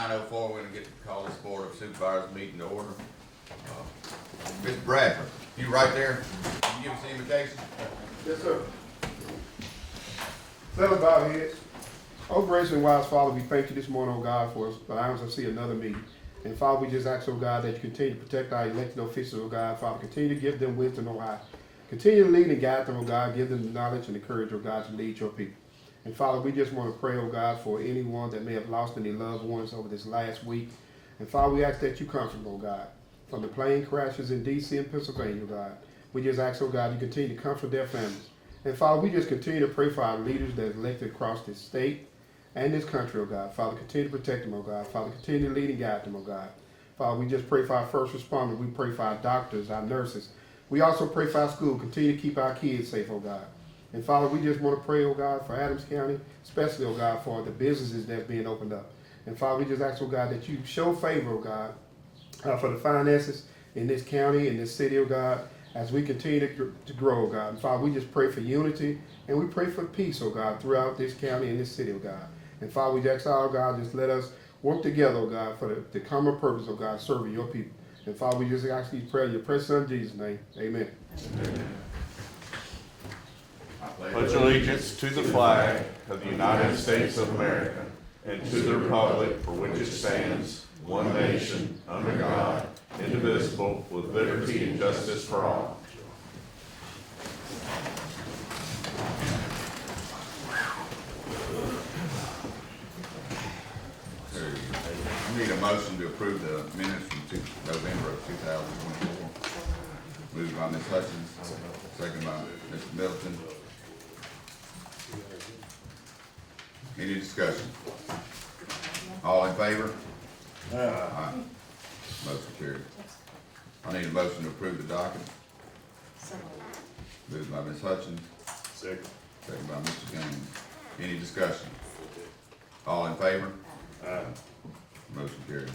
9:04, we're gonna get to call this Board of Supervisors meeting to order. Mr. Bradford, you right there? Can you give us the invitation? Yes, sir. Let us bow our heads. Oh, gracious and wise Father, we thank you this morning, oh God, for allowing us to see another meeting. And Father, we just ask, oh God, that you continue to protect our elected officials, oh God. Father, continue to give them wisdom, oh God. Continue to lead and guide them, oh God. Give them the knowledge and the courage, oh God, to lead your people. And Father, we just want to pray, oh God, for anyone that may have lost any loved ones over this last week. And Father, we ask that you comfort them, oh God. From the plane crashes in D.C. and Pennsylvania, oh God. We just ask, oh God, you continue to comfort their families. And Father, we just continue to pray for our leaders that are elected across this state and this country, oh God. Father, continue to protect them, oh God. Father, continue to lead and guide them, oh God. Father, we just pray for our first responders. We pray for our doctors, our nurses. We also pray for our school. Continue to keep our kids safe, oh God. And Father, we just want to pray, oh God, for Adams County, especially, oh God, for the businesses that's being opened up. And Father, we just ask, oh God, that you show favor, oh God, for the finances in this county, in this city, oh God, as we continue to grow, oh God. And Father, we just pray for unity and we pray for peace, oh God, throughout this county and this city, oh God. And Father, we ask, oh God, just let us work together, oh God, for the common purpose, oh God, serving your people. And Father, we just ask you to pray in your precious Son, Jesus' name. Amen. Amen. Pledge allegiance to the flag of the United States of America and to the republic for which it stands, one nation, under God, indivisible, with liberty and justice for all. I need a motion to approve the minutes from November of 2024. Moved by Ms. Hutchins, second by Mr. Middleton. Any discussion? All in favor? Aye. Motion carried. I need a motion to approve the docket. Moved by Ms. Hutchins. Second by Mr. Gaines. Any discussion? All in favor? Aye. Motion carried.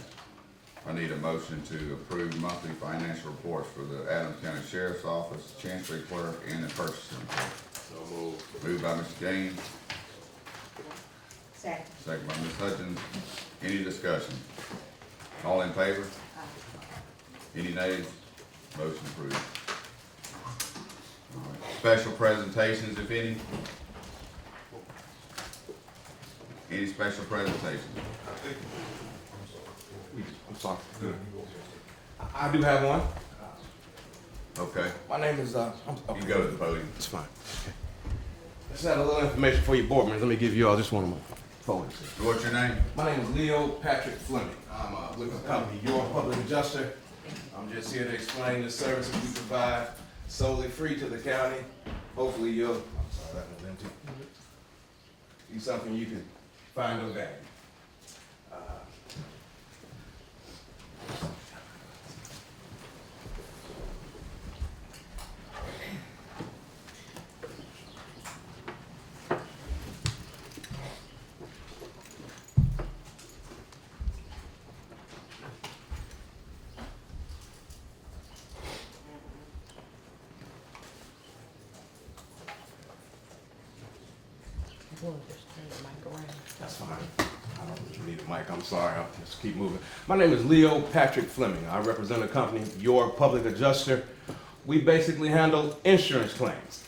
I need a motion to approve monthly financial reports for the Adams County Sheriff's Office, Chancery Clerk, and the Purchasing Clerk. So moved. Moved by Mr. Gaines. Second. Second by Ms. Hutchins. Any discussion? All in favor? Any nays? Motion approved. All right. Special presentations, if any? Any special presentations? I'm sorry. I do have one. Okay, My name is, you can go to the podium. It's fine. Okay. Let's have a little information for your board members. Let me give you all just one of my phones. What's your name? My name is Leo Patrick Fleming. I'm with the company, Your Public Adjuster. I'm just here to explain the services we provide solely free to the county. Hopefully you'll, I'm sorry, that was empty. Be something you can find of value. That's fine. I don't need a mic, I'm sorry, I'll just keep moving. My name is Leo Patrick Fleming. I represent a company, Your Public Adjuster. We basically handle insurance claims.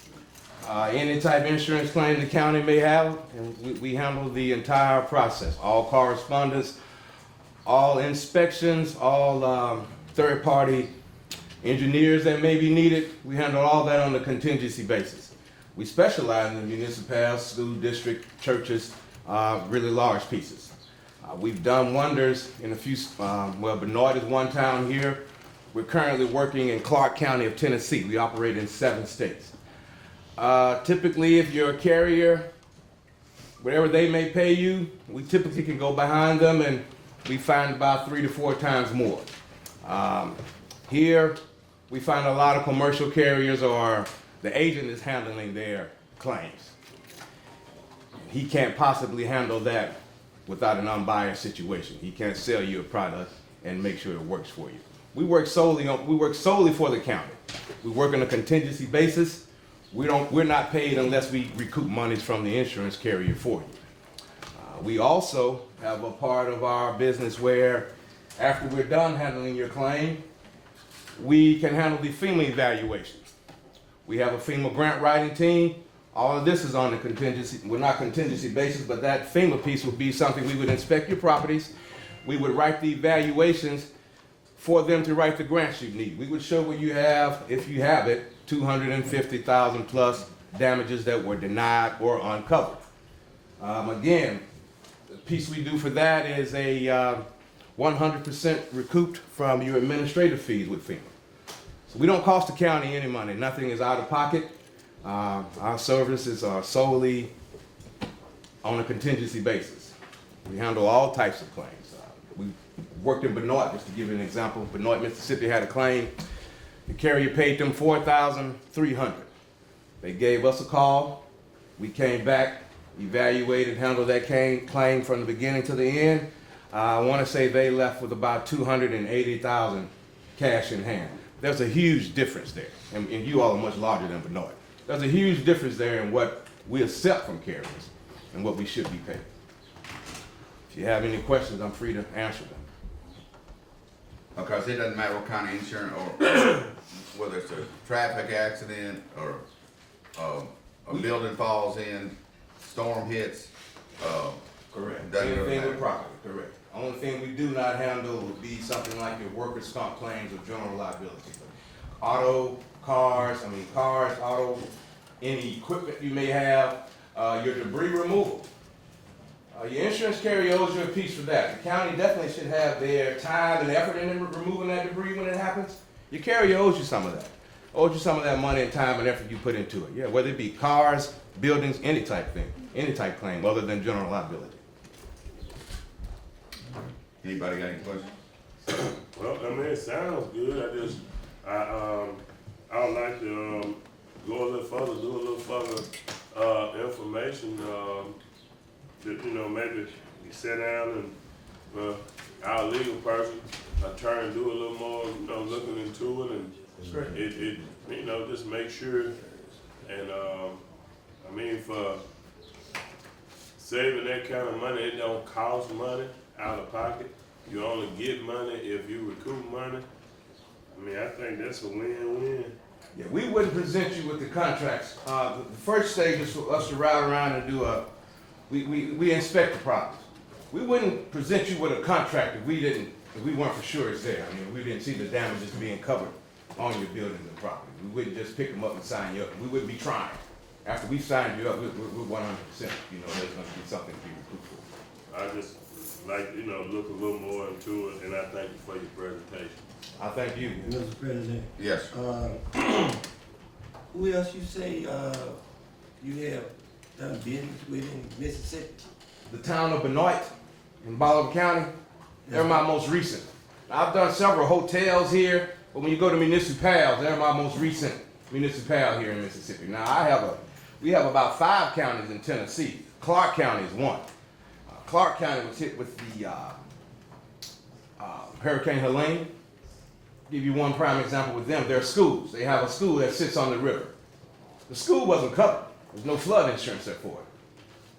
Any type of insurance claim the county may have, and we handle the entire process. All correspondence, all inspections, all third-party engineers that may be needed. We handle all that on a contingency basis. We specialize in municipalities, school district, churches, really large pieces. We've done wonders in a few, Benoit is one town here. We're currently working in Clark County of Tennessee. We operate in 7 states. Typically, if you're a carrier, whatever they may pay you, we typically can go behind them and we find about 3 to 4 times more. Here, we find a lot of commercial carriers or the agent is handling their claims. He can't possibly handle that without an unbiased situation. He can't sell you a product and make sure it works for you. We work solely for the county. We work on a contingency basis. We're not paid unless we recoup monies from the insurance carrier for you. We also have a part of our business where after we're done handling your claim, we can handle the FEMA evaluations. We have a FEMA grant writing team. All of this is on the contingency, well, not contingency basis, but that FEMA piece would be something we would inspect your properties. We would write the evaluations for them to write the grants you need. We would show what you have, if you have it, 250,000 plus damages that were denied or uncovered. Again, the piece we do for that is a 100% recouped from your administrative fees with FEMA. So we don't cost the county any money. Nothing is out of pocket. Our services are solely on a contingency basis. We handle all types of claims. We worked in Benoit, just to give you an example. Benoit, Mississippi had a claim. The carrier paid them $4,300. They gave us a call. We came back, evaluated, handled that claim from the beginning to the end. I want to say they left with about $280,000 cash in hand. There's a huge difference there, and you all are much larger than Benoit. There's a huge difference there in what we accept from carriers and what we should be paid. If you have any questions, I'm free to answer them. Because it doesn't matter what kind of insurance, or whether it's a traffic accident, or a building falls in, storm hits, Correct. doesn't really Anything matter. with property, correct. Only thing we do not handle would be something like your workers' comp claims or general liability. Auto, cars, auto, any equipment you may have, your debris removal. Your insurance carrier owes you a piece for that. The county definitely should have their time and effort in removing that debris when it happens. Your carrier owes you some of that. Owes you some of that money and time and effort you put into it. Yeah, whether it be cars, buildings, any type thing, any type claim other than general liability. Anybody got any questions? Well, I mean, it sounds good. I would like to go a little further, do a little further information. That, maybe you sit down and our legal person, attorney, do a little more, looking into it, and it just make sure. And for saving that kind of money, it don't cost money out of pocket. You only get money if you recoup money. I think that's a win-win. Yeah, we wouldn't present you with the contracts. The first stage is for us to ride around and do we inspect the properties. We wouldn't present you with a contract if we weren't for sure it's there. We didn't see the damages being covered on your buildings and property. We wouldn't just pick them up and sign you up. We wouldn't be trying. After we signed you up, we're 100%. There's going to be something to be recouped for. I just like, look a little more into it, and I thank you for your presentation. I thank you. Mr. President, Yes. who else you say you have done business with in Mississippi? The town of Benoit in Bolivar County, they're my most recent. I've done several hotels here, but when you go to municipals, they're my most recent municipal here in Mississippi. Now we have about 5 counties in Tennessee. Clark County is one. Clark County was hit with the Hurricane Helene. Give you one prime example with them. Their schools. They have a school that sits on the river. The school wasn't covered. There's no flood insurance there for it.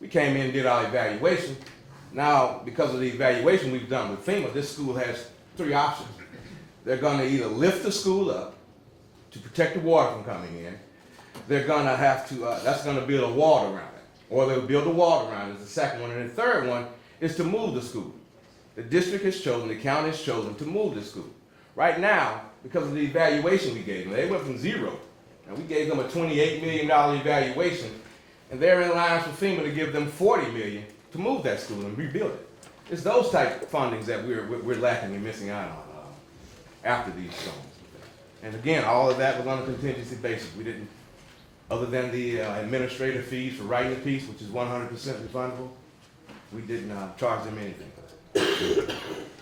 We came in and did our evaluation. Now, because of the evaluation we've done with FEMA, this school has 3 options. They're going to either lift the school up to protect the water from coming in. They're going to have to, that's going to build a wall around it. Or they'll build a wall around it is the second one. And the third one is to move the school. The district has chosen, the county has chosen to move the school. Right now, because of the evaluation we gave them, they went from 0. And we gave them a $28 million evaluation. And they're in line for FEMA to give them $40 million to move that school and rebuild it. It's those type of fundings that we're lacking and missing out on after these storms. And again, all of that was on a contingency basis. We didn't, other than the administrative fees for writing the piece, which is 100% refundable, we didn't charge them anything.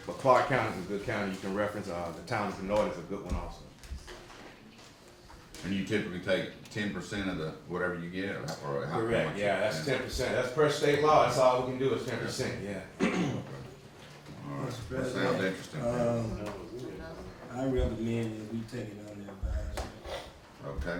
But Clark County is a good county you can reference. The town of Benoit is a good one also. And you typically take 10% of the whatever you get, or how Correct. much? Yeah, that's 10%. That's per state law. That's all we can do is 10%. Yeah. All right. Mr. That sounds President, interesting. I recommend that we take it under advisement. Okay.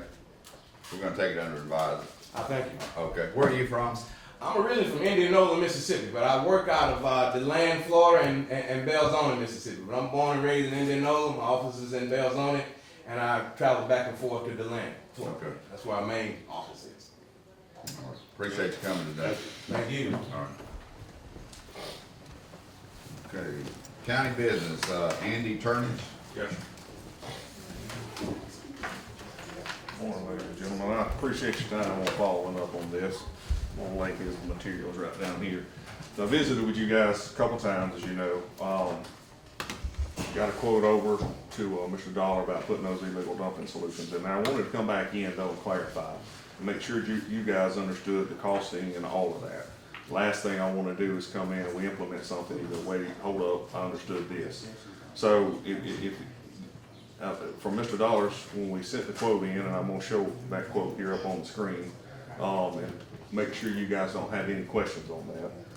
We're gonna take it under advisement. I thank you. Okay. Where are you from? I'm originally from Indianola, Mississippi, but I work out of DeLand, Florida, and Belzoni, Mississippi. But I'm born and raised in Indianola. My office is in Belzoni, and I travel back and forth to DeLand, Florida. Okay. That's where our main office is. All right. Appreciate you coming today. Thank you. All right. Okay, county business, Andy Turnage. Yes. Morning, ladies and gentlemen. I appreciate your time on following up on this. I'm gonna link his materials right down here. So I visited with you guys a couple times, as you know. Got a quote over to Mr. Dollar about putting those illegal dumping solutions in. Now, I wanted to come back in though and clarify and make sure you guys understood the costing and all of that. Last thing I want to do is come in and we implement something, either wait, hold up, I understood this. So if from Mr. Dollars, when we sent the quote in, and I'm gonna show that quote here up on the screen, and make sure you guys don't have any questions on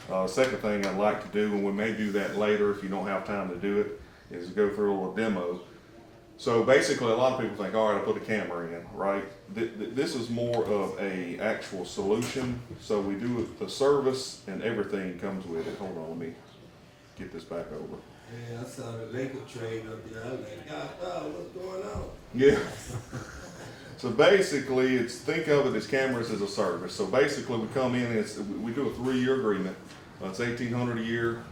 that. Second thing I'd like to do, and we may do that later if you don't have time to do it, is go through a little demo. So basically, a lot of people think, all right, I put a camera in, right? This is more of a actual solution. So we do it, the service and everything comes with it. Hold on, let me get this back over. Yeah, I saw the Laker trade up there. I was like, God, what's going on? Yeah. So basically, think of it as cameras as a service. So basically, we come in, we do a 3-year agreement. It's $1,800 a year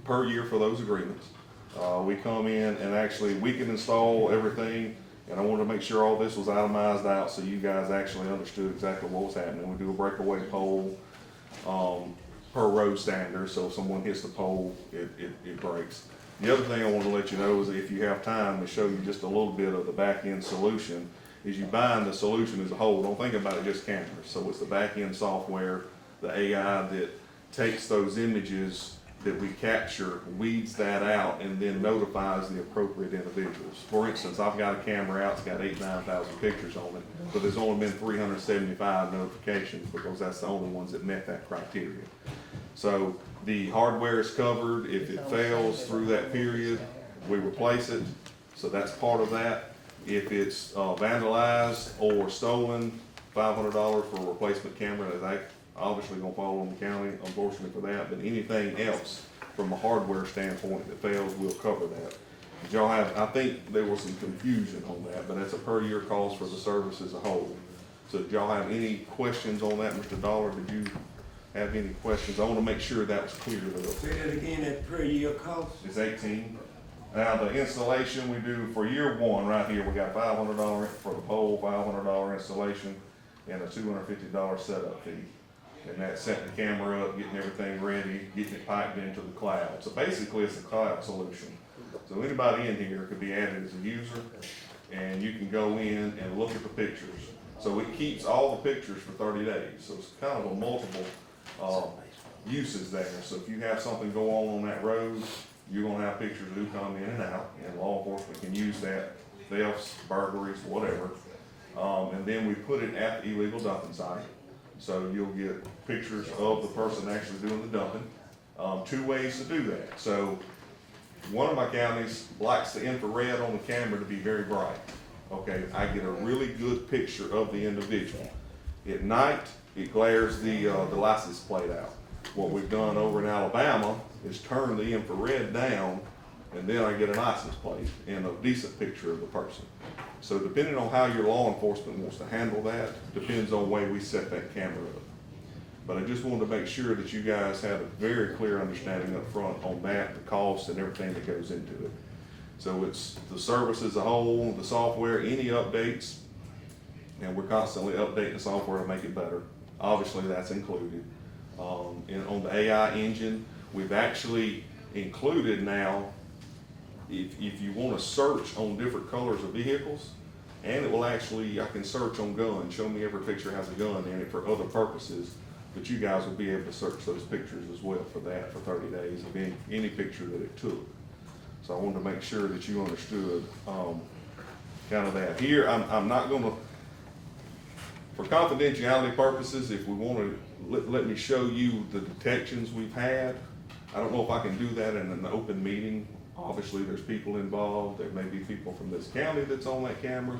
per year for those agreements. We come in and actually we can install everything, and I wanted to make sure all this was itemized out so you guys actually understood exactly what was happening. We do a breakaway pole per road standard, so if someone hits the pole, it breaks. The other thing I want to let you know is if you have time to show you just a little bit of the back end solution, is you buying the solution as a whole. Don't think about it just cameras. So it's the back end software, the AI that takes those images that we capture, weeds that out, and then notifies the appropriate individuals. For instance, I've got a camera out, it's got 9,000 pictures on it, but there's only been 375 notifications because that's the only ones that met that criteria. So the hardware is covered. If it fails through that period, we replace it. So that's part of that. If it's vandalized or stolen, $500 for a replacement camera. That's obviously gonna fall on the county, unfortunately for that, but anything else from a hardware standpoint that fails, we'll cover that. Did y'all have, I think there was some confusion on that, but that's a per year cost for the service as a whole. So did y'all have any questions on that, Mr. Dollar? Did you have any questions? I wanna make sure that was clear to us. Say that again, that per year cost? It's 18. Now the installation we do for year one, right here, we got $500 for the pole, $500 installation, and a $250 setup fee. And that's setting the camera up, getting everything ready, getting it piped into the cloud. So basically it's a cloud solution. So anybody in here could be added as a user, and you can go in and look at the pictures. So it keeps all the pictures for 30 days. So it's kind of a multiple uses there. So if you have something go on that road, you're gonna have pictures that do come in and out, and law enforcement can use that, thefts, burglaries, whatever. And then we put it at the illegal dumping site. So you'll get pictures of the person actually doing the dumping. 2 ways to do that. So one of my counties likes the infrared on the camera to be very bright. Okay, I get a really good picture of the individual. At night, it glares the license plate out. What we've done over in Alabama is turn the infrared down, and then I get a license plate and a decent picture of the person. So depending on how your law enforcement wants to handle that, depends on the way we set that camera up. But I just wanted to make sure that you guys had a very clear understanding up front on that, the cost and everything that goes into it. So it's the service as a whole, the software, any updates, and we're constantly updating the software to make it better. Obviously, that's included. And on the AI engine, we've actually included now, if you want to search on different colors of vehicles, and it will actually, I can search on guns, show me every picture has a gun in it for other purposes, but you guys will be able to search those pictures as well for that for 30 days of any picture that it took. So I wanted to make sure that you understood kind of that. Here, I'm not going to, for confidentiality purposes, if we want to, let me show you the detections we've had. I don't know if I can do that in an open meeting. Obviously, there's people involved. There may be people from this county that's on that camera.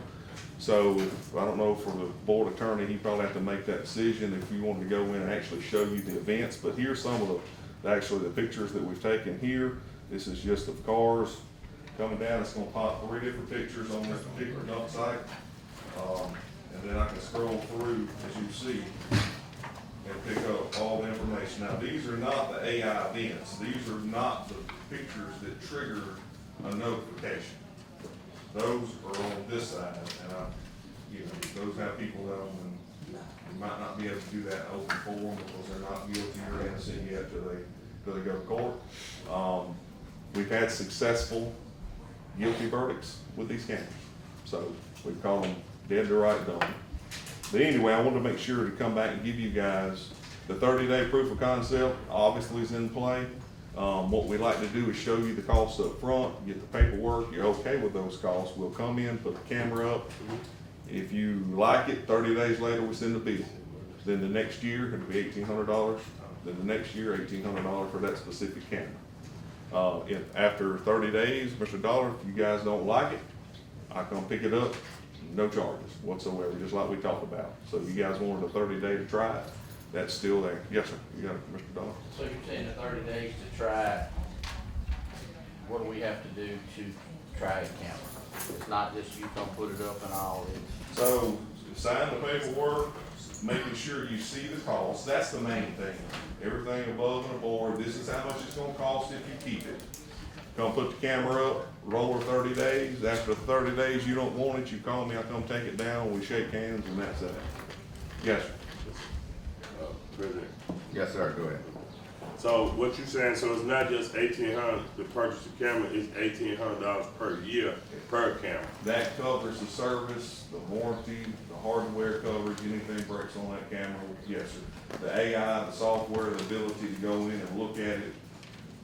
So I don't know, for the board attorney, he probably have to make that decision if you wanted to go in and actually show you the events. But here's some of actually the pictures that we've taken here. This is just of cars coming down. It's gonna pop 3 different pictures on this particular dump site. And then I can scroll through, as you see, and pick up all the information. Now, these are not the AI events. These are not the pictures that trigger a notification. Those are on this side, and those have people that you might not be able to do that in open forum because they're not guilty or innocent yet till they go to court. We've had successful guilty verdicts with these cameras, so we call them dead to right done. But anyway, I wanted to make sure to come back and give you guys the 30-day proof of concept. Obviously is in play. What we like to do is show you the costs up front, get the paperwork. You're okay with those costs, we'll come in, put the camera up. If you like it, 30 days later, we send the bill. Then the next year, it'll be $1,800. Then the next year, $1,800 for that specific camera. After 30 days, Mr. Dollar, if you guys don't like it, I come pick it up, no charges whatsoever, just like we talked about. So if you guys wanted a 30-day to try it, that's still there. Yes, sir, you got it, Mr. Dollar. So you're saying the 30 days to try it, what do we have to do to try a camera? It's not just you come put it up and all, it's. So sign the paperwork, making sure you see the cost, that's the main thing. Everything above and aboard, this is how much it's gonna cost if you keep it. Come put the camera up, roll her 30 days, after the 30 days you don't want it, you call me, I come take it down, we shake hands, and that's that. Yes, sir. President. Yes, sir, go ahead. So what you saying, so it's not just $1,800 to purchase the camera, it's $1,800 per year per camera? That covers the service, the warranty, the hardware coverage, anything breaks on that camera, yes, sir. The AI, the software, the ability to go in and look at it,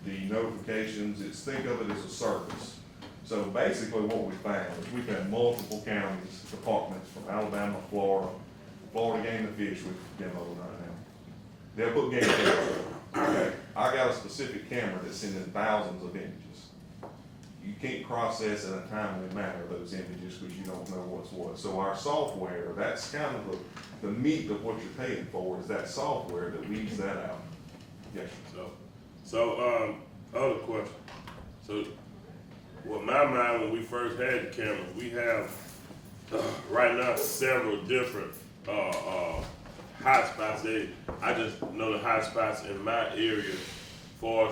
the notifications, think of it as a service. So basically what we found is we've had multiple counties, departments from Alabama, Florida Game and Fish, we've demoed right now. They'll put game cameras up. Okay, I got a specific camera that's sending thousands of images. You can't process in a timely manner those images because you don't know what's what. So our software, that's kind of the meat of what you're paying for, is that software that weeds that out. Yes, sir. So, other question. So, with my mind, when we first had the camera, we have, right now, several different, hotspots. I just know the hotspots in my area for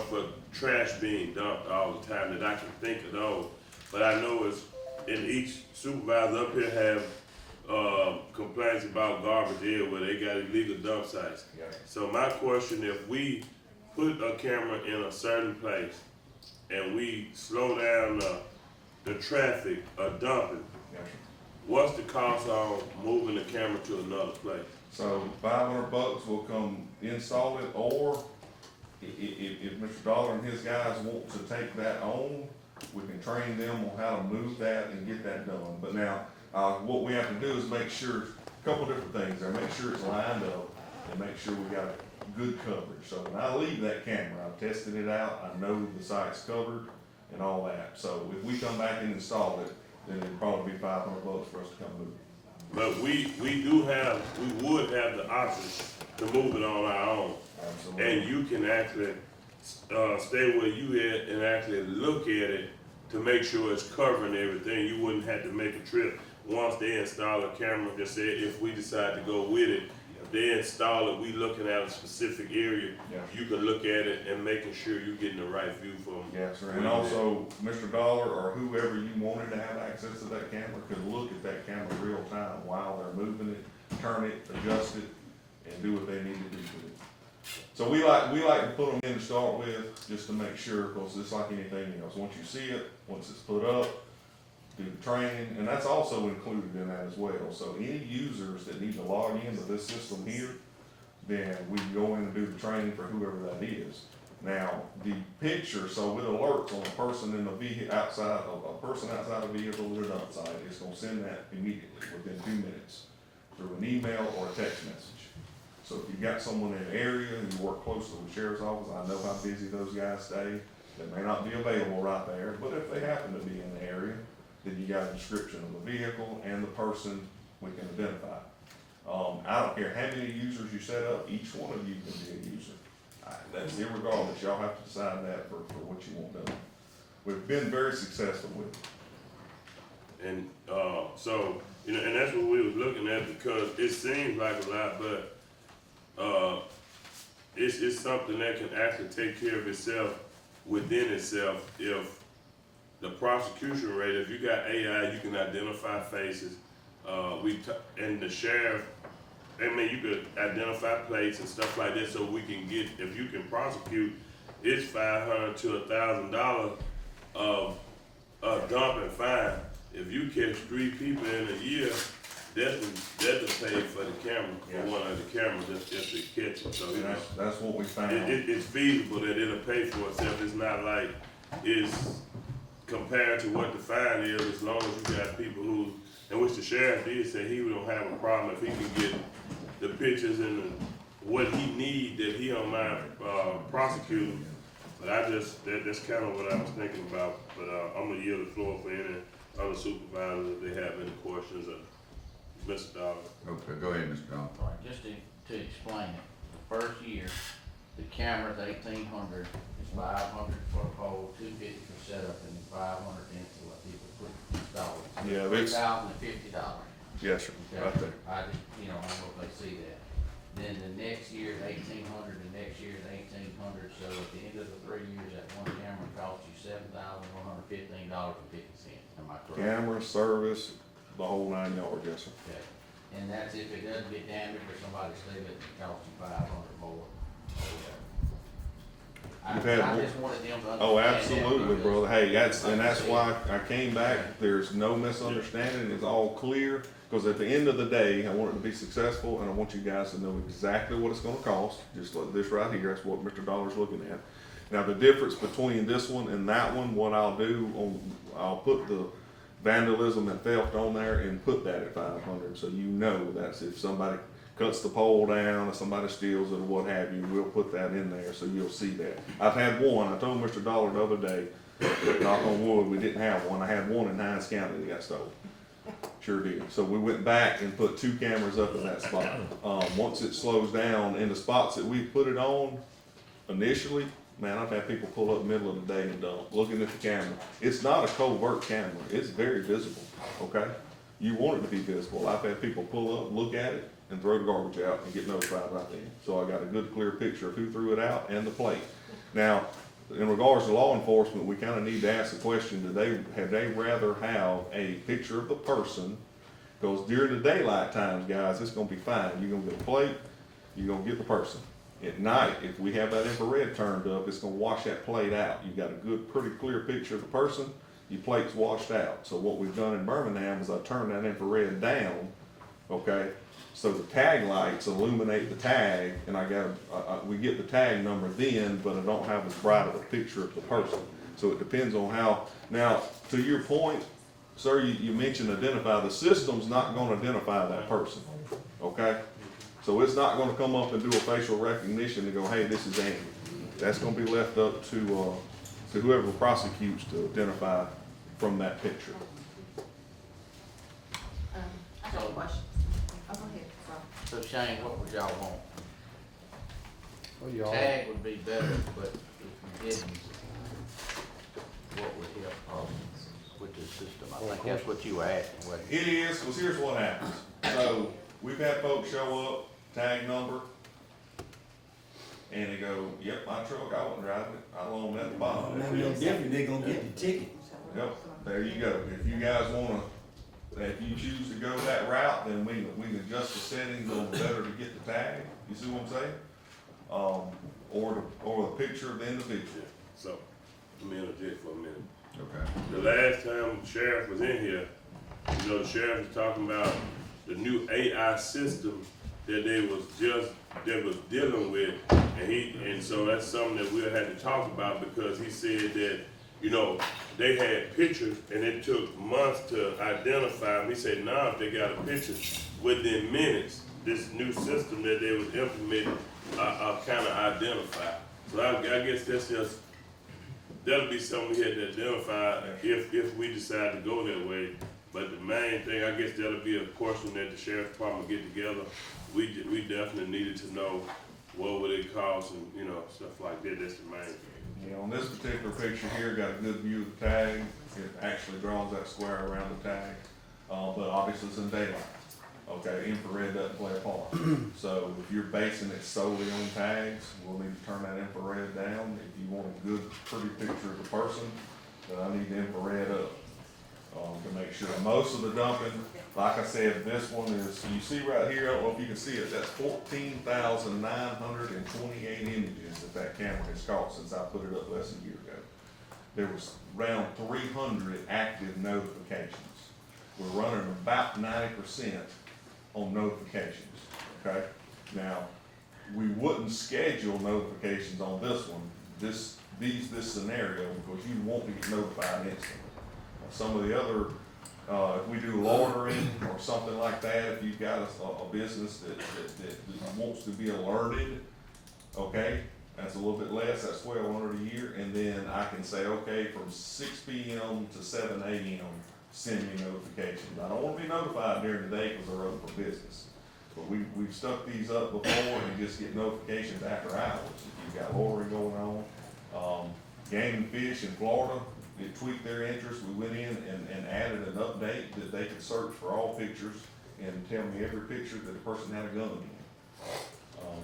trash being dumped all the time that I can think of those. But I know it's, in each supervisor up here have, complaints about garbage here where they got illegal dump sites. Yeah. So my question, if we put a camera in a certain place and we slow down the traffic of dumping, Yes, sir. what's the cost on moving the camera to another place? So $500 will come install it, or if Mr. Dollar and his guys want to take that on, we can train them on how to move that and get that done. But now, what we have to do is make sure, a couple different things there, make sure it's lined up and make sure we got good coverage. So when I leave that camera, I've tested it out, I know the site's covered and all that. So if we come back and install it, then it'd probably be $500 for us to come move it. But we would have the option to move it on our own. Absolutely. And you can actually, stay where you at and actually look at it to make sure it's covering everything. You wouldn't have to make a trip. Once they install a camera, just say if we decide to go with it, if they install it, we looking at a specific area. Yeah. You can look at it and making sure you're getting the right view from. Yes, sir, and also, Mr. Dollar or whoever you wanted to have access to that camera could look at that camera real time while they're moving it, turn it, adjust it, and do what they need to do with it. So we like to put them in to start with, just to make sure, because it's like anything else, once you see it, once it's put up, do the training, and that's also included in that as well. So any users that need to log into this system here, then we can go in and do the training for whoever that is. Now, the picture, so with alerts on a person in a vehicle outside, a person outside a vehicle at a dump site, it's gonna send that immediately, within 2 minutes, through an email or a text message. So if you've got someone in an area and you work closely with the sheriff's office, I know how busy those guys stay. They may not be available right there, but if they happen to be in the area, then you got a description of the vehicle and the person we can identify. I don't care how many users you set up, each one of you can be a user. That's irregardless, y'all have to decide that for what you want done. We've been very successful with it. And, so, you know, and that's what we was looking at, because it seems like a lot, but, it's something that can actually take care of itself within itself. If the prosecution rate, if you got AI, you can identify faces. And the sheriff, I mean, you could identify plates and stuff like that, so we can get, if you can prosecute, it's $500 to $1,000 of a dump and fine. If you catch 3 people in a year, that's pay for the camera, for one of the cameras, if they catch it. So, you know, That's what we found. it's feasible that it'll pay for itself. It's not like it's compared to what the fine is, as long as you got people who, and which the sheriff did say he don't have a problem if he can get the pictures and what he need, that he don't mind prosecuting. But that's kind of what I was thinking about. But I'm gonna yield the floor for any other supervisors if they have any questions of Mr. Dollar. Okay, go ahead, Mr. Don. All right, just to explain it, the first year, the camera's 1,800, it's 500 for a pole, 250 for setup, and 500 to what people put install it. Yeah, that's- $3,050. Yes, sir, Okay. right there. I just, I don't know if they see that. Then the next year is 1,800, the next year is 1,800, so at the end of the 3 years, that one camera costs you $7,115.50. Am I correct? Camera, service, the whole 9 yards, yes, sir. Okay. And that's if it doesn't get damaged or somebody steals it, it costs you 500 more. You've had I more- just wanted them to understand. Oh, that absolutely, because- brother. Hey, that's why I came back. There's no misunderstanding. It's all clear. Because at the end of the day, I want it to be successful, and I want you guys to know exactly what it's gonna cost, just like this right here. That's what Mr. Dollar's looking at. Now, the difference between this one and that one, what I'll do, I'll put the vandalism and theft on there and put that at 500, so you know that's if somebody cuts the pole down or somebody steals it or what have you, we'll put that in there, so you'll see that. I've had one, I told Mr. Dollar the other day, knock on wood, we didn't have one. I had one in Hines County that got stolen. Sure did. So we went back and put 2 cameras up in that spot. Once it slows down in the spots that we put it on initially, man, I've had people pull up middle of the day and dump, looking at the camera. It's not a covert camera. It's very visible, okay? You want it to be visible. I've had people pull up, look at it, and throw the garbage out and get notified right then. So I got a good clear picture of who threw it out and the plate. Now, in regards to law enforcement, we kind of need to ask the question, have they rather have a picture of the person? Because during the daylight times, guys, it's gonna be fine. You're gonna get a plate, you're gonna get the person. At night, if we have that infrared turned up, it's gonna wash that plate out. You got a good, pretty clear picture of the person, your plate's washed out. So what we've done in Birmingham is I turned that infrared down, okay? So the tag lights illuminate the tag, and we get the tag number then, but I don't have as bright of a picture of the person. So it depends on how. Now, to your point, sir, you mentioned identify. The system's not gonna identify that person, okay? So it's not gonna come up and do a facial recognition and go, hey, this is Andy. That's gonna be left up to whoever prosecutes to identify from that picture. I got a question. Oh, go ahead, So Shane, what would y'all want? Oh, y'all. Tag would be better, but if you didn't, what would help with the system? I think that's what you were asking, wasn't it? It is, because here's what happens. So, we've had folks show up, tag number, and they go, yep, my truck, I wasn't driving it, I loaned that at the bottom. Now, no different, they gonna get the ticket. Yep, there you go. If you guys wanna, if you choose to go that route, then we can adjust the settings on better to get the tag, you see what I'm saying? Or the picture of the individual. So, let me interject for a minute. Okay. The last time the sheriff was in here, you know, the sheriff was talking about the new AI system that they was dealing with, and so that's something that we'll have to talk about, because he said that, you know, they had pictures and it took months to identify them. He said now if they got a picture within minutes, this new system that they was implementing kind of identify. So I guess that'll be something we had to identify if we decide to go that way. But the main thing, I guess that'll be a portion that the sheriff's department get together. We definitely needed to know what would it cost and, you know, stuff like that. That's the main thing. Yeah, on this particular picture here, got a good view of the tag. It actually draws that square around the tag, but obviously it's in daylight. Okay, infrared doesn't play a part. So if you're basing it solely on tags, we'll need to turn that infrared down. If you want a good, pretty picture of the person, then I need the infrared up. To make sure. Most of the dumping, like I said, this one is, you see right here, I don't know if you can see it, that's 14,928 images that camera has caught since I put it up less than a year ago. There was around 300 active notifications. We're running about 90% on notifications, okay? Now, we wouldn't schedule notifications on this one, this scenario, because you won't get notified instantly. Some of the other, if we do loitering or something like that, if you've got a business that wants to be alerted, okay, that's a little bit less, that's $1,200 a year, and then I can say, okay, from 6 p.m. to 7 a.m., send me notifications. I don't want to be notified during the day because they're open for business. But we've stuck these up before and you just get notifications after hours. If you've got loitering going on, Game and Fish in Florida, it tweaked their interest. We went in and added an update that they could search for all pictures and tell me every picture that the person had a gun in.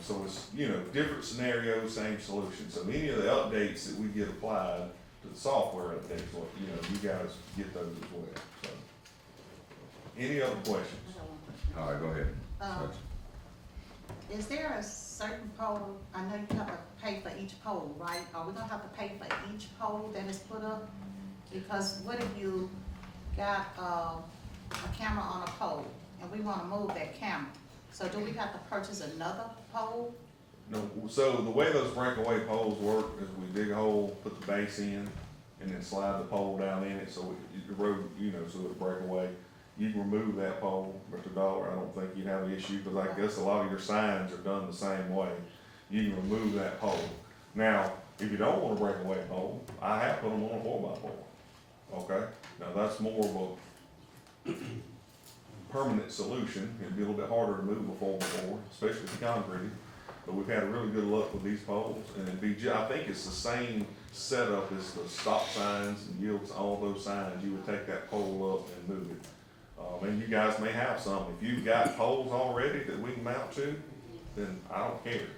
So it's, you know, different scenarios, same solution. So any of the updates that we get applied to the software updates, well, you know, you guys get those as well. So, any other questions? I got one question. All right, go ahead. Is there a certain poll, I know you have to pay for each poll, right? Are we gonna have to pay for each poll that is put up? Because what if you got, a camera on a pole and we wanna move that camera? So do we have to purchase another pole? No, so the way those breakaway poles work is we dig a hole, put the base in, and then slide the pole down in it, so the road, you know, so it'll break away. You can remove that pole, Mr. Dollar, I don't think you'd have an issue, because I guess a lot of your signs are done the same way. You can remove that pole. Now, if you don't want a breakaway pole, I have put them on a 4x4, okay? Now, that's more of a permanent solution. It'd be a little bit harder to move a 4x4, especially if it's concrete. But we've had really good luck with these poles, and it'd be, I think it's the same setup as the stop signs and yields, all those signs. You would take that pole up and move it. And you guys may have some. If you've got poles already that we can mount to, then I don't care.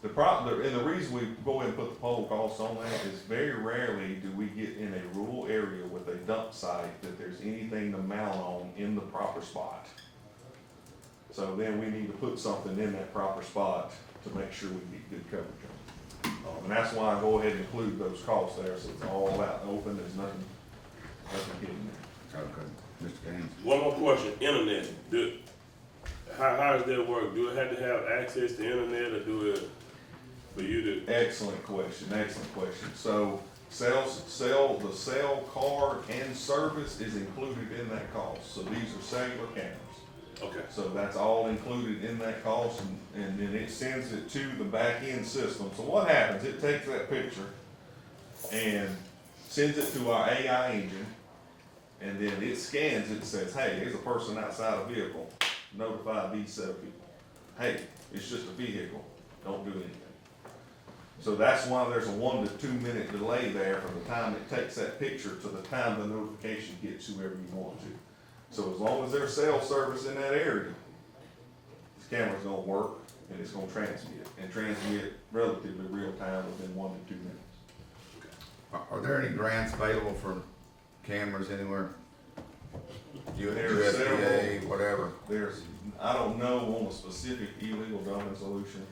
The problem, and the reason we go ahead and put the pole costs on that is very rarely do we get in a rural area with a dump site that there's anything to mount on in the proper spot. So then we need to put something in that proper spot to make sure we get good coverage on it. And that's why I go ahead and include those costs there, so it's all out and open, there's nothing hidden there. Okay, Mr. Gaines. One more question, internet, how does that work? Do it have to have access to internet or do it for you to? Excellent question. So the cell card and service is included in that cost. So these are cellular cameras. Okay. So that's all included in that cost, and then it sends it to the back end system. So what happens, it takes that picture and sends it to our AI engine, and then it scans it and says, hey, there's a person outside a vehicle, notify these set of people. Hey, it's just a vehicle, don't do anything. So that's why there's a 1 to 2 minute delay there from the time it takes that picture to the time the notification gets whoever you want to. So as long as there's cell service in that area, this camera's gonna work and it's gonna transmit relatively real time within 1 to 2 minutes. Are there any grants available for cameras anywhere? There's USDA, several. whatever. I don't know on a specific illegal dumping solution.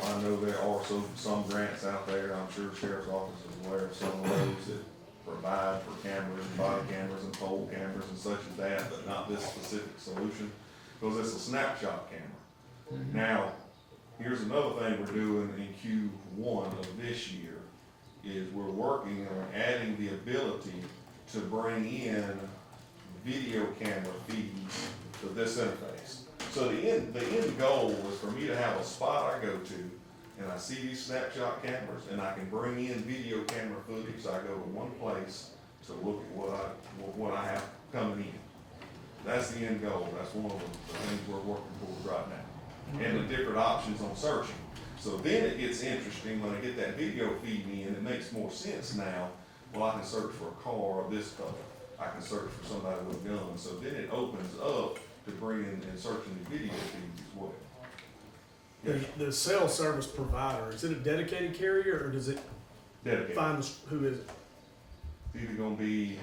I know there are some grants out there. I'm sure the sheriff's office is aware of some of those that provide for cameras, body cameras and pole cameras and such as that, but not this specific solution, because it's a snapshot camera. Now, here's another thing we're doing in Q1 of this year, is we're working on adding the ability to bring in video camera feeds to this interface. So the end goal was for me to have a spot I go to, and I see these snapshot cameras, and I can bring in video camera footage. I go to one place to look at what I have coming in. That's the end goal. That's one of the things we're working towards right now. And the different options on searching. So then it gets interesting when I get that video feed in, it makes more sense now. Well, I can search for a car of this color. I can search for somebody with a gun. So then it opens up to bring in and searching the video feeds as well. The cell service provider, is it a dedicated carrier or does it Dedicated. find who is it? It's either gonna be,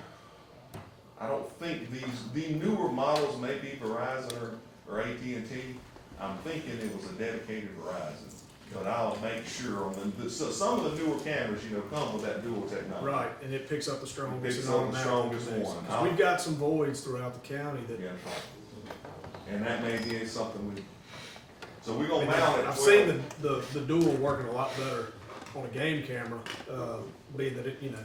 I don't think the newer models may be Verizon or AT&T. I'm thinking it was a dedicated Verizon, but I'll make sure on them. So some of the newer cameras, you know, come with that dual technology. Right, and it picks up the strongest. Picks and up the automatically strongest connects. one. 'Cause we've got some voids throughout the county that. Yeah. And that may be something so we're I gonna mean, mount it. I've seen the dual working a lot better on a game camera, being that it, you know.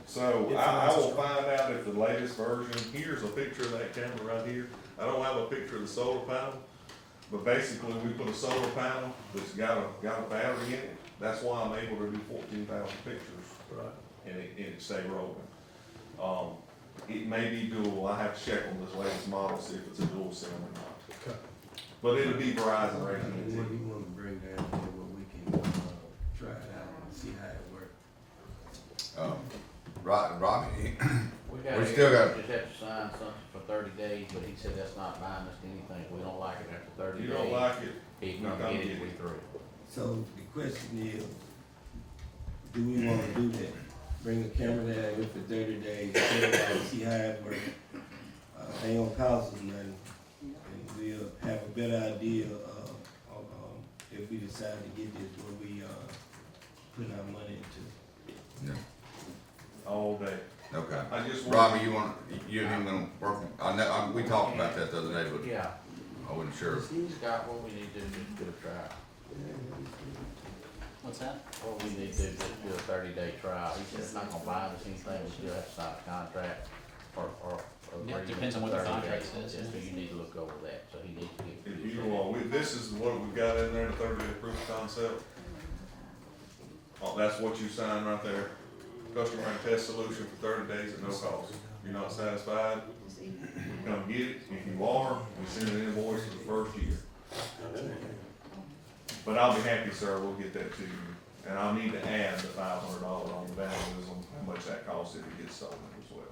So It I finds will us- find out if the latest version, here's a picture of that camera right here. I don't have a picture of the solar panel, but basically we put a solar panel that's got a battery in it. That's why I'm able to do 14,000 pictures Right. and it stay rolling. It may be dual, I have to check on this latest model, see if it's a dual SIM or not. Okay. But it'll be Verizon or What AT&T. do you wanna bring down here where we can, try it out and see how it works? Robbie, We We still got- just have to sign something for 30 days, but he said that's not binding us to anything. If we don't like it after 30 You days. don't like it, He can you come come get it get if we it. through. So the question is, do we wanna do that? Bring the camera down here for 30 days, see how it works? Ain't gonna cost us nothing, and we'll have a better idea of, if we decide to get this, what we, putting our money into. yeah, all day. okay. I just want. Robbie, you and him gonna work, I know, we talked about that the other day, but Yeah, I wasn't sure. Scott, what we need to do is do a trial. What's that? What we need to do is just do a 30-day trial. He said it's not gonna bind us anything, we still have to sign a contract or. Yeah, it agreement depends on what the 30 contract days. says, Yeah, so yeah. you need to look over that, so he needs to get. If you want, this is what we've got in there, the 30-day proof of concept. Oh, that's what you sign right there. Customer and test solution for 30 days at no cost. You're not satisfied, come get it. If you are, we send an invoice for the first year. But I'll be happy, sir, we'll get that to you. And I'll need to add the $500 on the vandalism, how much that costs if it gets stolen as well.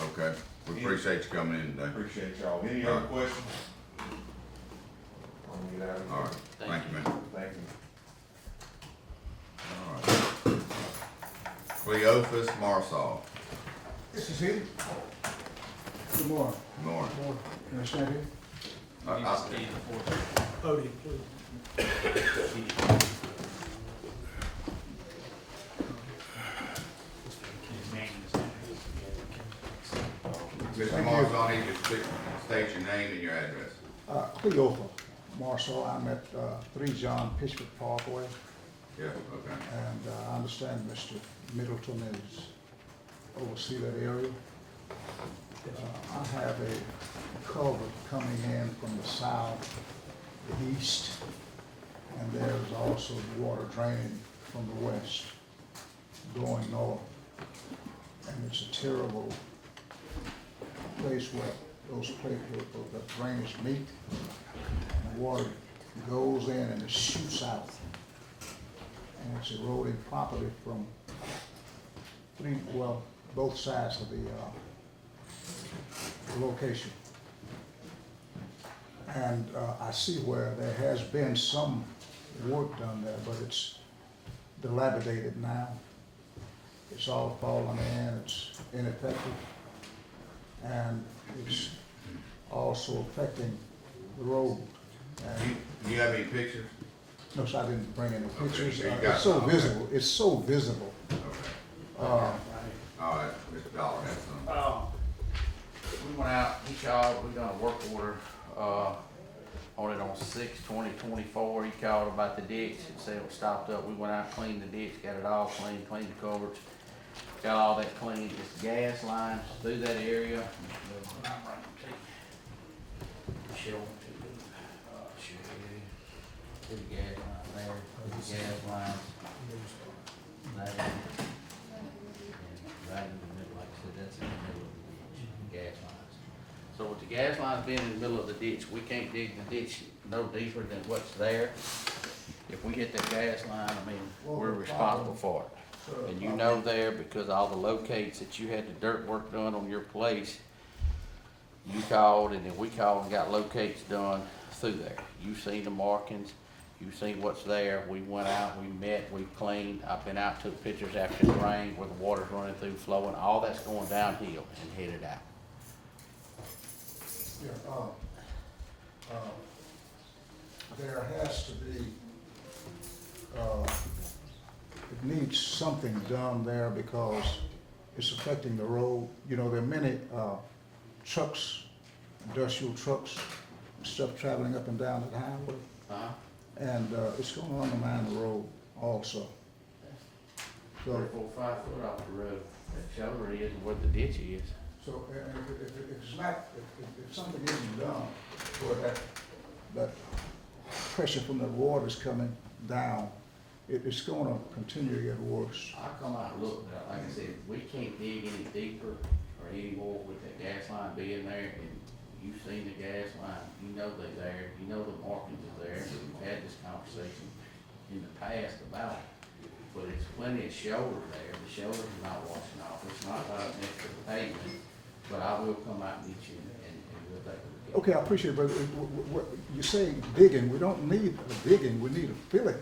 Okay, we appreciate you coming in today. Appreciate y'all. Any other questions? I'm gonna get out of here. All right, thank you, man. Thank you. All right. Cleophas Marsall, This is he. Good morning. good morning. Can I stand here? Podium, please. Mr. Marsall, I need you to state your name and your address. Cleopa Marshall. I'm at 3 John Pittsburgh Parkway, Yeah, okay. and I understand Mr. Middleton is oversee that area. I have a culvert coming in from the south, the east, and there's also water draining from the west, going north. And it's a terrible place where those that drainage meet, and the water goes in and it shoots out. And it's eroding property from both sides of the location. And I see where there has been some work done there, but it's dilapidated now. It's all falling in, it's ineffective, and it's also affecting the road. And Do you have any pictures? no, so I didn't bring any pictures. so you got- It's so okay. visible, it's so visible. Okay. All right, Mr. Dollar has some. We went out, he called, we done a work order, on it on 6/20/24. He called about the ditch, it said it was stopped up. We went out, cleaned the ditch, got it all cleaned, cleaned the culverts, got all that cleaned. It's gas lines through that area. Show 'em to you. See the gas line there, see the gas line there. And right in the middle, like I said, that's in the middle of the ditch, the gas lines. So with the gas lines being in the middle of the ditch, we can't dig the ditch no deeper than what's there. If we hit that gas line, I mean, we're responsible for it. And you know there, because all the locates that you had the dirt work done on your place, you called and then we called and got locates done through there. You've seen the markings, you've seen what's there. We went out, we met, we cleaned. I've been out, took pictures after the rain where the water's running through, flowing. All that's going downhill and headed out. Yeah, there has to be, it needs something done there because it's affecting the road. You know, there are many trucks, industrial trucks, and stuff traveling up and down the highway, and it's going to undermine the road also. So, 3, 4, 5 foot off the road. That shoulder is where the ditch is. so and if it's not, if something isn't done, where that pressure from the water is coming down, it's going to continue to get worse. I'll come out and look, but like I said, we can't dig any deeper or any more with that gas line being there, and you've seen the gas line, you know they're there, you know the markings are there, we've had this conversation in the past about it. But it's plenty of shoulders there, the shoulders are not washing off, it's not right next to the pavement, but I will come out and meet you and we'll take a look. Okay, I appreciate it, but you're saying digging, we don't need a digging, we need a filling.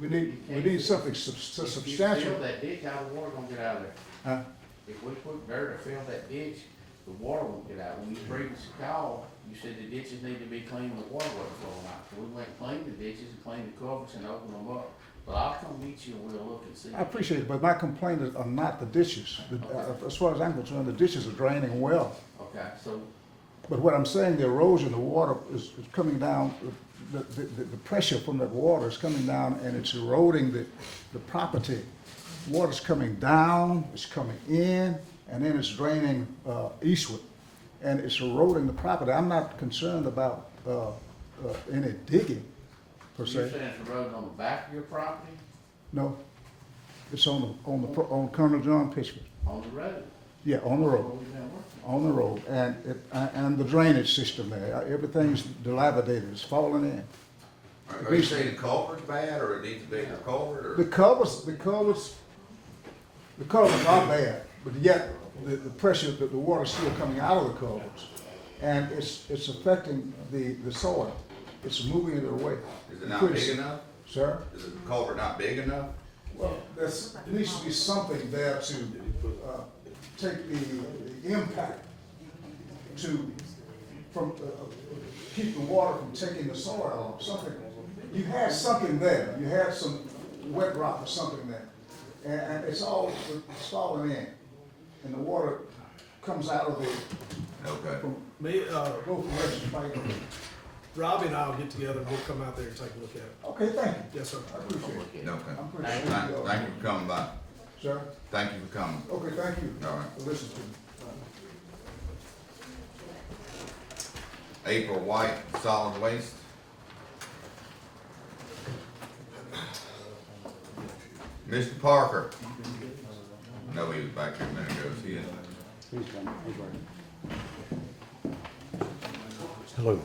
We need something If you substantial. fill that ditch out, the water gonna get out of there. Huh? If we put dirt or fill that ditch, the water won't get out. When you previously called, you said the ditches need to be cleaned, the water wasn't flowing out. So we went and cleaned the ditches and cleaned the culverts and opened them up. But I'll come meet you and we'll look and see. I appreciate it, but my complaint are not the ditches. As far as I'm concerned, the ditches are draining well. Okay, so, But what I'm saying, the erosion, the water is coming down, the pressure from that water is coming down and it's eroding the property. Water's coming down, it's coming in, and then it's draining eastward. And it's eroding the property. I'm not concerned about any digging, per you're se. saying it's eroding on the back of your property, No, it's on Colonel John Pittsburgh. on the road? Yeah, on the road. Where we've been working. On the road, and the drainage system there, everything's dilapidated, it's falling in. Are you saying the culvert's bad, or it needs a bigger culvert, or? The covers are bad, but yet the pressure, the water's still coming out of the culverts. And it's affecting the soil, it's moving it away. Is it not big enough? Sir? Is the culvert not big enough? Well, there needs to be something there to take the impact keep the water from taking the soil off, something. You had something there, you had some wet rock or something there, and it's falling in, and the water comes out of the, Okay. Me, both directions, right? Robbie and I'll get together, we'll come out there and take a look at it. Okay, thank you. Yes, sir. I appreciate it. Okay. I'm pretty Thank sure. you for coming by. Sir? Thank you for coming. Okay, thank you. All right. Listen to me. April White, Solid Waste. Mr. Parker. No, he was back here a minute ago. He didn't. Hello.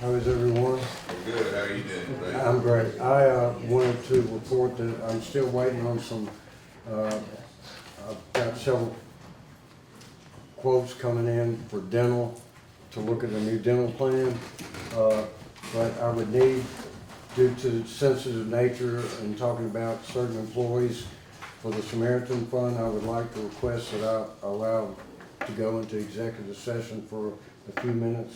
How is everyone? We're good. How are you doing today? I'm great. I wanted to report that I'm still waiting on some, I've got several quotes coming in for dental, to look at a new dental plan. But I would need, due to the sensitive nature and talking about certain employees for the Samaritan Fund, I would like to request that I allow to go into executive session for a few minutes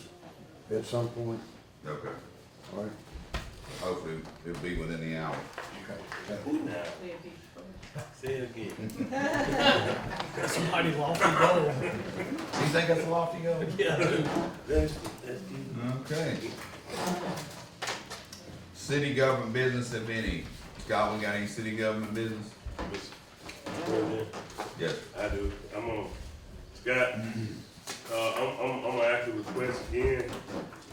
at some point. Okay. All right. Hopefully it'll be within the hour. Say it again. That's a mighty lofty goal. You think that's a lofty goal? That's good. Okay. City government business, if any. Scott, we got any city government business? President, Yes. I do. I'm on, Scott, I'm gonna ask you a request again.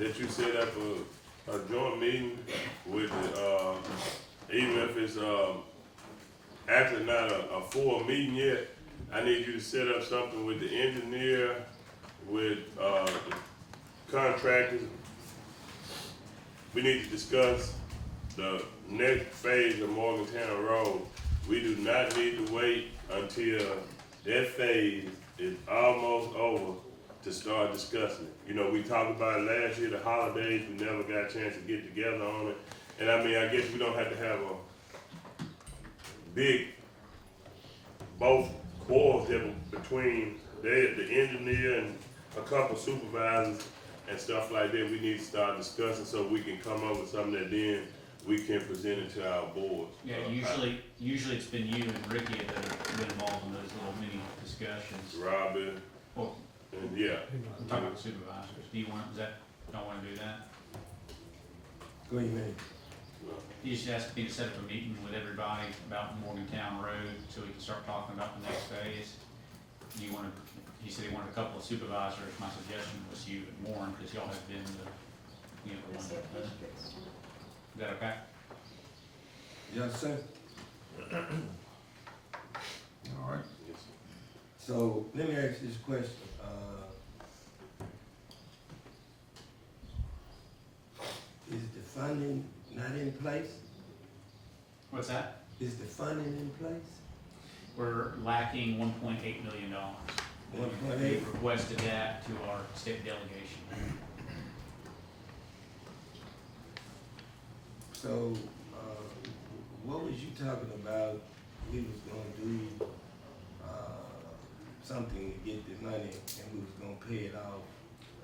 that you set up a joint meeting with the, even if it's, actually not a full meeting yet, I need you to set up something with the engineer, with, the contractors. We need to discuss the next phase of Morgantown Road. We do not need to wait until that phase is almost over to start discussing it. You know, we talked about it last year, the holidays, we never got a chance to get together on it. And I mean, I guess we don't have to have a big, both quarrels there between the engineer and a couple supervisors and stuff like that. We need to start discussing so we can come up with something that then we can present it to our boards. Yeah, usually it's been you and Ricky that have been involved in those little mini discussions. Robin, Well, and yeah. I'm talking about supervisors. Do you want, don't wanna do that? Go ahead, man. You just asked me to set up a meeting with everybody about Morgantown Road so we can start talking about the next phase. You wanted, he said he wanted a couple of supervisors. My suggestion was you and Warren, because y'all have been the, you know, the ones that have done it. Is that okay? Yes, sir. All right. So let me ask you this question. Is the funding not in place? What's that? Is the funding in place? We're lacking $1.8 million. 1.8? We requested that to our state delegation. So, what was you talking about? We was gonna do, something to get the money and we was gonna pay it off.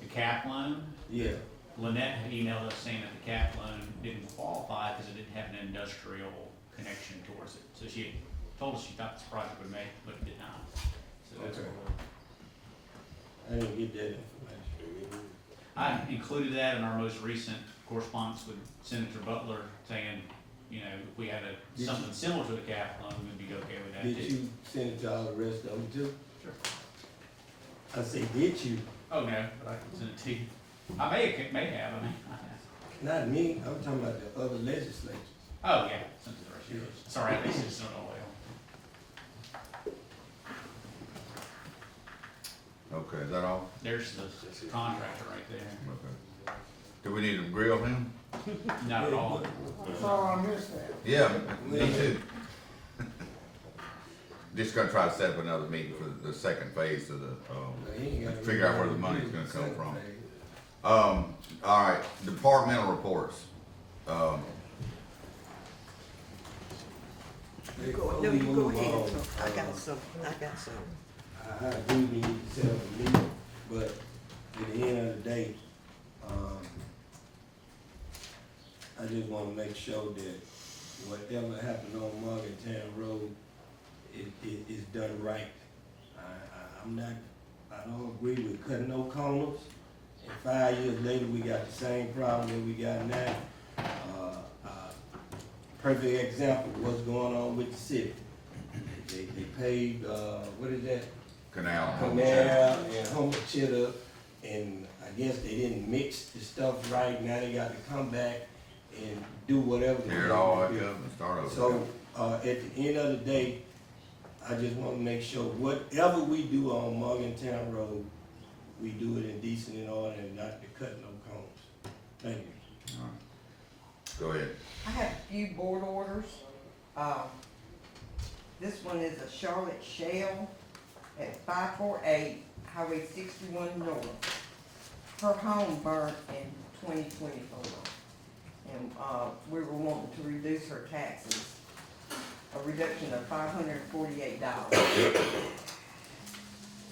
The cap loan, Yeah, Lynette had emailed us saying that the cap loan didn't qualify because it didn't have an industrial connection towards it. So she had told us she thought this project would make, but it did not. So that's Okay. what I didn't get that information. I included that in our most recent correspondence with Senator Butler saying, you know, if we had Did something you- similar to the cap loan, we'd be okay with that Did too. you send it to all the rest of them too? Sure. I say, did you? Oh, no, but I can send it to you. I may have, I mean, I have. Not me, I'm talking about the other legislatures. Oh, yeah, send it to the rest of you. Sorry, I think it's not all the way on. Okay, is that all? There's the contractor right there. Okay. Do we need to grill him? Not at all. Yeah, me too. Just gonna try to set up another meeting for the second phase of the, He ain't gotta figure out where the really money's do gonna the come second from. phase. All right, departmental reports. Before No, we you go move ahead. on, I got some. I do need to set up a meeting, but at the end of the day, I just wanna make sure that whatever happened on Morgantown Road is done right. I don't agree with cutting no corners, and 5 years later, we got the same problem that we got now. Perfect example, what's going on with the city. They paved, what is that? Canal. Canal and Humboldt, and I guess they didn't mix the stuff right. Now they got to come back and do whatever. they Tear it all want back to do. up and start over. So, at the end of the day, I just wanna make sure whatever we do on Morgantown Road, we do it in decent and order and not to cut no corners. Thank you. All right. Go ahead. I have a few board orders. This one is a Charlotte Shell at 548 Highway 61 North. Her home burnt in 2024. And, we were wanting to reduce her taxes, a reduction of $548.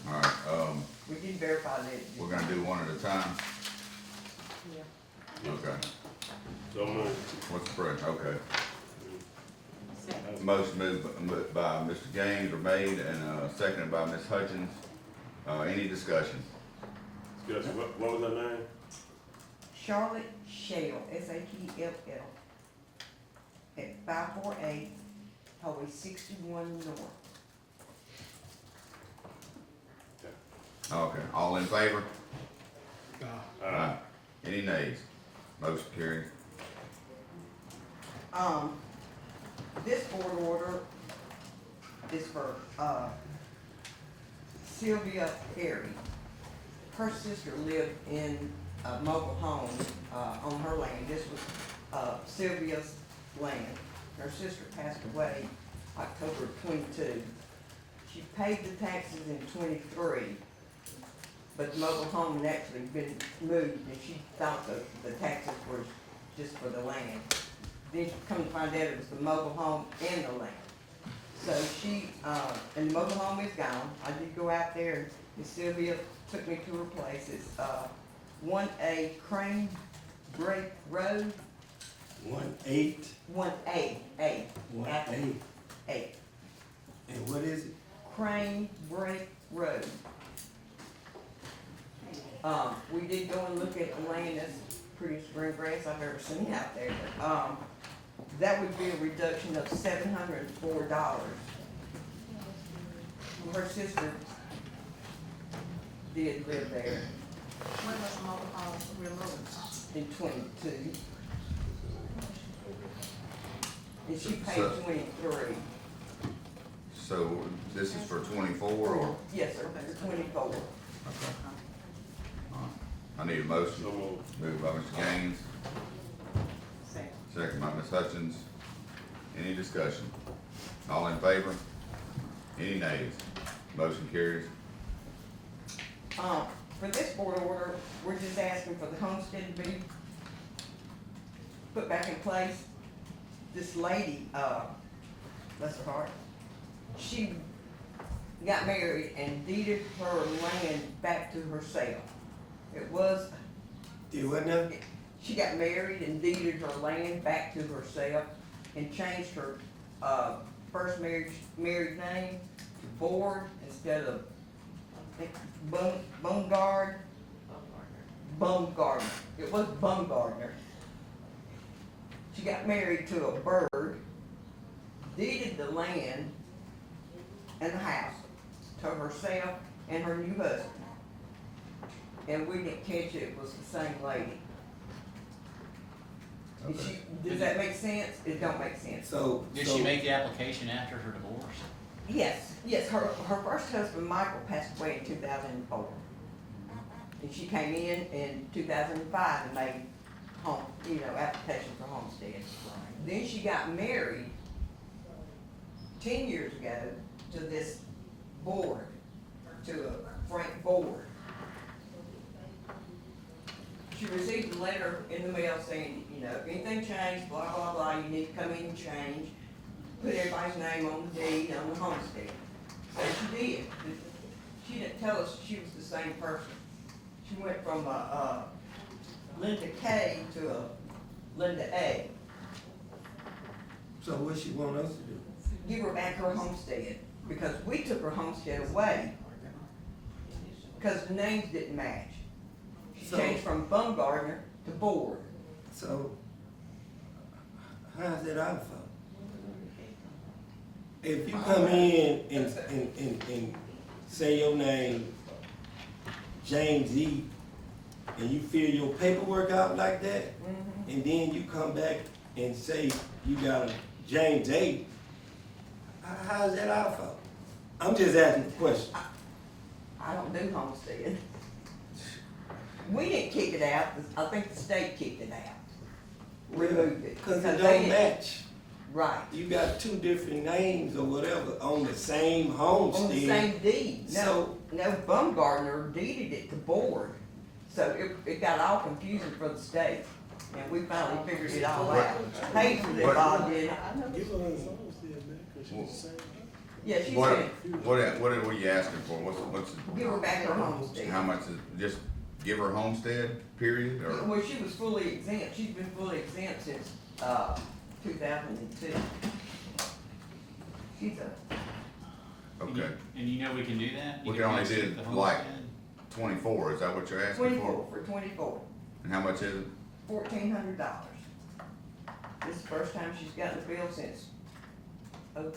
All right, We did verify that. we're gonna do one at a time. Yeah. Okay. So moved. What's the pressure? Okay. Second. Motion moved by Mr. Gaines or made and, seconded by Ms. Hutchins. Any discussion? Yes, what was her name? Charlotte Shell, Shell, at 548 Highway 61 North. Okay, all in favor? Aye. Any nays? nays? Motion carries. This board order is for, Sylvia Perry. Her sister lived in a mobile home, on her land. This was, Sylvia's land. Her sister passed away October 22. She paid the taxes in 23, but the mobile home had actually been moved, and she thought the taxes were just for the land. Then she come to find out it was the mobile home and the land. So she, and the mobile home is gone. I did go out there, and Sylvia took me to her place. It's 1A Crane Break Road. 1-8, 1A, A. 1-8. A. And what is it? Crane Break Road. We did go and look at the land. That's pretty spring grass I've ever seen out there. That would be a reduction of $704. Her sister did live there When was the mobile home removed? in 22. And she paid So- 23. So this is for 24 or? Yes, sir, that's 24. Okay. All right. I need a motion. So moved. Moved by Mr. Gaines, Second. second by Ms. Hutchins. Any discussion? All in favor? Any nays? Motion carries. For this board order, we're just asking for the homestead to be put back in place. This lady, bless her heart, she got married and deeded her land back to herself. It was, It wasn't a, she got married and deeded her land back to herself and changed her, first married name to Ford instead of Bumgardner. It was Bumgardner. She got married to a bird, deeded the land and the house to herself and her new husband. And we didn't catch it was the same lady. Did Okay. does that make sense? It don't make sense. so. Did so- she make the application after her divorce? Yes, her first husband, Michael, passed away in 2004. And she came in 2005 and made application for homestead. Then she got married 10 years ago to this board, to a Frank Board. She received a letter in the mail saying, if anything changed, blah, blah, blah, you need to come in and change. Put everybody's name on the deed, on the homestead. So she did. She didn't tell us she was the same person. She went from Linda K to a Linda A. So what she want us to do? Give her back her homestead, because we took her homestead away. Because the names didn't match. She So- changed from Bumgardner to Board. So, how's that our fault? If you come in and say your name, James E., and you fill your paperwork out like that, and then you come back and say you got a James A., how's that our fault? I'm just asking the question. I don't do homestead. We didn't kick it out, I think the state kicked it out. Removed it. Cause it they don't didn't- match. Right, You got two different names or whatever on the same homestead. on the same deed. So- No, Bumgardner deeded it to Board, so it got all confusing for the state. And we finally figured it all out. Hazel that Bob did. Yeah, she What, said, what are we asking for? What's, give her back her homestead. how much is, just give her homestead, period, or? Well, she was fully exempt, she's been fully exempt since, 2002. She's Okay, And you know we can do that? You We can only fix do the like- homestead? 24, is that what you're asking 24, for? for 24, And how much is it? $1,400. This is the first time she's gotten a bill since '02.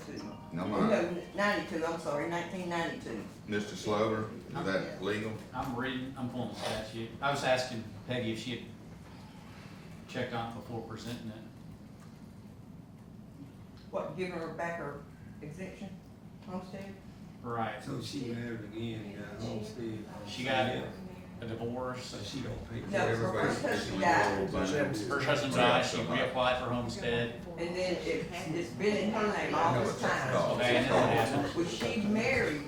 No, No, 92, I'm sorry, 1992. Mr. Slover, is that legal? I'm pulling the statute. I was asking Peggy if she had checked on it before presenting it. What, giving her back her exemption, homestead? Right. So she married again and got a homestead. She got a divorce. So she don't pay. No, her first husband died, Her husband died, she reapplied for homestead. and then it's been in her name all this time. Okay, and then what happened? Well, she married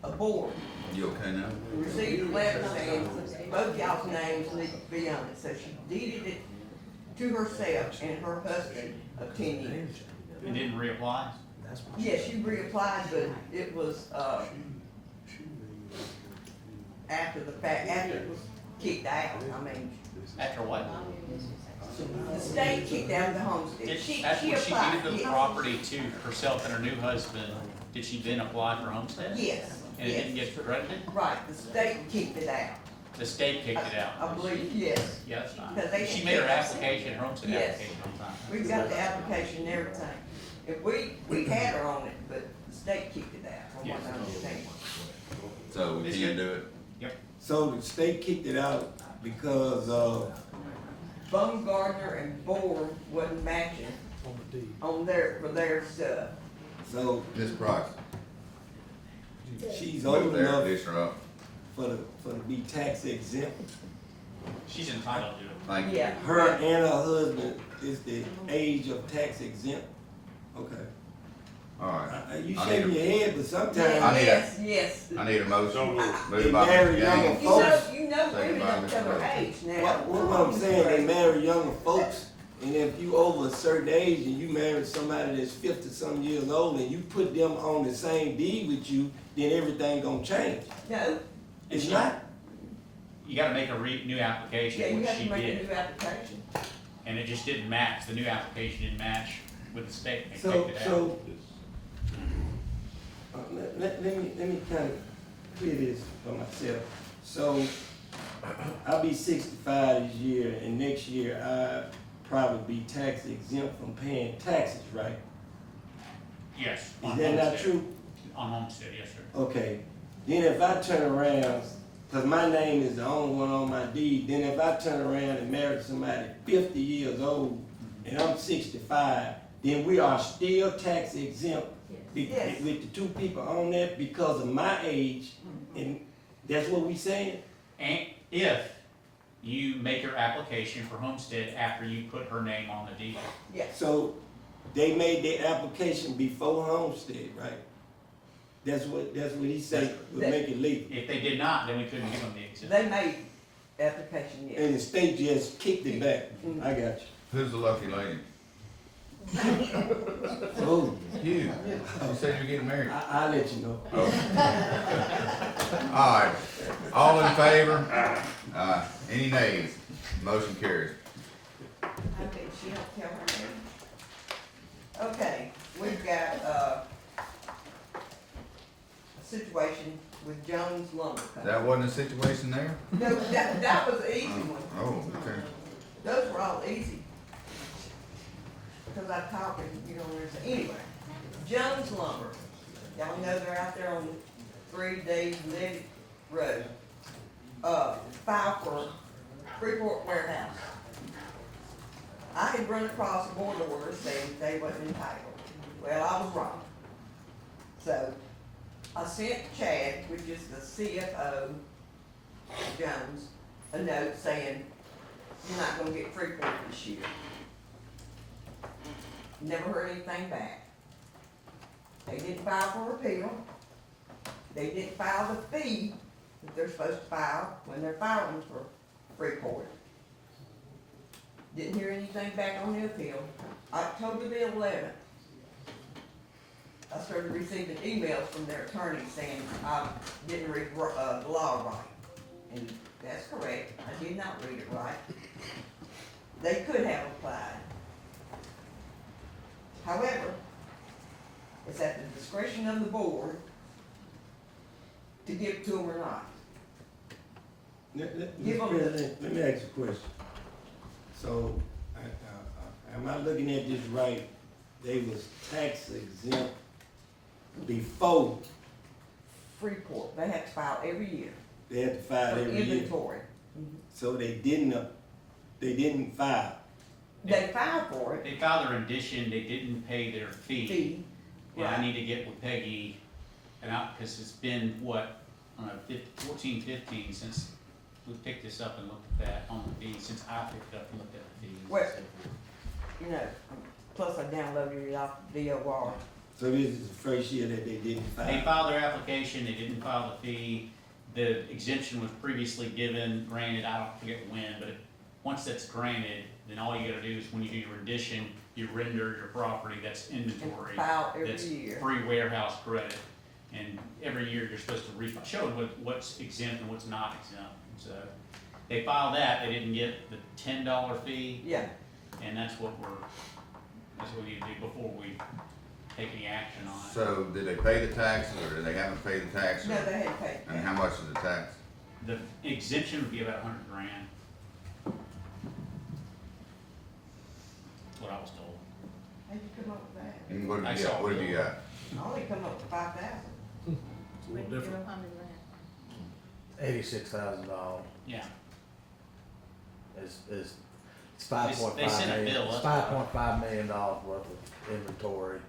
a board, You okay now? received a letter saying both y'all's names need to be on it, so she deeded it to herself and her husband of 10 years. And didn't reapply? Yes, she reapplied, but it was, after the fact, after it was kicked out, I mean, After what? the state kicked out the homestead. After she applied, deeded the yes. property to herself and her new husband, did she then apply for homestead? Yes, And it didn't yes, get credited? right, the state kicked it out. The state kicked it out? I believe, yes. Yeah, that's fine. Because they She made her didn't- application, her homestead Yes. application on time. We've got the application and everything. If we had her on it, but the state kicked it out, from what I understand. So we It's can good. do it? So the state kicked it out because, Baumgartner and Bohr wasn't matching On the deed. on their, for their stuff. so Ms. Price, she's move old there, enough dish her up. for to be tax exempt. She's entitled to it. Thank you. Yeah. Her and her husband is the age of tax exempt. Okay. All right. You I shaking need your head, but sometimes I need a- Yes, yes. I need a motion. So moved. Moved They by marry Mr. younger Gaines. folks. You know Second women by don't Mr. tell their Rhodes. age now. what I'm saying, they marry younger folks, and if you over a certain age and you marry somebody that's 50-some years old and you put them on the same deed with you, then everything gonna change. No, It's not. You gotta make a new yeah, application, you which have she to make a did, new application. and it just didn't match, the new application didn't match with the state, they So, kicked it out. so, let me kind of clear this for myself. So, I'll be 65 this year, and next year I probably be tax exempt from paying taxes, right? Yes. Is on that not homestead. true? On homestead, yes, sir. Okay, then if I turn around, cause my name is the only one on my deed, then if I turn around and marry somebody 50 years old and I'm 65, then we are still tax exempt Yes. with the two people on that because of my age, and that's what we saying? And if you make your application for homestead after you put her name on the deed. Yes, So, they made their application before homestead, right? That's what he said would make it legal. If they did not, then we couldn't give them the exemption. they made application, yes. And the state just kicked it back. I got you. Who's the lucky lady? Oh, You. You said you're getting married. I'll let you know. Oh. All right. All in favor? Any nays? Motion carries. Okay, she don't tell her name. Okay, we've got, a situation with Jones Lumber Company. That wasn't a situation there? No, that was the easy one. Oh, okay. Those were all easy. Because I talked and you don't understand. Anyway, Jones Lumber, y'all know they're out there on 3D Levy Road. Filed for Freeport Warehouse. I had run across a board order saying they wasn't entitled. Well, I was wrong. So, I sent Chad, which is the CFO, Jones, a note saying, you're not gonna get Freeport this year. Never heard anything back. They didn't file for appeal. They didn't file the fee that they're supposed to file when they're filing for Freeport. Didn't hear anything back on the appeal. October the 11th, I started receiving emails from their attorney saying I didn't read the law right. And that's correct, I did not read it right. They could have applied. However, it's at the discretion of the board to give it to them or not. Give Mr. them the- President, let me ask you a question. So, am I looking at this right? They was tax exempt before Freeport, they have to file every year they had to file for every year. inventory. So they they didn't file. They filed for it, They filed their rendition, they didn't pay their fee, Yeah, I right. need to get with Peggy, and cause it's been, what, I don't know, 14, 15 since we picked this up and looked at that on the fees, since I picked it up and looked at the fees. and Well- so forth. You know, plus I downloaded it off DOR. So this is the first year that they didn't file. They filed their application, they didn't file the fee, the exemption was previously given, granted, I don't forget when, but once that's granted, then all you gotta do is when you do your rendition, you render your property, that's inventory. File every That's year. free warehouse credit, and every year you're supposed to show what's exempt and what's not exempt. So, they filed that, they didn't get the $10 fee, Yeah, and that's what we need to do before we take any action on it. So did they pay the taxes or did they haven't paid the taxes? no, they hadn't paid. And how much is the tax? The exemption would be about 100 grand. What I was told. How'd you come up with that? And what I have you got? saw What have it. you got? I only come up with 5,000. It's a little different. $86,000 Yeah. is it's They sent a bill, It's that's $5.5 million worth of inventory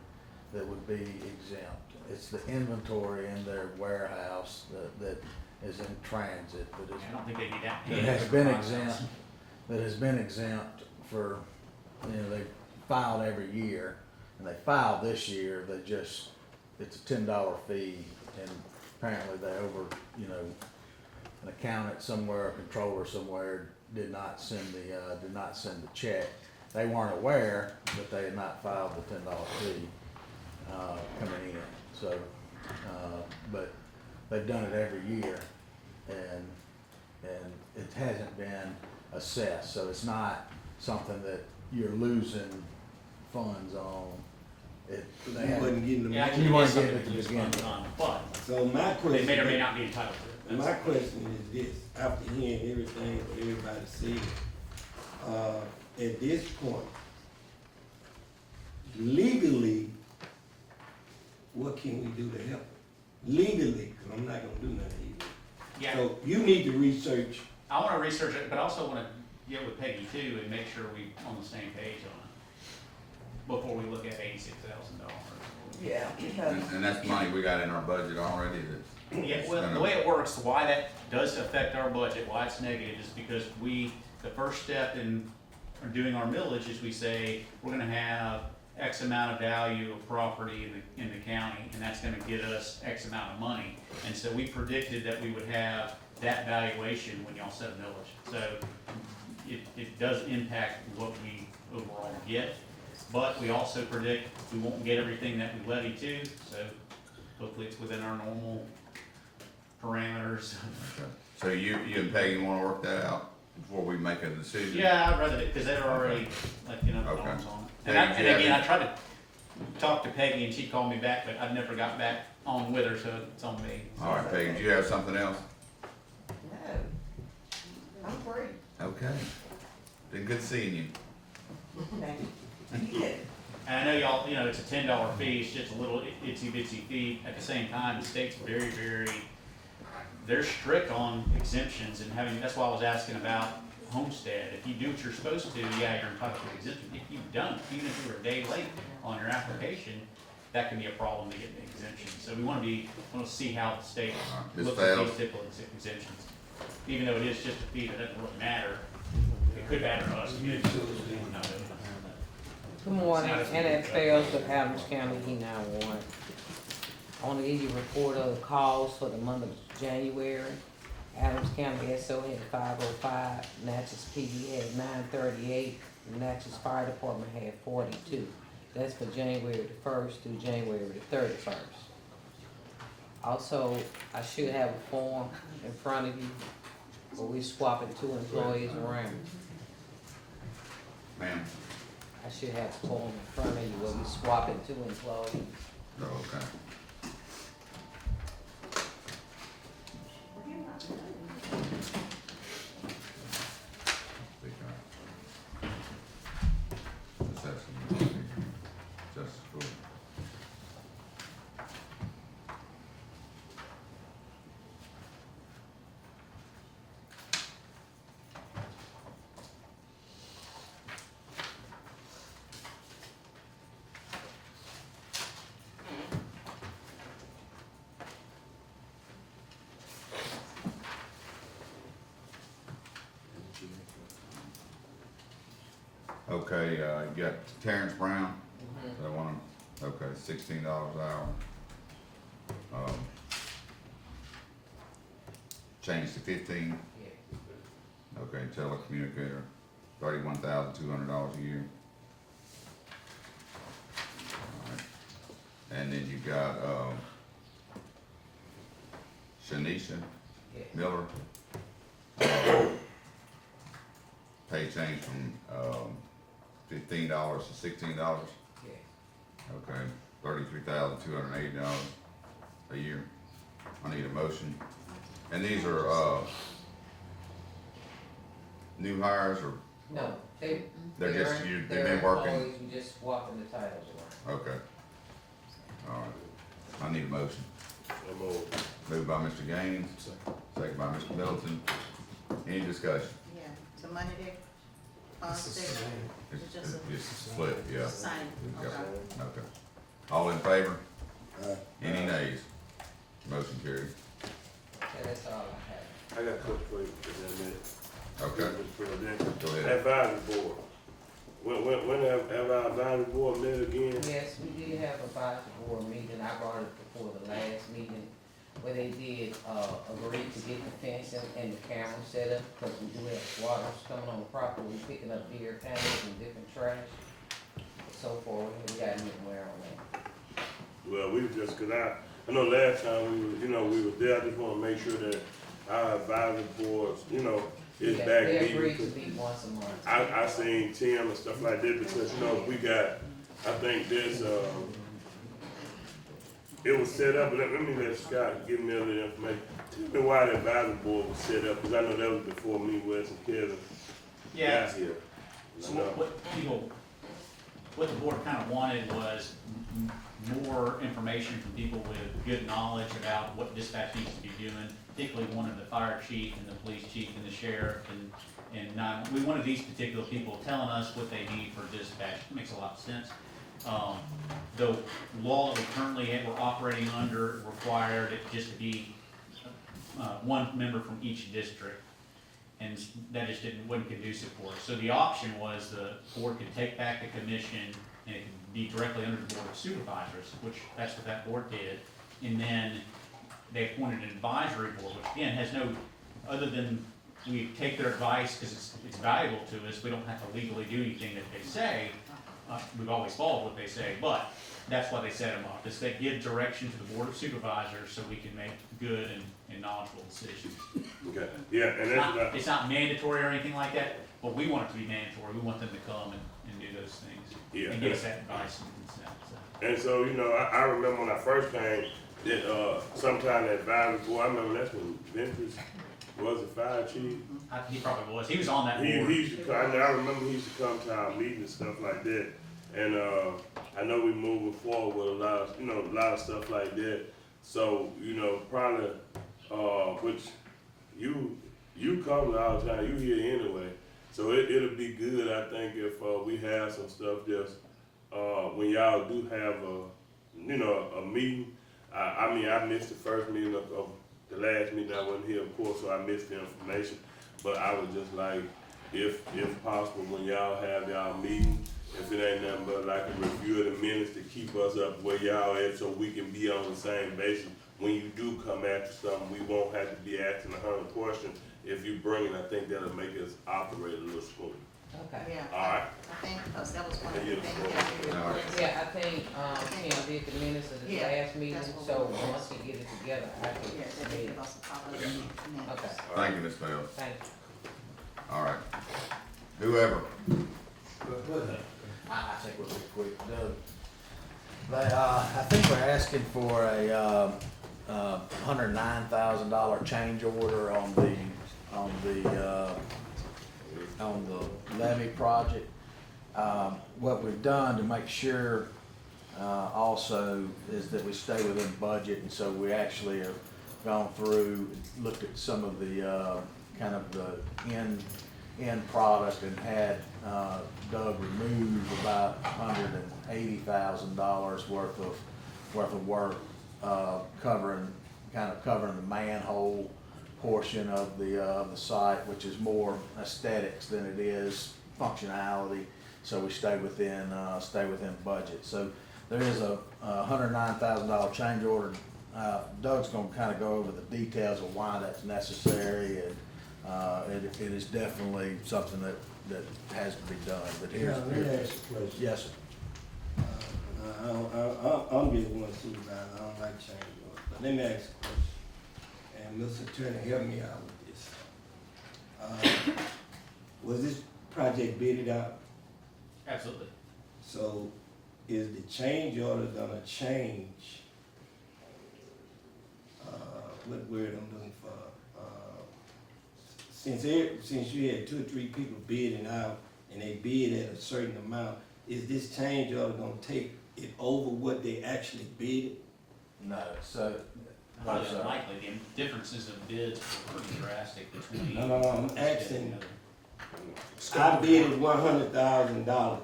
that would be exempt. It's the inventory in their warehouse that is in transit, that is, I don't think they need that. that has been exempt, for, you know, they filed every year, and they filed this year, it's a $10 fee, and apparently they an accountant somewhere, a controller somewhere did not send the check. They weren't aware that they had not filed the $10 fee, coming in, so, but they've done it every year, and it hasn't been assessed, so it's not something that you're losing funds on. You wasn't getting the Yeah, money. You weren't something getting it to to use begin funds with. on, but So my they question. may or may not be entitled to it. My That's- question is this, after hearing everything what everybody said, at this point, legally, what can we do to help? Legally, because I'm not gonna do nothing either. Yeah, So you need to research. I wanna research it, but I also wanna get with Peggy too and make sure we on the same page on it before we look at $86,000. Yeah, because, And that's money we got in our budget already that's. Yeah, well, the way it works, why that does affect our budget, why it's negative, is because the first step in doing our millage is we say, we're gonna have X amount of value of property in the county, and that's gonna get us X amount of money. And so we predicted that we would have that valuation when y'all set a millage. So it does impact what we overall get, but we also predict we won't get everything that we levy to, so hopefully it's within our normal parameters. Okay. So you and Peggy wanna work that out before we make a decision? Yeah, I'd rather, because they're already, like, the Okay. arms on it. Peggy, And do you have again, I any- tried to talk to Peggy and she called me back, but I've never got back on with her, so it's on me. All right, Peggy, do you have something else? no, I'm free. Okay. Been good seeing you. Thank you. Yeah. And I know y'all, it's a $10 fee, it's just a little itsy bitsy fee. At the same time, the state's very, they're strict on exemptions and that's why I was asking about homestead. If you do what you're supposed to, yeah, you're entitled to exemption. If you don't, even if you were a day late on your application, that can be a problem to get the exemption. So we want to see how the state Ms. looks at Fales? these typical exemptions. Even though it is just a fee, that doesn't really matter. It could matter to us. Good morning, Annette Fails with Adams County E911. I want to give you a report of the calls for the month of January. Adams County SO had 505, Natchez PD had 938, and Natchez Fire Department had 42. That's for January the 1st through January the 31st. Also, I should have a form in front of you where we swapping 2 employees around. Ma'am? I should have a form in front of you where we swapping 2 employees. Oh, okay. Let's have some Justice Court. Okay, you got Terrence Brown, Mhm. that one, okay, $16 an hour. Change to 15, Yeah. okay, telecommunicator, $31,200 a year. Alright. And then you got, Shanisha Yeah. Miller. Pay change from, $15 to $16, Yeah. okay, $33,280 a year. I need a motion. And these are, new hires, or, No, they. They're just- they've they're been working- employees, you just swapping the titles around. okay. Alright, I need a motion. So moved. Moved by Mr. Gaines, second by Mr. Middleton. Any discussion? Yeah, the money they, state, It's just a- it's split, yeah. same, Yeah. okay. Okay. All in favor? Aye. Any nays? Motion carries. Okay, that's all I have. I got a question for you in a minute. Okay, Mr. President. go ahead. Advisory board. When have our advisory board met again? Yes, we did have a advisory board meeting, I brought it before the last meeting, where they did, agree to get the fencing and the camera set up, because we do have squatters coming on the property, we picking up beer cans and different trash. So forth, we got anywhere on that. Well, we just, cause I know last time we were there, I just wanna make sure that our advisory boards, is Yeah, back they meeting. agreed to meet once a month. I seen Tim and stuff like that, because, we got, I think this, it was set up, let me let Scott give me a little information. Tell me why the advisory board was set up, cause I know that was before me, Wes, and Kevin Yeah, got here. so what the board kind of wanted was more information from people with good knowledge about what dispatch needs to be doing, particularly one of the fire chief and the police chief and the sheriff and we wanted these particular people telling us what they need for dispatch. It makes a lot of sense. The law that we currently we're operating under required it just to be one member from each district. And that just wasn't conducive for us. So the option was the board could take back the commission and it could be directly under the board of supervisors, which that's what that board did. And then they appointed an advisory board, which again has no, other than we take their advice because it's valuable to us, we don't have to legally do anything that they say. We've always followed what they say, but that's why they set them up, is they give direction to the board of supervisors so we can make good and knowledgeable decisions. Okay, yeah, and that's It's not mandatory or anything like that, but we want it to be mandatory. We want them to come and do those things. Yeah. And give us that advice and stuff, so. And so, I remember when I first came, that, sometime that advisory board, I remember that's when Ventus was the fire chief. He probably was. He was on that He board. used to come, I remember he used to come to our meetings and stuff like that. And, I know we moving forward with a lot of stuff like that. So, probably, which you come all the time, you here anyway. So it'll be good, I think, if, we have some stuff just, when y'all do have a meeting. I missed the first meeting of the last meeting, I wasn't here, of course, so I missed the information. But I would just like, if possible, when y'all have y'all meeting, if it ain't nothing but like a review of the minutes to keep us up where y'all at, so we can be on the same basis. When you do come after something, we won't have to be asking 100 questions. If you bring it, I think that'll make us operate a little smooth. Okay. Yeah. All right. I think, because that was one of the Yeah. things that we All right. requested. Yeah, I think, Tim did the minutes of the Yeah, last meeting, that's what so we- once he get it together, I can Yeah, that they submit give it. us a copy of the minutes. Okay, Thank you, Ms. Bell. thank you. All right. Whoever, I think we'll be quick. I think we're asking for a $109,000 change order on the levy project. What we've done to make sure also is that we stay within budget, and so we actually have gone through, looked at some of the kind of the end product and had Doug remove about $180,000 worth of work, covering the manhole portion of the site, which is more aesthetics than it is functionality. so we stay within budget. So there is a $109,000 change order. Doug's gonna kind of go over the details of why that's necessary, and it is definitely something that has to be done, but here's. Now, let me ask you a question. Yes, sir. I'm just one supervisor, I don't like change orders, but let me ask you a question. And Mr. Attorney, help me out with this. Was this project bidded out? Absolutely. So is the change order gonna change, what word I'm looking for? Since you had 2 or 3 people bidding out and they bid at a certain amount, is this change order gonna take it over what they actually bid? No, so. Highly unlikely, the differences of bids are pretty drastic between. No, I'm asking, I bidded $100,000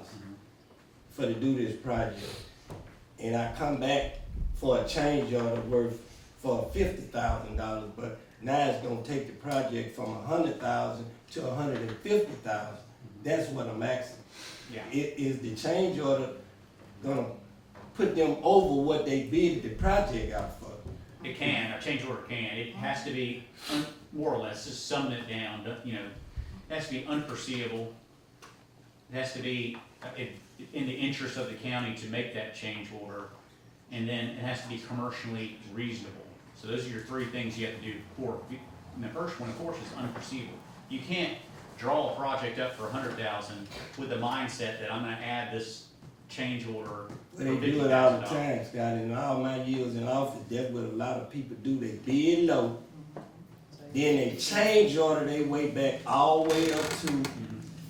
for to do this project, and I come back for a change order worth for $50,000, but now it's gonna take the project from $100,000 to $150,000. That's what I'm asking. Yeah. Is the change order gonna put them over what they bid the project out for? It can, a change order can, it has to be, more or less, just summing it down, you know, it has to be unforeseeable. It has to be in the interest of the county to make that change order, and then it has to be commercially reasonable. So those are your 3 things you have to do before, and the first one, of course, is unforeseeable. You can't draw a project up for $100,000 with the mindset that I'm gonna add this change order for Well, they do it all the $50,000. time, Scott. In all my years in office, that's what a lot of people do. They bid low, then they change order their way back all the way up to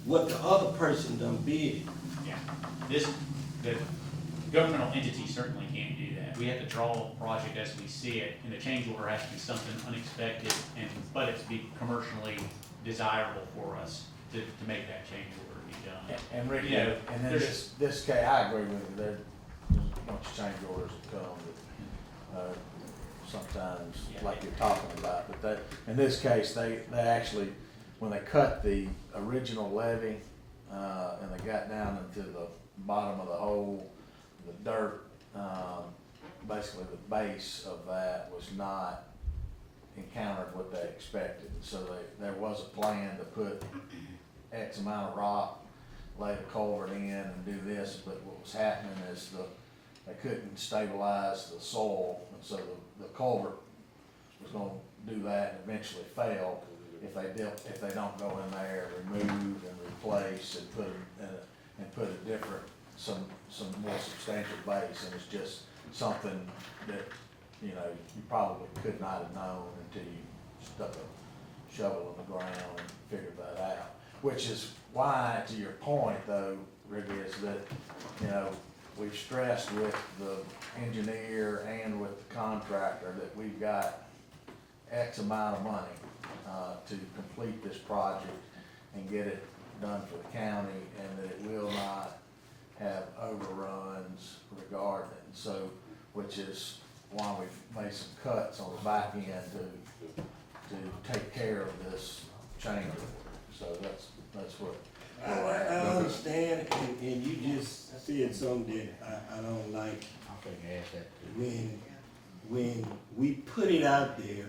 what the other person done bid. Yeah, the governmental entity certainly can't do that. We have to draw a project as we see it, and the change order has to be something unexpected, but it's be commercially desirable for us to make that change order be done. And Rick, You know, and then there's- this case, I agree with you, there's a bunch of change orders that come that, sometimes, like you're talking about, but that, in this case, they actually, when they cut the original levee, and they got down into the bottom of the hole, the dirt, basically the base of that was not encountered what they expected. So there was a plan to put X amount of rock, lay the culvert in and do this, but what was happening is they couldn't stabilize the soil, and so the culvert was gonna do that and eventually fail if they don't go in there and remove and replace and put a different, some more substantial base, and it's just something that, you know, you probably could not have known until you stuck a shovel in the ground and figured that out. Which is why, to your point though, Rick, is that, you know, we've stressed with the engineer and with the contractor that we've got X amount of money to complete this project and get it done for the county, and that it will not have overruns regarding it. So, which is why we've made some cuts on the back end to take care of this change order. So that's what. I understand, and you just said something that I don't like. I think I asked that too. When we put it out there,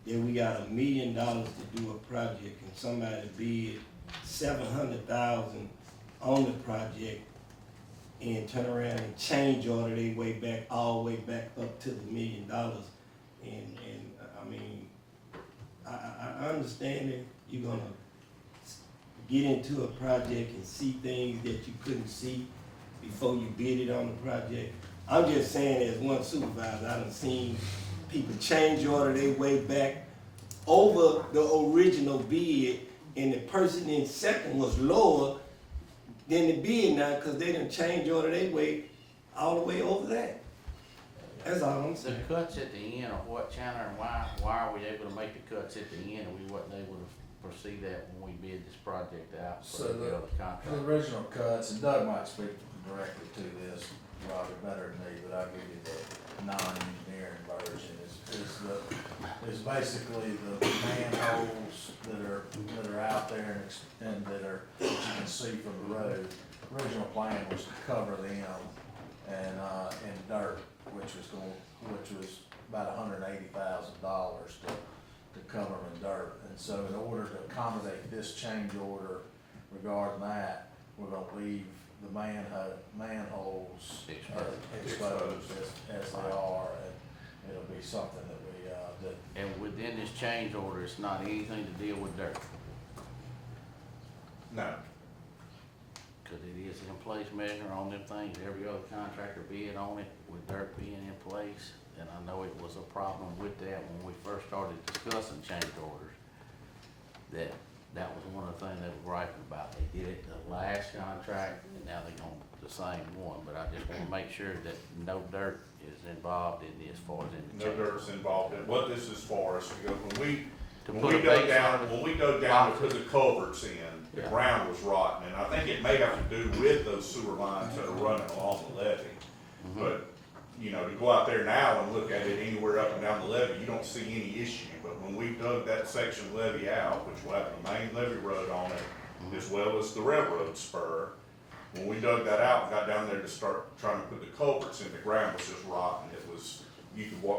that we got $1 million to do a project, and somebody bid $700,000 on the project, and turn around and change order their way back, all the way back up to the $1 million. And I mean, I understand that you're gonna get into a project and see things that you couldn't see before you bid it on the project. I'm just saying, as one supervisor, I done seen people change order their way back over the original bid, and the person in second was lower than the bid now, because they done change order their way all the way over that. That's all I'm The saying. cuts at the end, or what, Chandler, and why are we able to make the cuts at the end, and we wasn't able to foresee that when we bid this project out for So the other the contract? original cuts, and Doug might speak directly to this, Robbie, better than me, but I'll give you non-engineering version, is basically the manholes that are out there and that you can see from the road. Original plan was to cover them in dirt, which was about $180,000 to cover them in dirt. And so in order to accommodate this change order regarding that, we're gonna leave the manholes exposed as they are, and it'll be something that we, that. And within this change order, it's not anything to deal with dirt, No. cause it is in place measure on them things, every other contractor bid on it with dirt being in place. And I know it was a problem with that when we first started discussing change orders, that was one of the things they were griping about. They did it the last contract, and now they're on the same one, but I just wanna make sure that no dirt is involved in this as far as in the No change order. dirt's involved in what this is for us, because To when put we a dug base down, on it. when we dug down to put the culverts in, the Yeah. ground was rotten, and I think it may have to do with those sewer lines that are running along the levee. Mm-hmm. But, you know, to go out there now and look at it anywhere up and down the levee, you don't see any issue. But when we dug that section of levee out, which will have the main levee road on it, as well as the railroad spur, when we dug that out and got down there to start trying to put the culverts in, the ground was just rotten. It was,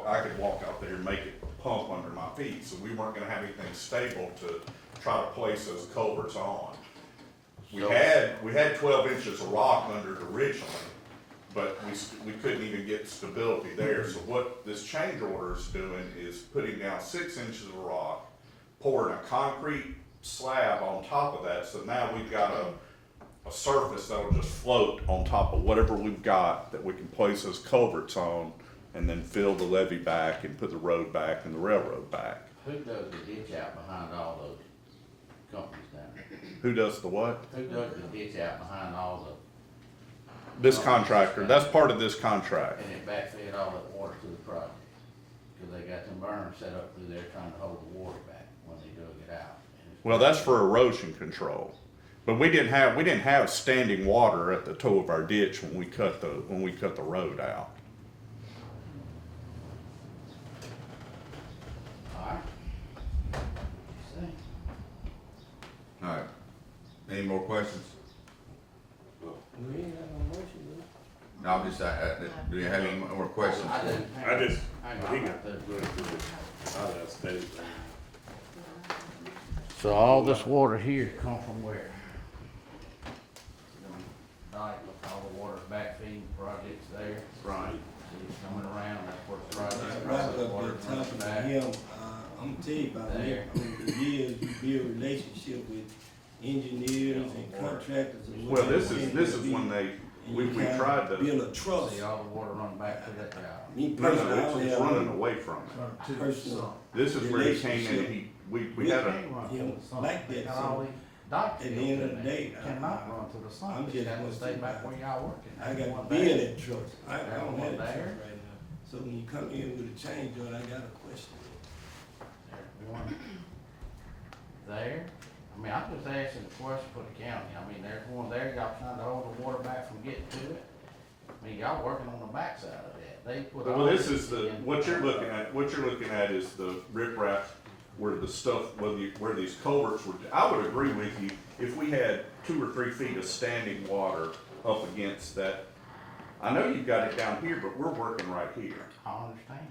I could walk out there and make it pump under my feet, so we weren't gonna have anything stable to try to place those culverts on. We had 12 inches of rock under it originally, but we couldn't even get stability there. So what this change order is doing is putting down 6 inches of rock, pouring a concrete slab on top of that, so now we've got a surface that'll just float on top of whatever we've got that we can place those culverts on, and then fill the levee back and put the road back and the railroad back. Who does the ditch out behind all those companies down there? Who does the what? Who does the ditch out behind all the, This contractor, that's part of this contract. and it backfed all that water to the project? Cause they got them berms set up through there trying to hold the water back when they dug it out. And it's- Well, that's for erosion control. But we didn't have standing water at the toe of our ditch when we cut the road out. Alright. See? All right. Any more questions? We ain't got no motion, No, I'm just, do you have any more questions? I didn't. I just, Hang on, he I got got that good. I'll just stay. So all this water here come from where? Like, all the water's backfeeding projects there. Right. See, it's coming around, that's where the Right project. up there water talking runs to back. him, I'm gonna tell you about There. that, over the years, you build relationship with engineers and contractors and Well, whatever. this is when we tried to, Build a trust. See, all the water run back to that guy. Me no, personally, I no, don't it's have running no away from it. personal This is where he came in and we had a, Can't run to Yeah, the sun. like that, Got so all these dikes at the built end of in the there. day, Cannot run to the sun. I'm It's just got to gonna stay say back where y'all working. I got One to build there. that trust. I That don't one have that there. trust right now. So when you come in with a change order, I got a question. There's one there. I mean, I'm just asking a question for the county. I mean, there's one there, y'all trying to hold the water back from getting to it. I mean, y'all working on the backside of that. They put all well, this is in- what you're looking at is the riprap where the stuff, where these culverts were. I would agree with you if we had 2 or 3 feet of standing water up against that. I know you've got it down here, but we're working right here. I understand.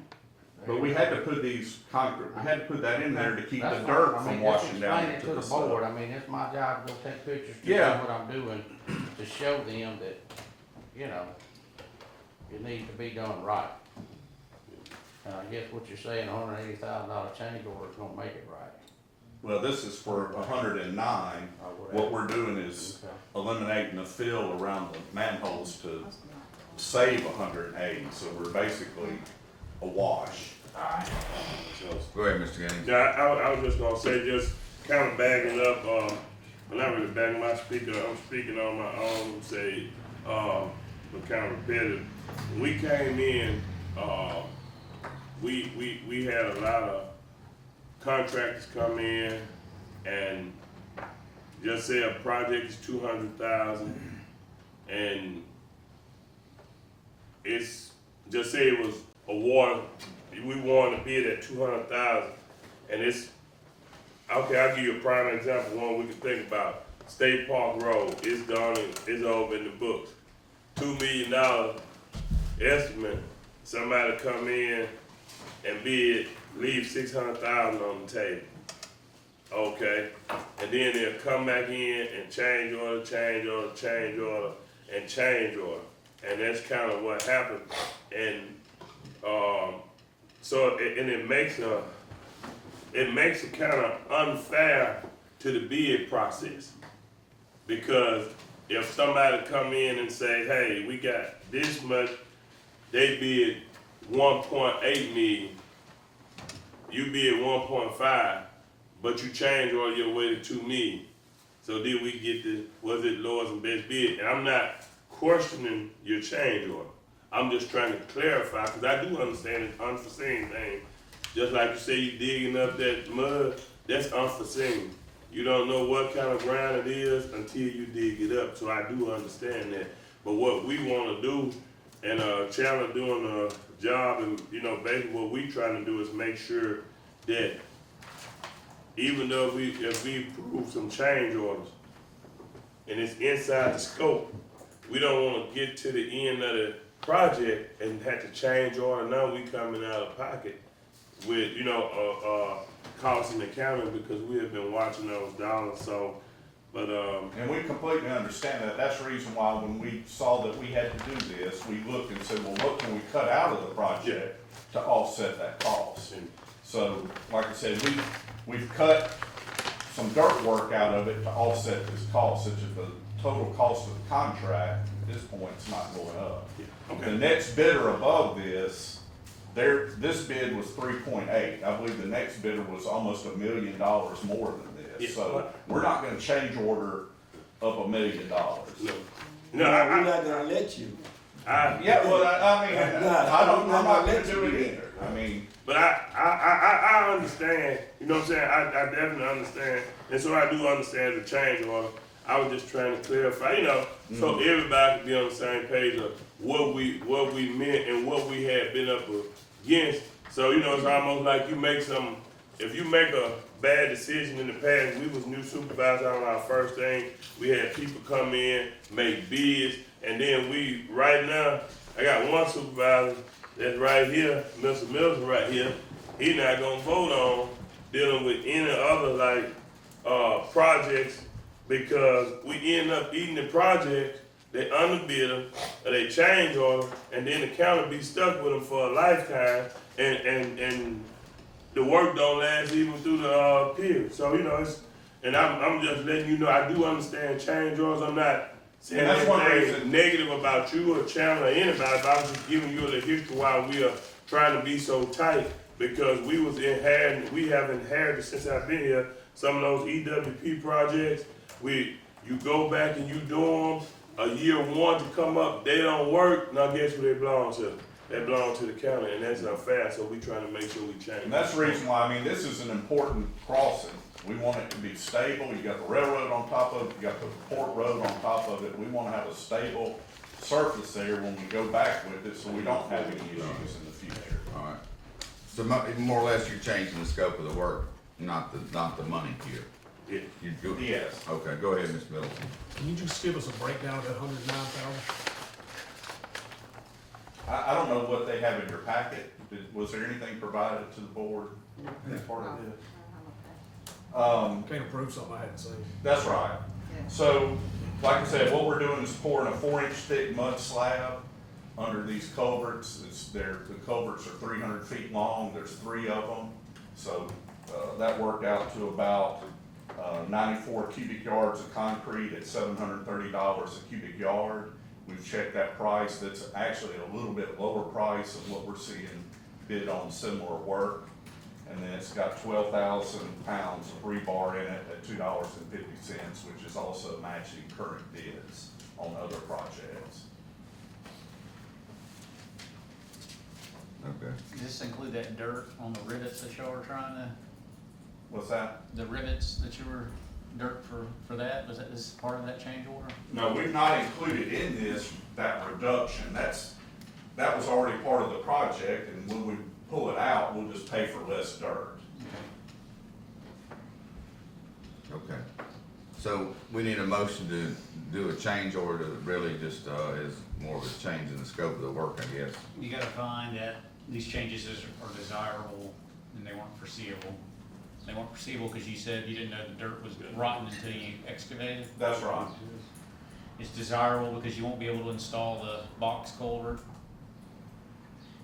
But we had to put these concrete, we had to put that in there to keep the That's dirt fine. I from mean, washing just down explain it into to the the board. stuff. I mean, it's my job to go take pictures to Yeah. do what I'm doing, to show them that, you know, it needs to be done right. And I guess what you're saying, $180,000 change order is gonna make it right. Well, this is for 109. What we're doing is Okay. eliminating the fill around the manholes to save 180, so we're basically a wash. Go ahead, Mr. Gaines. Yeah, I was just gonna say, just kind of backing up, well, not really backing my speaker, I'm speaking on my own, say, but kind of repetitive. When we came in, we had a lot of contractors come in and just say a project is 200,000 and it's, just say it was award, we won the bid at 200,000, and it's, okay, I'll give you a prime example, one we can think about. State Park Road, it's done, it's over in the books. $2 million estimate, somebody come in and bid, leave 600,000 on the table. Okay, and then they'll come back in and change order, change order, change order, and change order. And that's kind of what happened. And it makes it kind of unfair to the bid process. Because if somebody come in and say, hey, we got this much, they bid 1.8 million, you bid 1.5, but you change all your way to 2 million. So did we get was it lowest and best bid? And I'm not questioning your change order. I'm just trying to clarify, because I do understand it's unforeseen thing. Just like you say, you digging up that mud, that's unforeseen. You don't know what kind of ground it is until you dig it up. So I do understand that. But what we want to do, and Chandler doing a job, and basically what we trying to do is make sure that even though if we approve some change orders and it's inside the scope, we don't want to get to the end of the project and have to change order. Now we coming out of pocket with costs in the county, because we have been watching those dollars. So, but and we completely understand that. That's the reason why when we saw that we had to do this, we looked and said, well, what can we cut out of the project to offset that cost? And so, like I said, we've cut some dirt work out of it to offset this cost, such as the total cost of the contract at this point is not going up. Okay. The next bidder above this, this bid was 3.8. I believe the next bidder was almost $1 million more than this. So we're not gonna change order up $1 million. no, We're not gonna let you. Yeah, well, I'm not gonna do it either. I mean, but I understand, you know what I'm saying? I definitely understand. And so I do understand the change order. I was just trying to clarify, so everybody could be on the same page of what we meant and what we had been up against. So, it's almost like if you make a bad decision in the past, we was new supervisors on our first thing. We had people come in, make bids, and then right now, I got one supervisor that's right here, Mr. Milton right here. He not gonna vote on dealing with any other projects, because we end up eating the project, they underbid them, or they change order, and then the county be stuck with them for a lifetime, and the work don't last even through the period. So, and I'm just letting you know, I do understand change orders. I'm not saying anything negative about you or Chandler or anybody, but I was just giving you the history why we are trying to be so tight, because we have inherited since I've been here some of those EWP projects. You go back and you do them, a year one to come up, they don't work, now guess who they belong to? They belong to the county, and that's unfair, so we trying to make sure we change. and that's the reason why, this is an important crossing. We want it to be stable. You got the railroad on top of it, you got the port road on top of it. We want to have a stable surface there when we go back with it, so we don't have any issues in the future. All right. So more or less, you're changing the scope of the work, not the money here. Yeah. Yes. Okay, go ahead, Ms. Middleton. Can you just give us a breakdown of that 109,000? I don't know what they have in your packet. Was there anything provided to the board as part of this? Can't approve something I hadn't seen. That's right. So, like I said, what we're doing is pouring a 4-inch thick mud slab under these culverts. The culverts are 300 feet long. There's 3 of them. So that worked out to about 94 cubic yards of concrete at $730 a cubic yard. We've checked that price. That's actually a little bit lower price of what we're seeing bid on similar work. And then it's got 12,000 pounds of rebar in it at $2.50, which is also matching current bids on other projects. Okay. Does this include that dirt on the rivets that y'all were trying to, What's that? the rivets that you were, dirt for that? Was that this part of that change order? No, we've not included in this that reduction. That's that was already part of the project, and when we pull it out, we'll just pay for less dirt. Okay. So we need a motion to do a change order that really just, is more of a change in the scope of the work, I guess. You gotta find that these changes are desirable and they weren't foreseeable. They weren't foreseeable because you said you didn't know the dirt was rotten until you excavated. That's right. It's desirable because you won't be able to install the box culvert.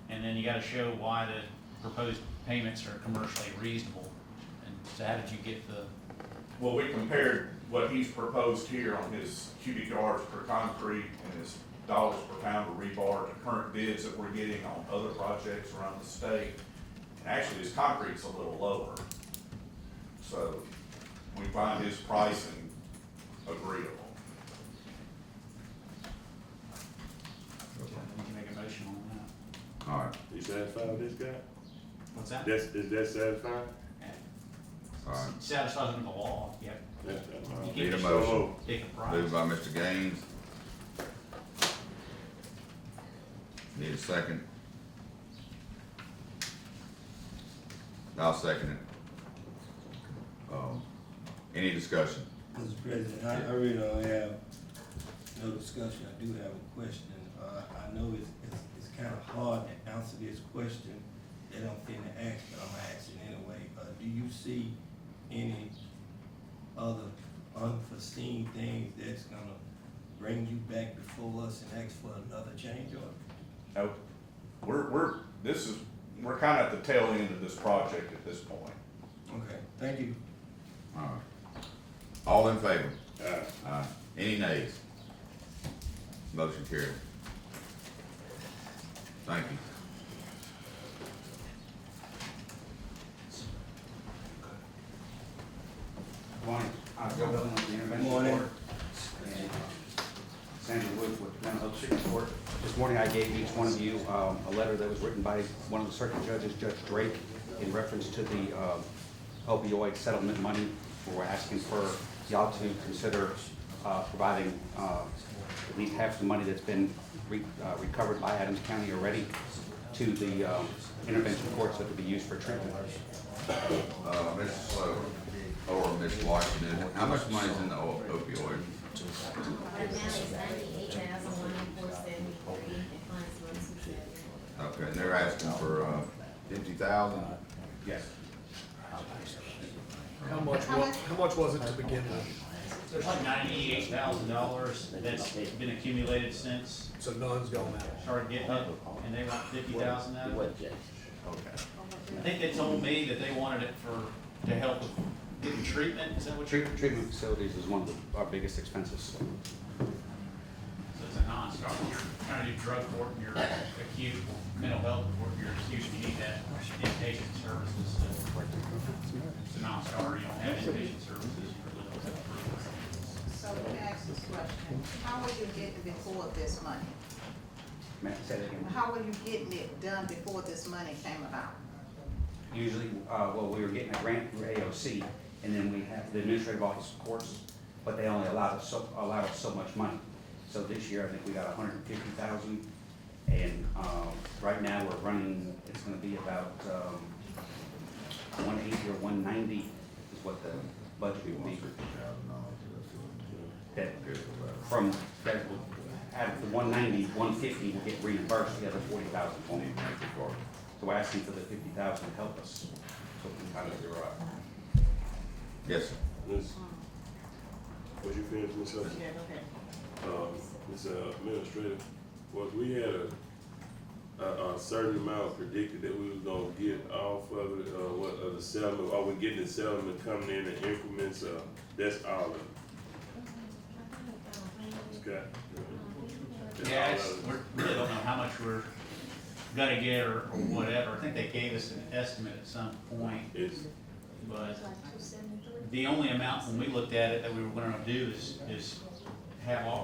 And then you gotta show why the proposed payments are commercially reasonable. And so how did you get the, Well, we compared what he's proposed here on his cubic yards per concrete and his dollars per pound of rebar to current bids that we're getting on other projects around the state. And actually, his concrete's a little lower. So we find his pricing agreeable. you can make a motion on that? All right, You satisfied with this guy? What's that? Is that satisfying? all right. Satisfies under the law, yeah. That's You Need a can't motion. just pick a price. Moved by Mr. Gaines. Need a second? I'll second it. Any discussion? Mr. President, I really don't have no discussion. I do have a question. I know it's kind of hard to answer this question. They don't fit to ask, but I'm asking anyway. Do you see any other unforeseen things that's gonna bring you back before us and ask for another change order? No, we're kind of at the tail end of this project at this point. Okay, thank you. All right. All in favor? Aye. Aye. Any nays? Motion carried. Thank you. Morning. Joe Billman with the Intervention Morning. Board. And Sandra Wood with Glen Oak Circuit Court. This morning I gave each one of you a letter that was written by one of the circuit judges, Judge Drake, in reference to the opioid settlement money. We're asking for y'all to consider providing at least half the money that's been recovered by Adams County already to the intervention courts that will be used for treatment. Mr. Slover, or Ms. Washington, how much money is in the opioid? Right now it's 98,173 and funds 167. Okay, and they're asking for, 50,000? Yes. How much was it to begin with? There's like $98,000 that's been accumulated since So none's going out. started getting it, and they want 50,000 out of it. Okay. I think they told me that they wanted it to help with getting treatment, is that what you're? Treatment facilities is one of our biggest expenses. So it's a non-stop, you're trying to do drug court and you're acute, mental health court, you're acute, you need that inpatient services. It's a non-starter, you don't have inpatient services. So let me ask this question, how were you getting before this money? May I say that again? How were you getting it done before this money came about? Usually, well, we were getting a grant through AOC, and then we have the administrative office courts, but they only allowed us so much money. So this year, I think we got 150,000, and right now we're running. It's going to be about 180 or 190 is what the budget will be. That from that, out of the 190, 150 will get reimbursed. The other 40,000 won't. So we're asking for the 50,000 to help us, so we can kind of figure out. Yes, sir. Ms. Was you finished, Ms. Hudson? Yeah, okay. Ms. Administrator, was we had a certain amount predicted that we was gonna get off of it, the settlement, are we getting the settlement coming in increments, that's all of it? Okay. That's Yeah, all of it. we really don't know how much we're gonna get or whatever. I think they gave us an estimate at some point, It's, but the only amount when we looked at it that we were gonna do is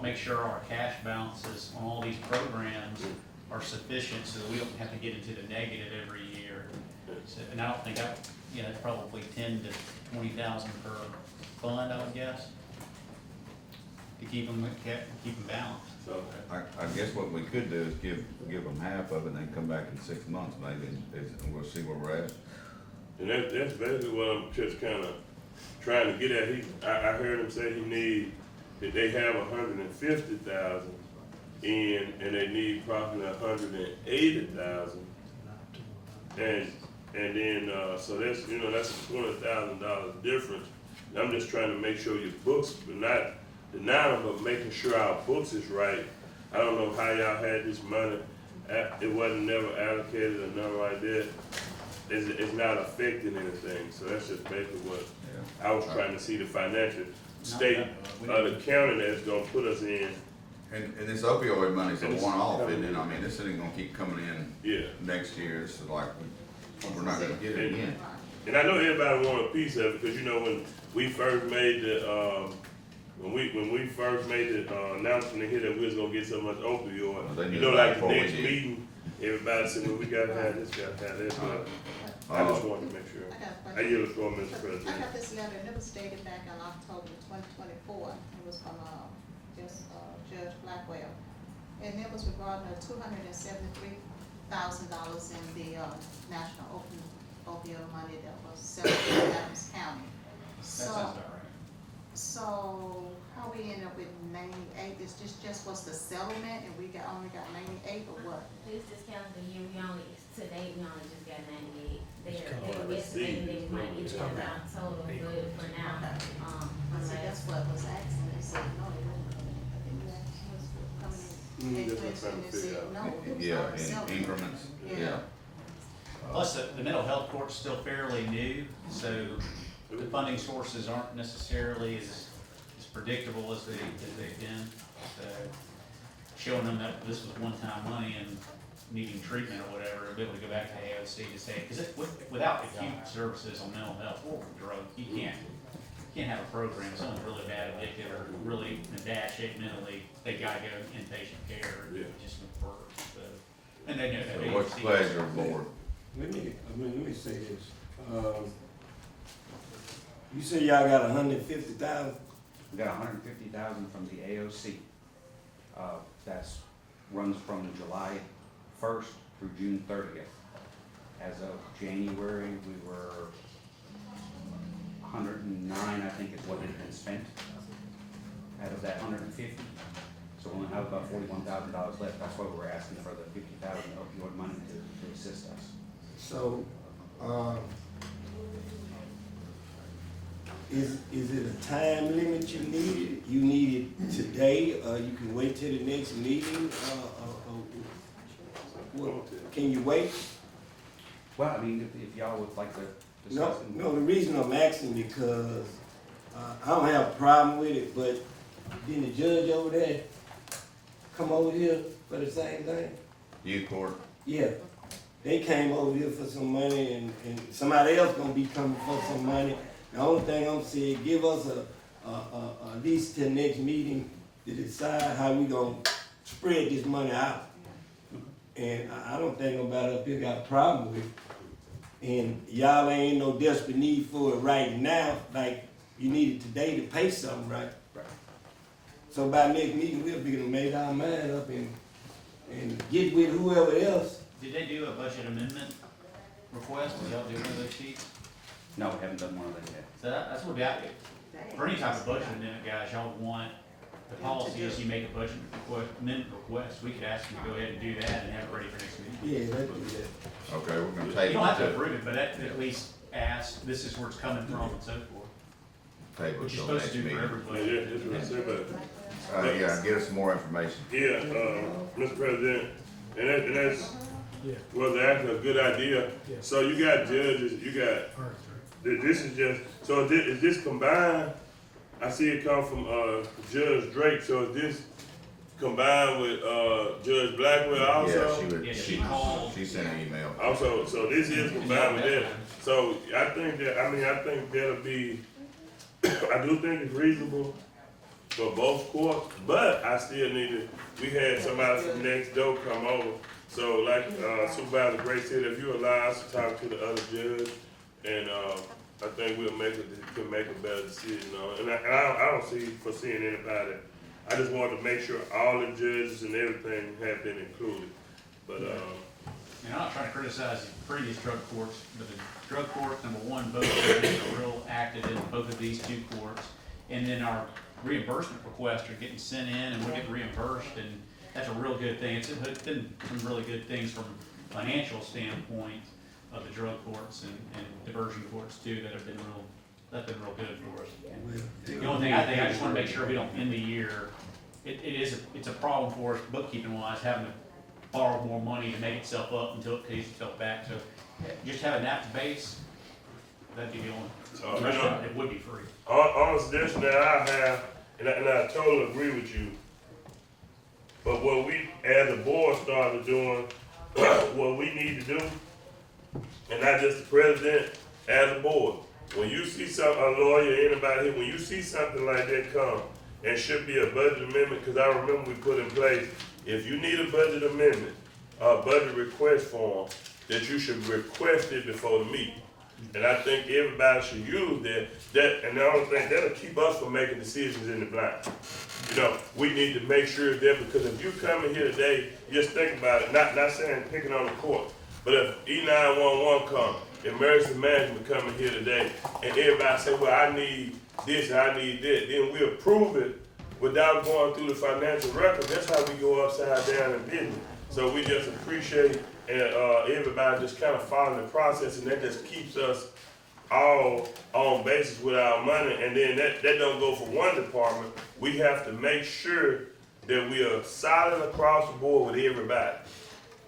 make sure our cash balances on all these programs are sufficient so that we don't have to get into the negative every year. So, and I don't think it's probably 10 to 20,000 per fund, I would guess, to keep them balanced. So, I guess what we could do is give them half of it and then come back in 6 months maybe, and we'll see where we're at. and that's basically what I'm just kinda trying to get at. I heard him say that they have 150,000 in, and they need probably 180,000. And then, so that's a $20,000 difference. And I'm just trying to make sure your books, but not denying them, but making sure our books is right. I don't know how y'all had this money. It wasn't never allocated or nothing like that. It's not affecting anything. So that's just basically what I was trying to see, the financial state of the county that's gonna put us in. And this opioid money's a one-off, isn't it? I mean, this ain't gonna keep coming in next year, so like, we're not gonna get it again. And I know everybody want a piece of it, because you know, when we first made the, announcement here that we was gonna get so much opioid, you know, like the next meeting, everybody said, well, we gotta have this, but I just wanted to make sure. I yield the floor, Mr. President. I got this letter, and it was dated back in October 2024. It was from Judge Blackwell. And it was regarding the $273,000 in the national opioid money that was settled in Adams County. That sounds about right. So how we end up with 98? Is this just what's the settlement, and we only got 98, or what? This calendar year, we only just got 98. They're estimating they might get to about total, but for now, See, that's what was asking. They said no, they wouldn't come in. I think you asked was coming in. That's what I'm trying to figure out. No, it was Yeah, already in settled. increments, yeah. Plus, the mental health court's still fairly new, so the funding sources aren't necessarily as predictable as they've been. So showing them that this was one-time money and needing treatment or whatever, be able to go back to AOC to say, because without acute services on mental health or drug, you can't have a program. Someone's really bad addicted or really in bad shape mentally, they gotta go inpatient care. It just won't work. So, and they know that. So what's the pleasure, board? Let me say this. You say y'all got 150,000? We got 150,000 from the AOC. That's runs from July 1st through June 30th. As of January, we were 109, I think is what had been spent out of that 150. So we only have about $41,000 left. That's why we're asking for the 50,000 opioid money to assist us. So, is it a time limit you need? You need it today, you can wait till the next meeting? Can you wait? Well, I mean, if y'all would like to discuss it. No, the reason I'm asking because I don't have a problem with it, but didn't the judge over there come over here for the same thing? Youth court? Yeah, they came over here for some money and somebody else gonna be coming for some money. The only thing I'm saying, give us at least till next meeting to decide how we gonna spread this money out. And I don't think nobody up here got a problem with it. And y'all ain't no desperate need for it right now, like you need it today to pay something, right? Right. So by next meeting, we'll be gonna make our mind up and get with whoever else. Did they do a budget amendment request? Did y'all do one of those sheets? No, we haven't done one of them yet. So that's what we got. For any type of budget amendment, guys, y'all want, the policy is you make a budget amendment request. We could ask them to go ahead and do that and have it ready for next meeting. Yeah, let's do that. Okay, we're gonna You table don't have to it, approve it, but at least ask, this is where it's coming from and so forth. table it Which you're till supposed next to do for meeting. everybody. Yeah, that's what I said, but Yeah, get us some more information. yeah, Mr. President, and that's Yeah. was actually a good idea. Yeah. So you got judges, this is just, so is this combined? I see it come from, Judge Drake, so is this combined with, Judge Blackwell also? Yeah, she called. She sent an email. Also, so this is combined with that. So I think that'll be, I do think it's reasonable for both courts, but I still need to, we had somebody from next door come over. So like, Supervisor Gray said, if you allow us to talk to the other judge, and, I think we'll can make a better decision on it. And I don't foresee anybody I just wanted to make sure all the judges and everything have been included. But, And I'm not trying to criticize the previous drug courts, but the drug court, number one, both are real active in both of these two courts. And then our reimbursement requests are getting sent in and we're getting reimbursed, and that's a real good thing. It's been some really good things from a financial standpoint of the drug courts and diversion courts too that's been real good for us. And the only thing I just wanna make sure we don't end the year, it's a problem for us bookkeeping wise, having to borrow more money to make itself up until it pays itself back. So just having that base, that'd be the only, it would be free. on a suggestion that I have, and I totally agree with you, but what we, as a board, started doing, what we need to do, and not just the president, as a board, when you see a lawyer, anybody here, when you see something like that come, and should be a budget amendment, because I remember we put in place, if you need a budget amendment, a budget request form, that you should request it before the meeting. And I think everybody should use that, and I don't think that'll keep us from making decisions in the blind. You know, we need to make sure that, because if you come in here today, just think about it, not saying picking on the court, but if E911 come, emergency management come in here today, and everybody say, well, I need this, and I need that, then we approve it without going through the financial record. That's how we go upside down in business. So we just appreciate everybody just kind of following the process, and that just keeps us all on basis with our money. And then that don't go for one department. We have to make sure that we are solid across the board with everybody.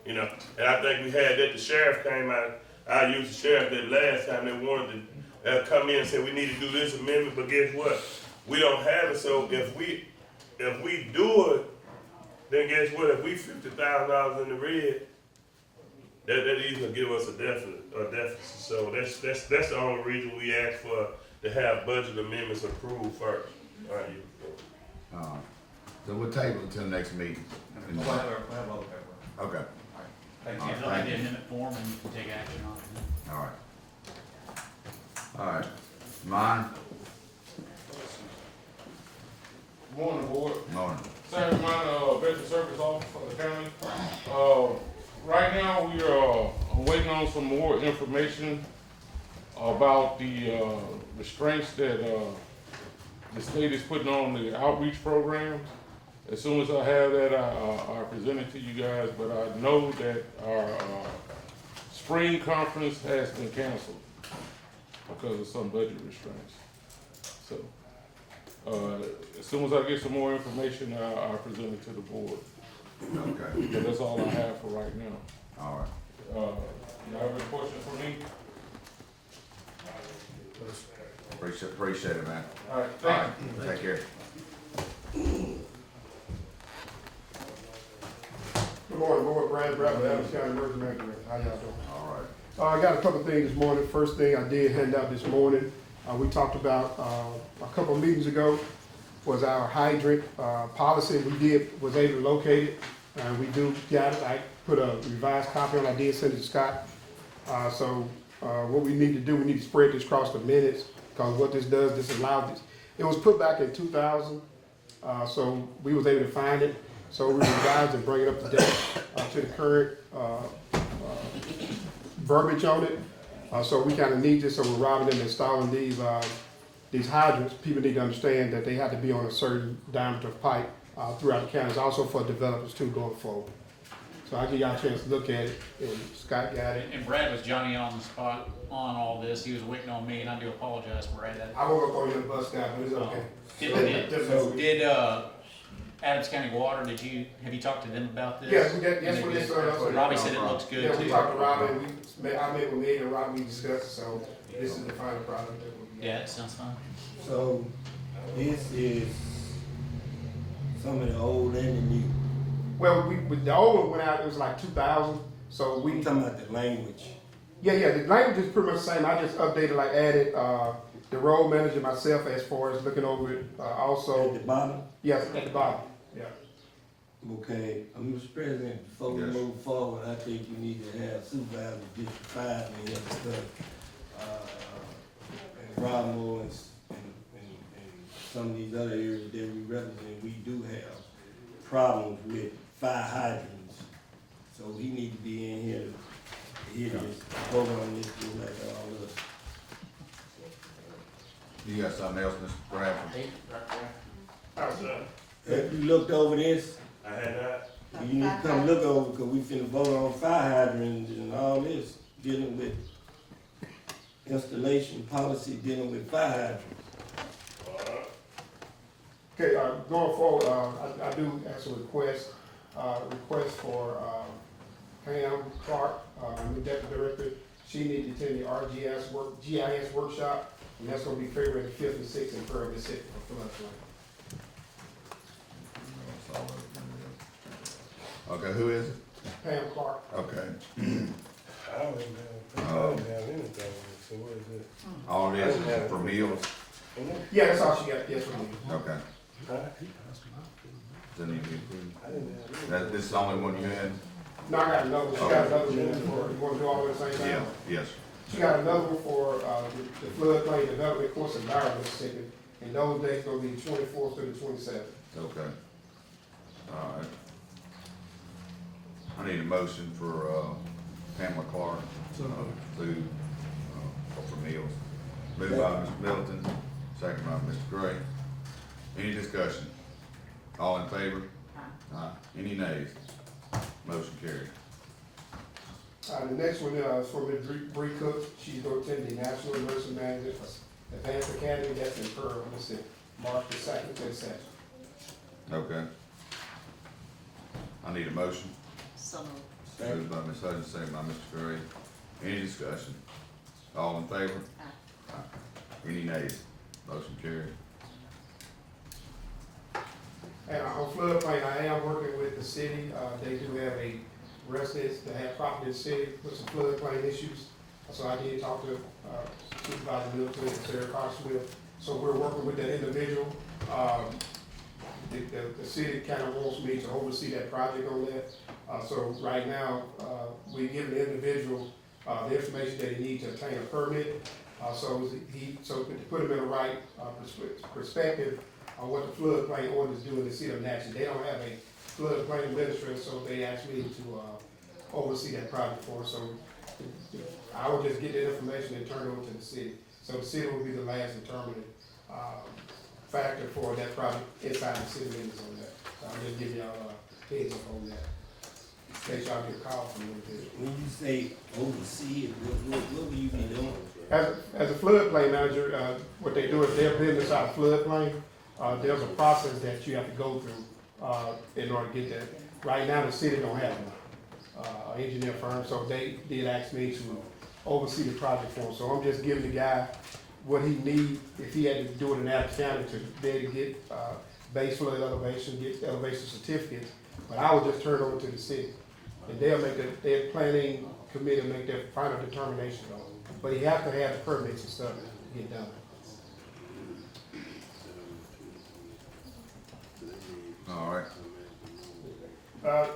You know, and I think we had that. The sheriff came out. I used the sheriff that last time. They wanted to come in and say we need to do this amendment, but guess what? We don't have it. So if we do it, then guess what? If we $50,000 in the red, that easily give us a deficit. So that's the only reason we ask for to have budget amendments approved first. All right. So we'll table until next meeting. We'll have other paperwork. Okay, Thank you. Fill out the amendment form and you can take action on it. all right. All right, mine, Morning, board. morning. Sam Mine, Veteran Service Officer for the county. Right now, we are waiting on some more information about the restraints that the state is putting on the outreach programs. As soon as I have that, I present it to you guys, but I know that our spring conference has been canceled because of some budget restraints. So, as soon as I get some more information, I'll present it to the board. Okay, But that's all I have for right now. all right. You have any questions for me? Appreciate it, man. All right, All right, thank you. take care. Good morning, Board. Brad Bradford, Adams County Emergency Management. How y'all doing? All right. I got a couple of things this morning. First thing I did hand out this morning, we talked about a couple of meetings ago, was our hydrant policy. We was able to locate it, and we do got it. I put a revised copy on. I did send it to Scott. So what we need to do, we need to spread this across the minutes, because what this does, this allows this. It was put back in 2000, so we was able to find it. So we revised and bring it up to date to the current verbiage on it. So we kind of need this. So we're robbing and installing these hydrants. People need to understand that they have to be on a certain diameter of pipe throughout the county. It's also for developers too going forward. So I'll give y'all a chance to look at it, and Scott got it. And Brad was Johnny on the spot on all this. He was waiting on me, and I do apologize, Brad. I won't go on your bus now, but it's okay. Did Adams County Water, have you talked to them about this? Yes, yes, we did. Robbie said it looks good Yeah, too. we talked to Robbie, I met with me and Robbie, we discussed it, so this is the final product that we'll be. Yeah, it sounds fine. So, this is some of the old and the new. Well, the old one went out, it was like 2000, so we. I'm talking about the language. Yeah, the language is pretty much the same. I just updated, like added, the road manager myself as far as looking over it, also. At the bottom? Yes, at the bottom, yeah. Okay, Mr. President, before we Yes. move forward, I think you need to have Supervisor District 5 in here because, and Rob Moore and some of these other areas that we represent, we do have problems with fire hydrants. So he need to be in here to hear this, vote on this, just like all us. You got something else, Mr. Bradford? Have you looked over this? I had not. You need to come look over, cause we finna vote on fire hydrants and all this, dealing with installation policy, dealing with fire hydrants. Okay, going forward, I do ask a request for, Pam Clark, new deputy director. She needs to attend the GIS workshop, and that's gonna be February the 5th and 6th in Pearl, Mississippi, for floodplain. Okay, who is it? Pam Clark. Okay. I don't have anything, so what is it? All this is for meals? Yeah, that's all she got, yes, we need. Okay. Doesn't need to be approved. This is the only one you had? No, I got another one. She got another one for, you wanna do all at the same time? Yeah, yes. She got another one for, the floodplain development course in Byron, Mississippi, and those dates gonna be 24th to the 27th. Okay. All right. I need a motion for, Pamela Clark, food, for meals. Moved by Mr. Middleton, second by Mr. Gray. Any discussion? All in favor? Aye. Any nays? Motion carried. The next one is for Ms. Bree Cook. She's going to attend the National Nursing Management Advanced Academy. That's in Pearl, Mississippi, March the 2nd to the 2nd. Okay. I need a motion. So moved. Moved by Ms. Hudgens, second by Mr. Gray. Any discussion? All in favor? Aye. Any nays? Motion carried. And on floodplain, I am working with the city. They do have a residents that have property in the city with some floodplain issues. So I did talk to Supervisor Middleton and Sarah Carswell. So we're working with that individual. The city kind of wants me to oversee that project on that. So right now, we give the individual the information that he needs to obtain a permit. So to put him in the right perspective on what the floodplain ordinance do in the city of Natchez. They don't have a floodplain administrator, so they asked me to oversee that project for us. So I would just get that information and turn it over to the city. So the city will be the last determining factor for that project inside the city limits on that. So I'll just give y'all a heads up on that. In case y'all get a call from them. When you say oversee it, what will you be doing? As a floodplain manager, what they do is they're building inside a floodplain. There's a process that you have to go through in order to get that. Right now, the city don't have an engineer firm, so they did ask me to oversee the project for them. So I'm just giving the guy what he needs, if he had to do it in Adams County, to be able to get base flood elevation, get elevation certificates. But I would just turn it over to the city. And they'll make their planning committee make their final determination on it. But you have to have the permits and stuff to get done. All right.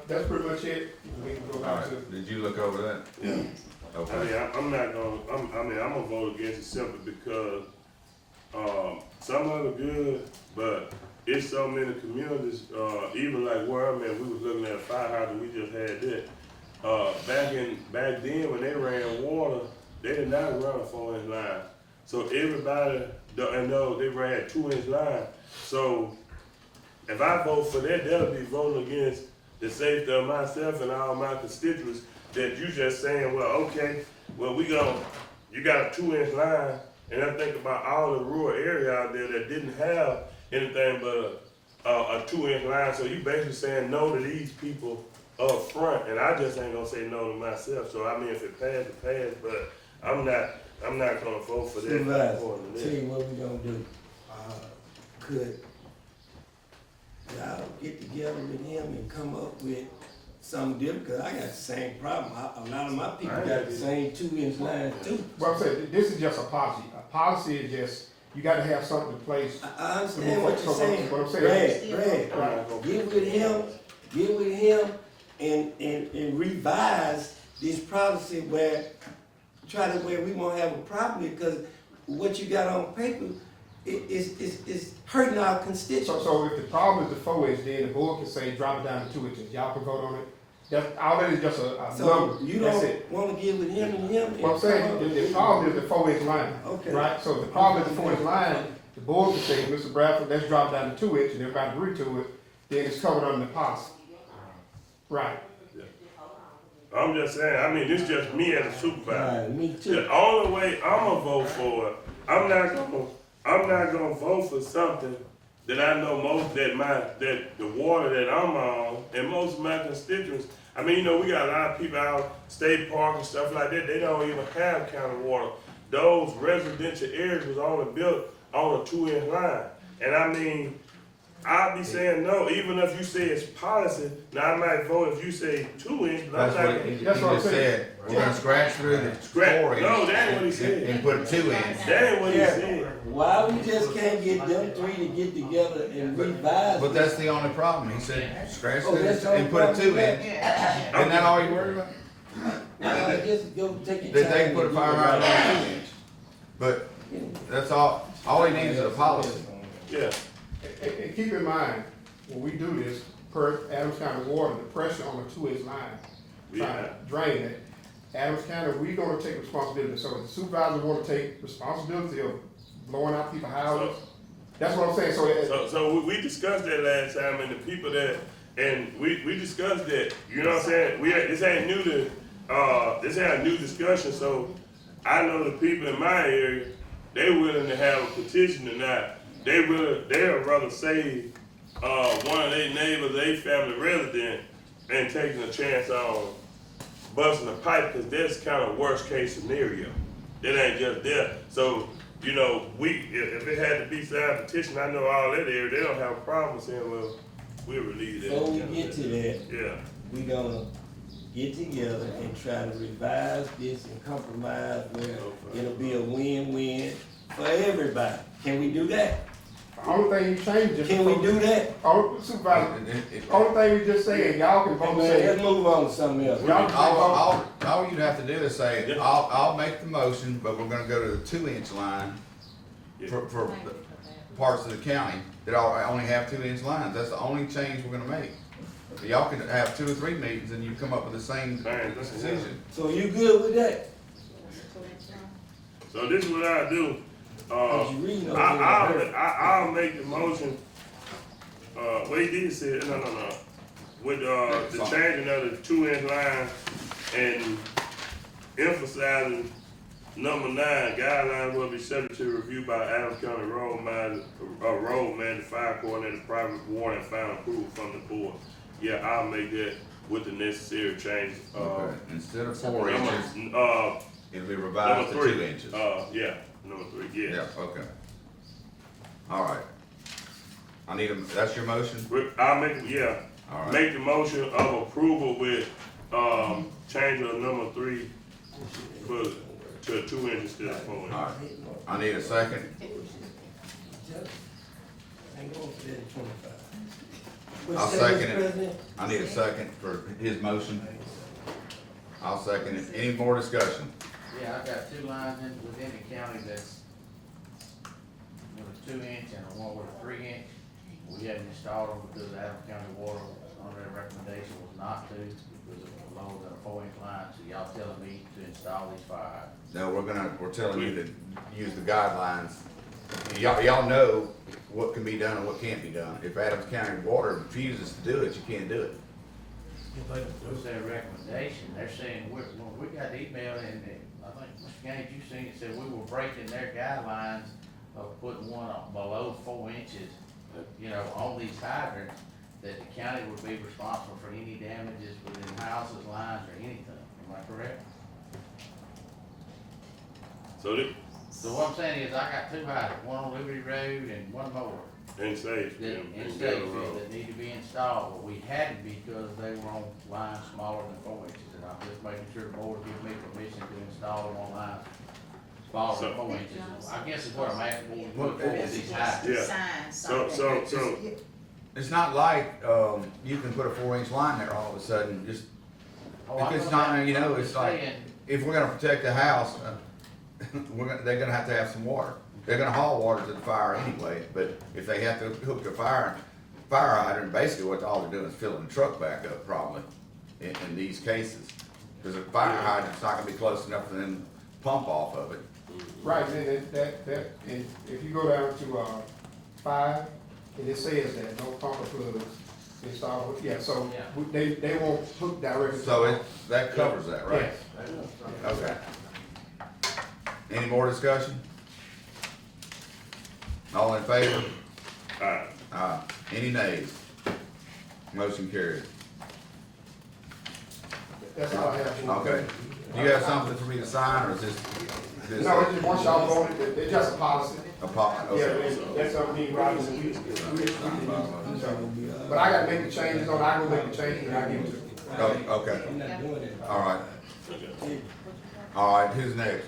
That's pretty much it. We can go All back to. right. Did you look over that? Yeah. Okay. I'm not gonna, I'm gonna vote against it simply because, some of it good, but it's so many communities, even like where I'm at, we was looking at a fire hydrant, we just had that. Back then, when they ran water, they did not run a 4-inch line. So everybody, and no, they ran 2-inch line. So if I vote for that, that'll be voting against the safety of myself and all my constituents, that you just saying, well, okay, well, you got a 2-inch line, and I think about all the rural area out there that didn't have anything but a 2-inch line. So you basically saying no to these people up front, and I just ain't gonna say no to myself. So I mean, if it passed, it passed, but I'm not gonna vote for that. Supervisor, tell you what we gonna do. Could y'all get together with him and come up with something different? Cause I got the same problem. A lot of my people got the same 2-inch line too. Well, I'm saying, this is just a policy. A policy is just, you gotta have something in place. I understand what you're saying. What I'm saying. Brad, get with him and revise this policy where we won't have a problem, because what you got on paper it's hurting our constituents. So if the problem is the 4 inch, then the board can say drop it down to 2 inches. Y'all can vote on it. That's, all that is just a So number. you That's don't it. wanna get with him and him? What I'm saying, the problem is the 4 inch line. Okay. Right? So if the problem is the 4 inch line, the board can say, Mr. Bradford, let's drop it down to 2 inch, and everybody agree to it, then it's covered under the policy. Right. I'm just saying, I mean, this just me as a supervisor. Right, me too. The only way I'ma vote for it, I'm not gonna vote for something that I know that the water that I'm on and most of my constituents, I mean, you know, we got a lot of people out State Park and stuff like that, they don't even have county water. Those residential areas was only built on a 2 inch line. And I mean, I'll be saying no, even if you say it's policy, now I might vote if you say 2 inch, but I'm not gonna. He just said, we're gonna scratch through the 4 inch. No, that ain't what he said. And put a 2 inch. That ain't what he said. Why we just can't get them three to get together and revise? But that's the only problem. He said, scratch Oh, through that's the and put a 2 inch. Isn't that all you worried about? Just go take your They time. can put a and fire get it hydrant right. on 2 inch. But that's all he needs is a policy. Yeah. And keep in mind, when we do this, per Adams County Water, the pressure on the 2 inch line, trying to drain it, Adams County, we gonna take responsibility. So if the supervisor wanna take responsibility of blowing out people's houses, that's what I'm saying, So we discussed that last time, and the people that, and we discussed that, you know what I'm saying? This ain't new to, this ain't a new discussion, so I know the people in my area, they willing to have a petition or not. They'd rather save, one of their neighbors, their family resident, and taking a chance on busting a pipe, cause that's kind of worst case scenario. That ain't just there. So, you know, if it had to be signed petition, I know all that area, they don't have a problem saying, well, we'll release that. Before we get to that, Yeah. we gonna get together and try to revise this and compromise where it'll be a win-win for everybody. Can we do that? the only thing you change is. Can we do that? Supervisor, only thing we just saying, y'all can vote, Man, say, let's move on to something else. y'all can vote. All you'd have to do is say, I'll make the motion, but we're gonna go to the 2 inch line for parts of the county that only have 2 inch lines. That's the only change we're gonna make. Y'all can have 2 or 3 meetings and you come up with the same decision. So you good with that? So this is what I do. Cause you reading over there. I'll make the motion, what he did say, no. With, the changing of the 2 inch line and emphasizing number 9, guidelines will be subject to review by Adams County road man, the fire coordinator, private water, and final approval from the board. Yeah, I'll make that with the necessary changes. Okay. Instead of 4 inches, it'll be revised to number 2 3. inches. Yeah, number 3, yeah. Yeah, okay. All right. That's your motion? I'll make All right. make the motion of approval with, change of number 3 to 2 inches instead of 4 inches. All right. I need a second. Ain't going for that at 25. I'll What you say, second Mr. it. President? I need a second for his motion. I'll second it. Any more discussion? Yeah, I've got 2 lines within the county that's with a 2 inch and one with a 3 inch. We hadn't installed them because Adams County Water, under their recommendation, was not to, because it was lower than a 4 inch line, so y'all telling me to install these fire hydrants. No, we're telling you to use the guidelines. Y'all know what can be done and what can't be done. If Adams County Water refuses to do it, you can't do it. What's their recommendation? They're saying, we got email and I think, Mr. Gaines, you seen it, said we were breaking their guidelines of putting one below 4 inches, you know, on these hydrants, that the county would be responsible for any damages within houses, lines, or anything. Am I correct? So what I'm saying is, I got 2 hydrants, one on Liberty Road and one more. And safe. That need to be installed, but we hadn't because they were on lines smaller than 4 inches. And I'm just making sure the board gives me permission to install them on lines smaller than 4 inches. I guess is what I'm asking, when we move forward with these hydrants. So, It's not like, you can put a 4 inch line there all of a sudden, just, if it's not, you know, it's like, if we're gonna protect the house, they're gonna have to have some water. they're gonna haul water to the fire anyway, but if they have to hook the fire hydrant, basically what all they're doing is filling the truck back up probably in these cases. Cause a fire hydrant's not gonna be close enough for them to pump off of it. Right, and and if you go down to, 5, and it says that no pumper plugs installed, yeah, so they won't hook directly. So that covers that, right? Yes. Okay. Any more discussion? All in favor? Aye. Aye. Any nays? Motion carried. That's all I have. Okay. Do you have something for me to sign, or is this? No, it's just once y'all vote it, it's just a policy. Okay. Yeah, that's something me and Roger, but I gotta make the changes on, I go make the changes and I give it to you. Oh, okay. All right. All right, who's next?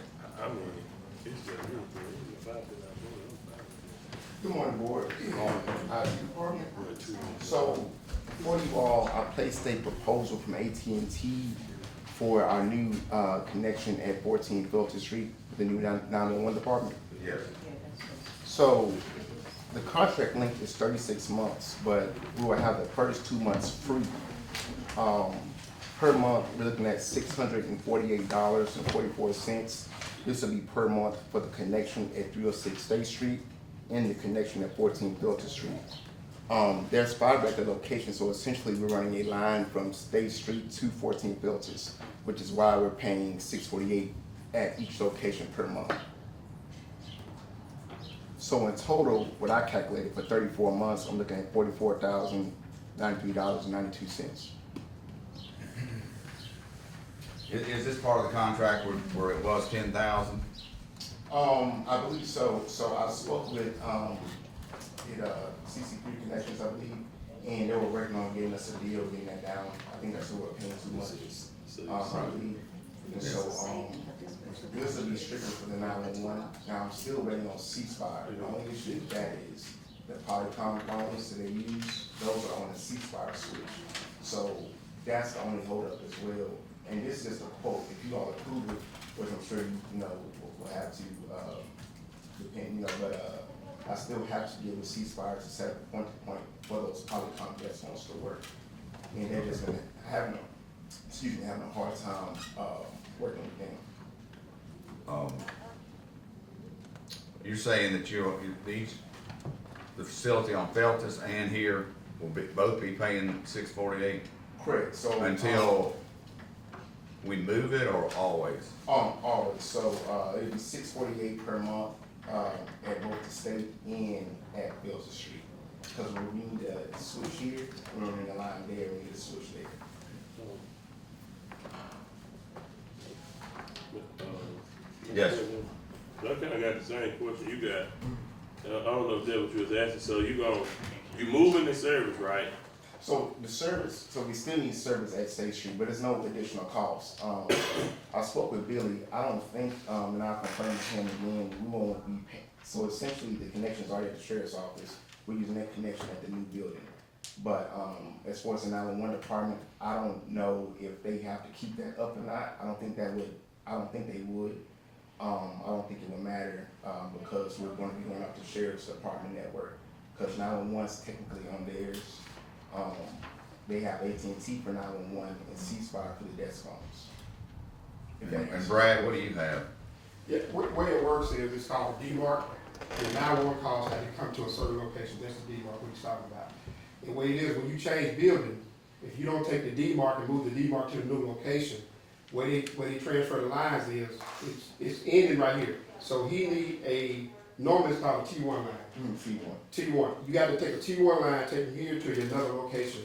Good morning, board. Good morning. So, for you all, I placed a proposal from AT&T for our new connection at 14 Filter Street, the new 911 department. Yes. So, the contract length is 36 months, but we will have the first 2 months free. Per month, we're looking at $648.44. This will be per month for the connection at 306 State Street and the connection at 14 Filter Street. There's 5 at the location, so essentially we're running a line from State Street to 14 Filters, which is why we're paying $648 at each location per month. So in total, what I calculated for 34 months, I'm looking at $44,093.92. Is this part of the contract where it was 10,000? I believe so. So I spoke with CC3 Connections, I believe, and they were working on getting us a deal, getting that down. I think that's what we're paying 2 months, I believe. And so this will be strictly for the 911. Now I'm still waiting on ceasefire. The only issue with that is the Polycom phones that they use, those are on the ceasefire switch. So that's the only holdup as well. And this is just a quote. If you all approve it, which I'm sure you know we'll have to depend, but I still have to give a ceasefire to set up point-to-point for those Polycom gas phones to work. And they're just been having a hard time working with them. You're saying that the facility on Feltus and here will both be paying $648? Correct. So until we move it, or always? Always. So it'll be $648 per month at both the state and at Filter Street. Because we need a switch here, we're in the line there, we need a switch there. Yes. I kind of got the same question you got. I don't know if that's what you was asking. So you moving the service, right? So the service, so we still need service at State Street, but there's no additional cost. I spoke with Billy. I don't think, and I'll confirm with him again, we won't be paying. So essentially, the connection's already at the sheriff's office. We're using that connection at the new building. But as far as the 911 department, I don't know if they have to keep that up or not. I don't think they would. I don't think it would matter because we're going to be going up to sheriff's department network. Because 911's technically on theirs. They have AT&T for 911 and ceasefire for the desk phones. And Brad, what do you have? Yeah, the way it works is it's called a D-Mark. The 911 calls have to come to a certain location. That's the D-Mark what he's talking about. And what it is, when you change building, if you don't take the D-Mark and move the D-Mark to the new location, where they transfer the lines is, it's ending right here. So he need normally it's called a T1 line. T1. You got to take a T1 line, take it here to another location.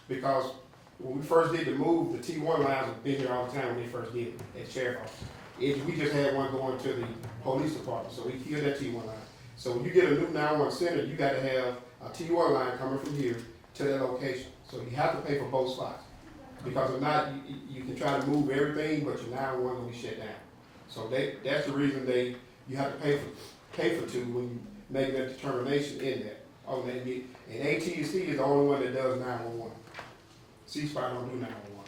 Because when we first did the move, the T1 lines have been here all the time when they first did it at Sheriff's Office. We just had one going to the police department, so we killed that T1 line. So when you get a new 911 center, you got to have a T1 line coming from here to that location. So you have to pay for both spots. Because if not, you can try to move everything, but your 911 will be shut down. So that's the reason you have to pay for two when you make that determination in that. And AT&T is the only one that does 911. ceasefire don't do 911.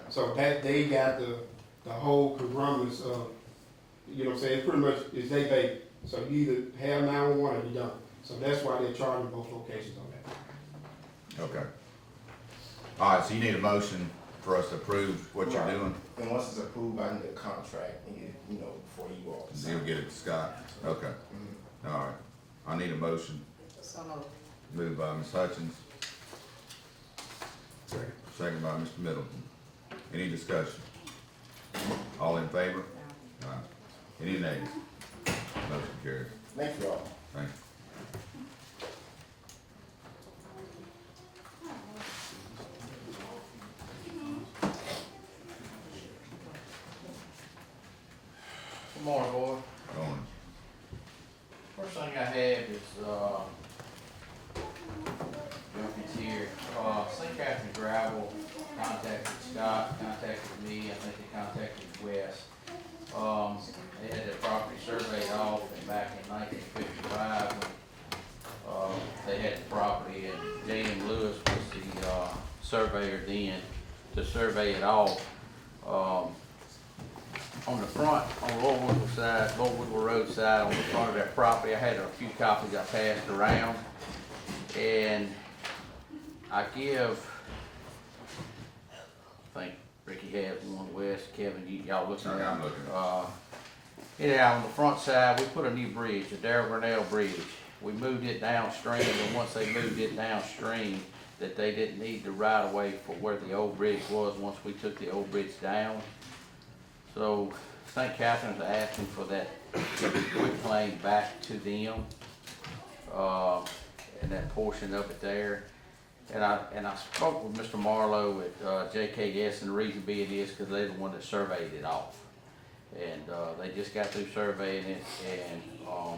So they got the whole conglomerate of, you know what I'm saying, pretty much is they So you either have 911 or you don't. So that's why they're charging both locations on that. Okay. All right, so you need a motion for us to approve what you're Right. doing? And once it's approved, I need a contract and get, before you all. You'll get it to Scott? Okay. Mhm. All right. I need a motion. So moved. Moved by Ms. Hutchins. Second by Mr. Middleton. Any discussion? All in favor? Aye. Any nays? Motion carries. Thank you all. Thank you. Good morning, board. Owen. First thing I have is, Junkies here. St. Catharines Gravel contacted Scott, contacted me, I think they contacted Wes. They had their property surveyed off and back in 1955 when, they had the property, and J.M. Lewis was the, surveyor then to survey it off. On the front, on Lower Woodward side, Lower Woodward Road side, on the front of that property, I had a few copies I passed around. And I give, I think Ricky has one, Wes, Kevin, y'all looking at it? Yeah, I'm looking. Yeah, on the front side, we put a new bridge, the Darrell Grinnell Bridge. We moved it downstream, and once they moved it downstream, that they didn't need the right of way for where the old bridge was, once we took the old bridge down. So St. Catherine's asking for that quick claim back to them, and that portion of it there. And I spoke with Mr. Marlowe at JKS, and the reason being is because they're the one that surveyed it off. And they just got through surveying it, and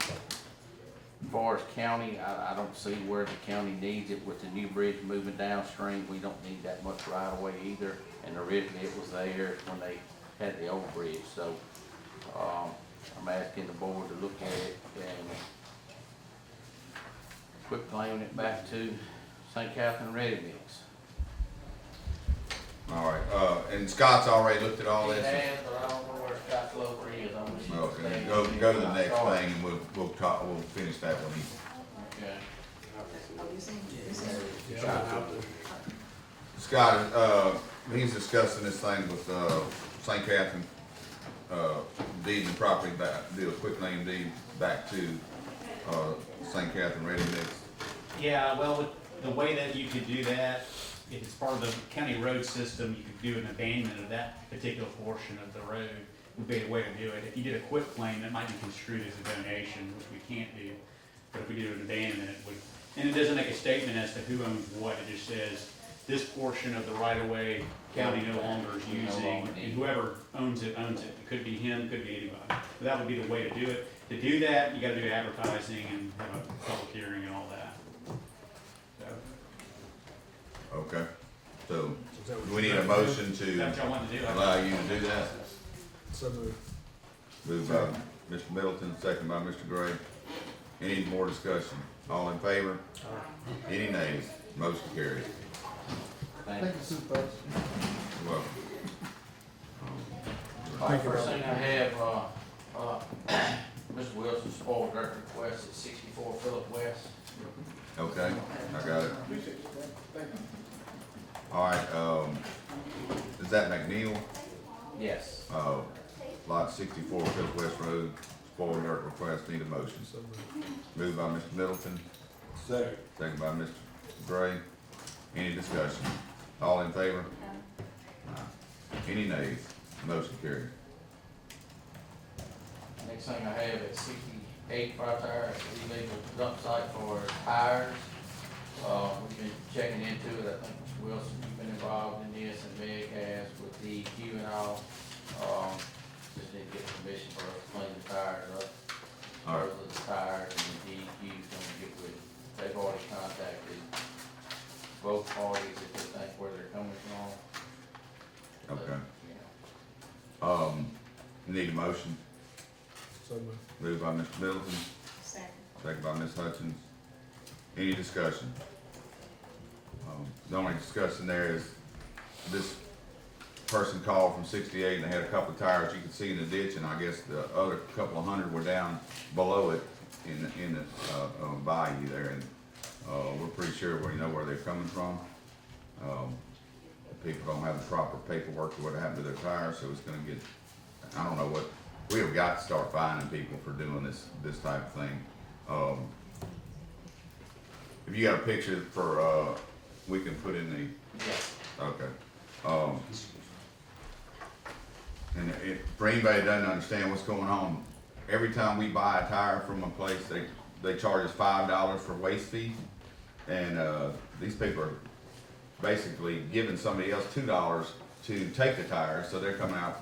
as far as county, I don't see where the county needs it with the new bridge moving downstream. We don't need that much right of way either, and originally it was there when they had the old bridge. So I'm asking the board to look at it and quit claiming it back to St. Catherine Ready Mix. All right, and Scott's already looked at all He this? has, but I don't know where Scott Glover is. I'm just. Okay, go to the next thing, and we'll talk, we'll finish that one. Okay. Scott, he's discussing this thing with, St. Catherine, deed and property back, do a quick claim deed back to, St. Catherine Ready Mix. Yeah, well, with the way that you could do that, if it's part of the county road system, you could do an abandonment of that particular portion of the road, would be a way to do it. If you did a quit claim, that might be construed as a donation, which we can't do. But if we do an abandonment, it would, and it doesn't make a statement as to who owns what, it just says, this portion of the right-of-way, county no longer is using, and whoever owns it, owns it. It could be him, could be anybody. But that would be the way to do it. To do that, you gotta do advertising and have a public hearing and all that. So, Okay, so, we need a motion is that what y'all to want to do? allow you to do that? So moved. Moved by Mr. Middleton, second by Mr. Gray. Any more discussion? All in favor? Any nays? Motion carries. Thank you. Supervisor. You're welcome. All right, first thing I have, Mr. Wilson's spoiled dirt request at 64 Phillip West. Okay, I got it. All right, is that McNeil? Yes. Lot 64, Fifth West Road, spoiled dirt request, need a motion. Moved by Mr. Middleton. Second. Second by Mr. Gray. Any discussion? All in favor? Any nays? Motion carries. Next thing I have at 68 Fire Tire, illegal dump site for tires. We've been checking into it. I think Mr. Wilson, you've been involved in this, and Meg has with DEQ and all. Just need to get permission for us to clean the tires up. All right. Those are the tires, and the DEQ's gonna get with, they've already contacted both parties if they think where they're coming from. Okay. You know. Need a motion? So moved. Moved by Mr. Middleton, Second. second by Ms. Hutchins. Any discussion? The only discussion there is this person called from 68 and they had a couple of tires you could see in the ditch, and I guess the other couple of hundred were down below it in the bayou there, and we're pretty sure we know where they're coming from. People don't have the proper paperwork to what happened to their tires, so it's gonna get, I don't know what, we have got to start finding people for doing this type of thing. If you got a picture for, we can put in the, okay. And for anybody that doesn't understand what's going on, every time we buy a tire from a place, they charge us $5 for waste fee. And these people are basically giving somebody else $2 to take the tires, so they're coming out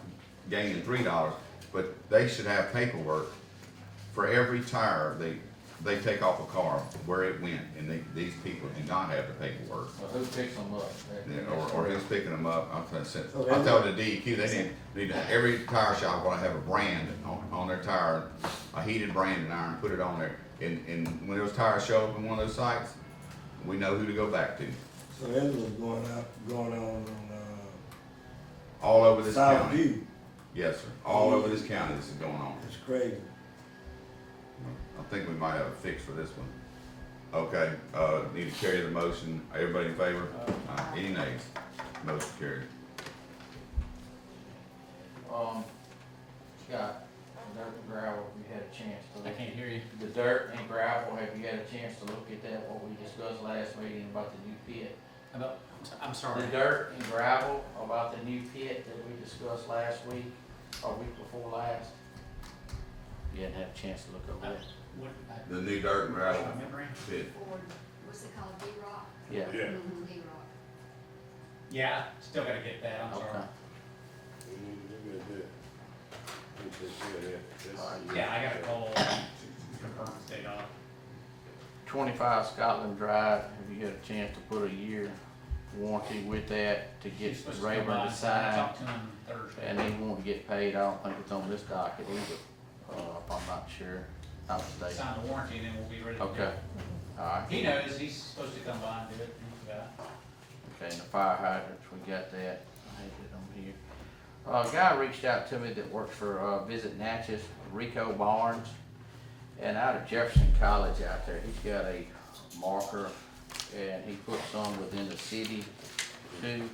gaining $3. But they should have paperwork for every tire they take off a car, where it went, and these people do not have the paperwork. Well, who picks them up? Yeah, or who's picking them up. I tell the DEQ, they need to, every tire shop ought to have a brand on their tire, a heated branding iron, put it on there. And when those tires show up in one of those sites, we know who to go back to. So that's what's going on All over this South county. View. Yes, sir. All over this county this is going on. It's crazy. I think we might have a fix for this one. Okay, need to carry the motion. Everybody in favor? Any nays? Motion carried. Scott, the dirt and gravel, have you had a chance to I look? can't hear you. The dirt and gravel, have you had a chance to look at that, what we discussed last meeting about the new pit? I'm sorry. The dirt and gravel about the new pit that we discussed last week, or week before last? You hadn't had a chance to look over that? The new dirt and gravel pit. What's it called, D-Rock? Yeah. Yeah. D-Rock. Yeah, still gotta get that, I'm sorry. Okay. Yeah, I gotta call, confirm the date on it. 25 Scotland Drive, have you had a chance to put a year warranty with that to get He's supposed to come Rayburn by to and sign? talk to him Thursday. And he won't get paid, I don't think it's on this docket either, if I'm not sure, not today. Sign the warranty and then we'll be ready to go. Okay, alright. He knows, he's supposed to come by and do it, he forgot. Okay, and the fire hydrants, we got that, I had it on here. A guy reached out to me that works for, Visit Natchez, Rico Barnes, and out of Jefferson College out there, he's got a marker, and he put some within the city too,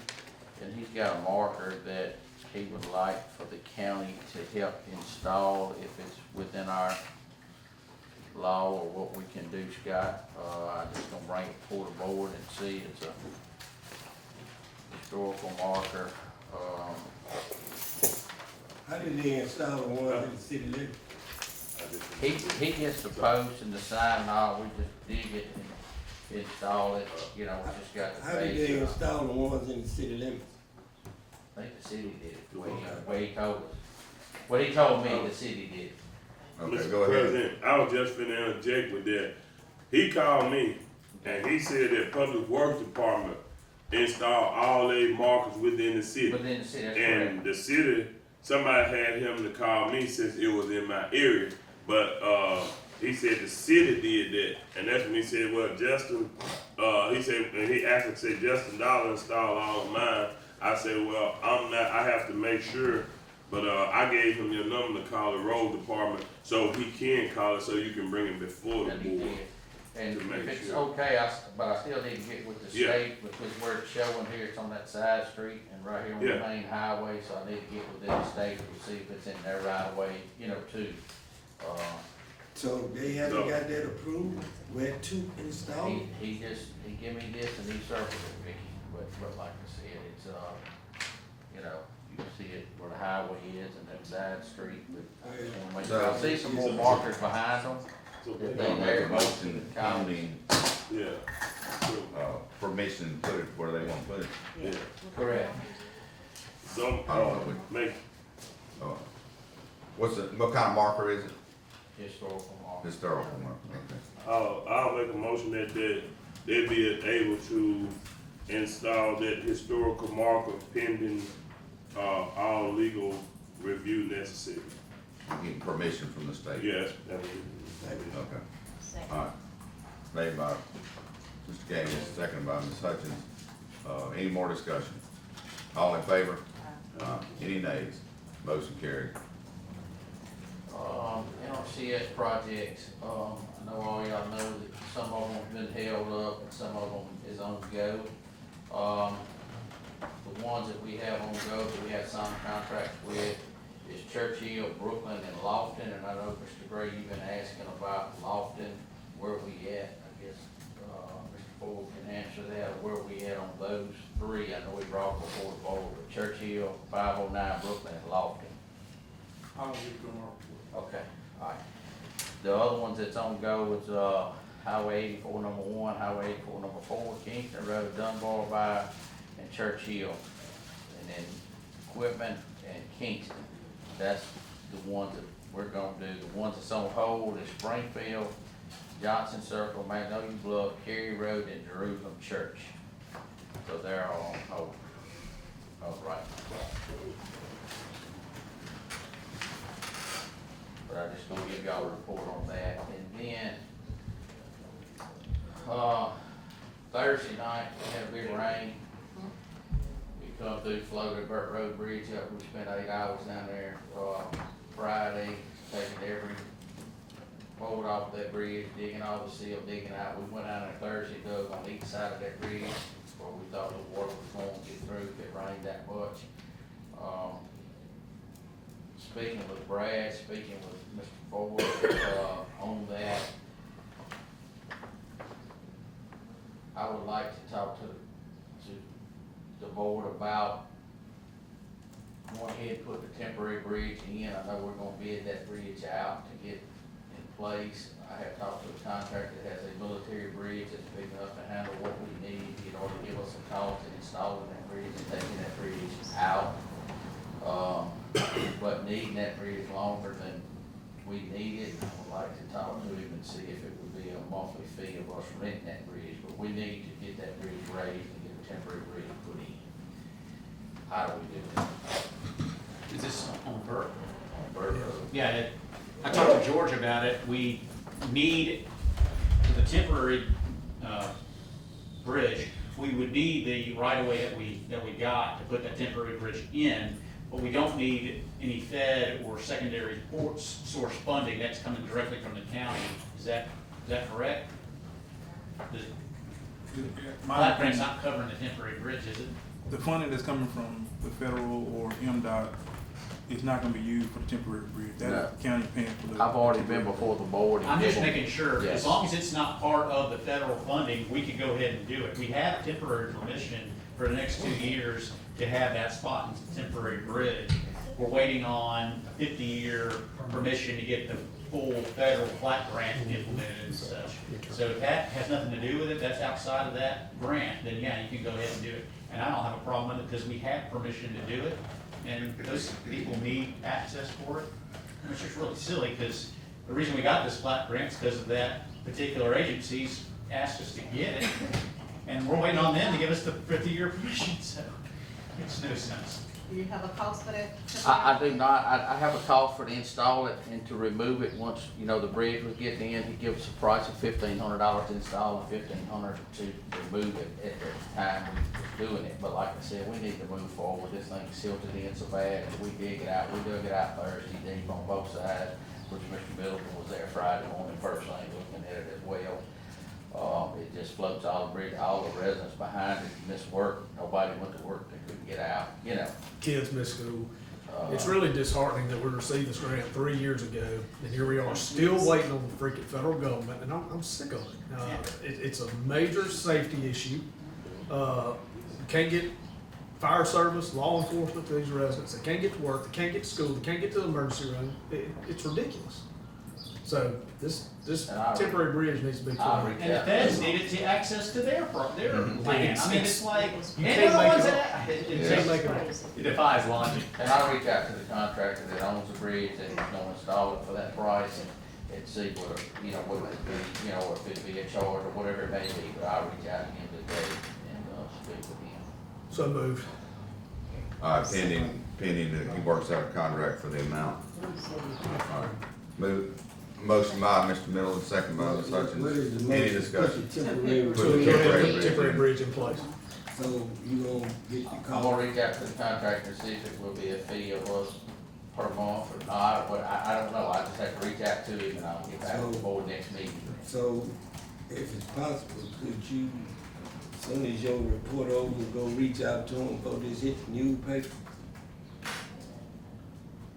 and he's got a marker that he would like for the county to help install if it's within our law or what we can do, Scott. I'm just gonna bring it before the board and see, it's a historical marker. How did they install the ones in the city limits? He gets the post and the sign and all, we just dig it and install it, you know, we just got the How did base. they install the ones in the city limits? I think the city did it, the way he told us. Well, he told me the city did it. Okay, Mr. go ahead. President, I was just finna interject with that. He called me and he said that Public Works Department installed all their markers within the city. Within the city, that's And correct. the city, somebody had him to call me since it was in my area, but, he said the city did that, and that's when he said, well, Justin, he said, and he actually said, Justin Dollar installed all of mine. I said, well, I have to make sure, but, I gave him your number to call the road department, so he can call it, so you can bring it before the And he board. did. And To make if it's sure. okay, but I still need to get with the Yeah. state, because where it's showing here, it's on that side street and right here on the Yeah. main highway, so I need to get within the state to see if it's in their right of way, you know, too. So they haven't got that approved, where to install? He gave me this and he circled it, Vicky, but like I said, it's, you know, you can see it where the highway is and that side street, but I wanna see some more markers behind them. We're gonna make a motion pending, permission to put it where they want to put it. Yeah. Correct. So, I don't know what kind of marker is it? Historical marker. Historical marker, okay. I'll make a motion that they'd be able to install that historical marker pending, all legal review necessary. Getting permission from the state. Yes, that would be. Okay. All right. Made by Mr. Gaines, seconded by Ms. Hutchins. Any more discussion? All in favor? Any nays? Motion carried. NRCS projects, I know all y'all know that some of them have been held up and some of them is on go. The ones that we have on go, that we have signed contracts with, is Churchill, Brooklyn, and Lofton, and I know, Mr. Gray, you've been asking about Lofton, where we at? I guess, Mr. Ford can answer that, where we at on those three. I know we brought before the board, but Churchill, 509, Brooklyn, and Lofton. I'll give you tomorrow. Okay, alright. The other ones that's on go is, Highway 84 number 1, Highway 84 number 4, Kingston Road, Dunbar by, and Churchill. And then Equipment and Kingston. That's the ones that we're gonna do. The ones that's on hold is Springfield, Johnson Circle, Magnolia Bluff, Cary Road, and Jerusalem Church. So they're all on hold. All right. But I just gonna give y'all a report on that. And then, Thursday night, we had a big rain. We come through, floated Burt Road Bridge up. We spent 8 hours down there, Friday, taking every board off that bridge, digging all the seal, digging out. We went out there Thursday, dug on each side of that bridge where we thought the water was going to get through if it rained that much. Speaking with Brad, speaking with Mr. Ford, on that, I would like to talk to the board about going ahead and put the temporary bridge in. I know we're gonna bid that bridge out to get in place. I have talked to a contractor that has a military bridge that's big enough to handle what we need. He'd already give us a cost in installing that bridge and taking that bridge out. But needing that bridge longer than we need it, I would like to talk to him and see if it would be a monthly fee of us renting that bridge. But we need to get that bridge raised and get a temporary bridge put in. How do we do that? Is this on Burt? On Burt Road? Yeah, I talked to George about it. We need the temporary, bridge. We would need the right of way that we got to put that temporary bridge in, but we don't need any Fed or secondary source funding. That's coming directly from the county. Is that correct? Flat grant's not covering the temporary bridge, is it? The funding that's coming from the federal or MDOT is not gonna be used for the temporary bridge. That's the county paying for the. I've already been before the board. I'm just making sure, Yes. as long as it's not part of the federal funding, we can go ahead and do it. We have temporary permission for the next 2 years to have that spot in temporary bridge. We're waiting on a 50-year permission to get the full federal flat grant implemented and such. So if that has nothing to do with it, that's outside of that grant, then yeah, you can go ahead and do it. And I don't have a problem with it because we have permission to do it, and those people need access for it. Which is really silly, because the reason we got this flat grant is because of that particular agency's asked us to get it, and we're waiting on them to give us the 50-year permission, so it makes no sense. Do you have a cost for that? I do not. I have a cost for to install it and to remove it once, you know, the bridge was getting in. He gives us a price of $1,500 to install and $1,500 to remove it at the time we was doing it. But like I said, we need to move forward. This thing's silted in so bad. We dig it out. We dug it out Thursday deep on both sides, which Mr. Middleton was there Friday morning, first thing looking at it as well. It just floats all the bridge, all the residents behind it missed work. Nobody went to work. They couldn't get out, you know. Kids miss school. It's really disheartening that we received this grant 3 years ago, and here we are still waiting on the freaking federal government, and I'm sick of it. It's a major safety issue. You can't get fire service, law enforcement to these residents. They can't get to work. They can't get to school. They can't get to the emergency room. It's ridiculous. So this temporary bridge needs to be put in. And the feds needed to access to their land. I mean, it's like, You and can't the make ones it that, You can't make it up. it defies logic. And I'll reach out to the contractor that owns the bridge that he's gonna install it for that price and see what, you know, what it would be, you know, or if it'd be a charge or whatever it may be, but I'll reach out to him today and, speak with him. So moved. Pending that he works out a contract for the amount. All right. Motion by Mr. Middleton, second by Ms. Hutchins. Any discussion? So Put the go ahead and put the bridge temporary in. bridge in place. So you gonna get the I'm call? gonna reach out to the contractor and see if it will be a fee of us per month or not, but I don't know, I just have to reach out to him and I'll get back So- before next meeting. So, if it's possible, could you, as soon as your report over, go reach out to him for this hit the newspaper?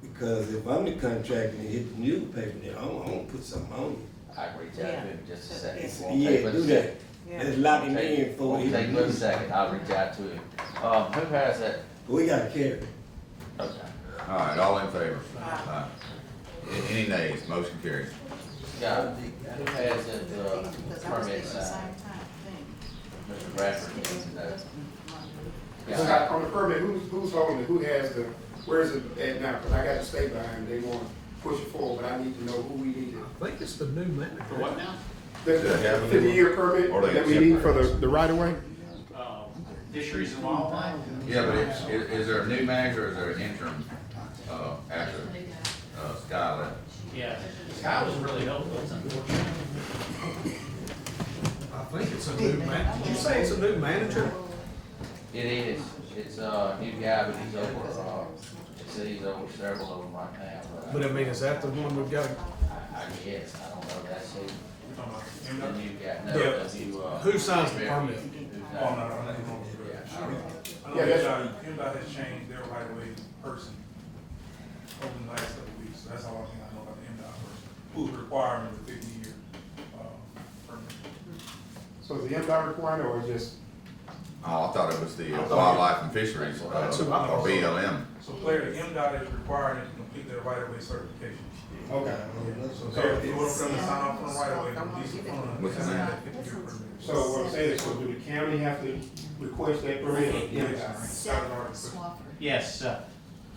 Because if I'm the contractor and it hit the newspaper, then I'm gonna put something on it. I can reach out to him in just a second. Yes. It won't take Yeah, but a do second. that. Let's lock him in for Won't it. take but a second, I'll reach out to him. Who has that? We gotta carry. Okay. All right, all in favor? Aye. Any nays? Motion carries. Yeah, who has that, Because I was thinking permit the same signed? time thing. Mr. Bradford, no. So Yeah, on the permit, who's holding it, who has the, where is it at now? Cause I got to stay behind, they wanna push it forward, but I need to know who we need to. I think it's the new manager. For what now? The Do they have a new 50-year permit Or they that we accept need for it? the right of way? Fisheries and wildlife? Yeah, but is there a new manager or is there an interim, after, Sky left? Yeah, Sky was really helpful, it's unfortunate. I think it's a new man, did you say it's a new manager? it is, it's a new guy, but he's over, he's over several of them right now, But I mean, is that the one we've got? I guess, I don't know, that's who, Talking about the MDOT? new guy, no, Yeah. the new, Who signs the permit? who's Oh, not- no, no, no. Yeah, I don't know. I Yeah, know that's- MDOT has changed their right of way person over the last couple of weeks, so that's all I think I know about the MDOT person, who's requiring the 50-year, permit. So is the MDOT requirement or just, Oh, I thought it was the Wildlife and Fisheries, That's who I or thought. BLM. So Claire, the MDOT is requiring them to complete their right of way certification. okay. So in order for them to sign off on the right of way, they release a fund. What's his to sign name? that 50-year permit. So what I'm saying is, so do the county have to request that permit or Yes, MDOT? Scott has already put- Swafford. Yes,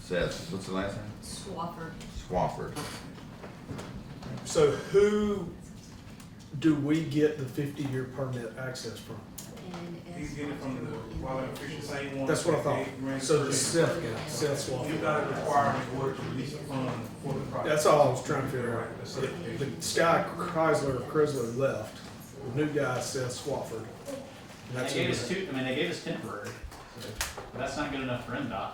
Seth, what's the last name? Swafford. Swafford. So who do we get the 50-year permit access from? He's getting it from the wildlife and fisheries, same one. That's what I thought. They granted So the permit. Seth guy, Seth Swafford. MDOT is requiring in order to release a fund for the project. That's all I was trying to figure out. Right, the certification. The Sky Chrysler left, the new guy Seth Swafford. And that's they gave who us two, I mean, they gave us temporary, so, but that's not good enough for MDOT.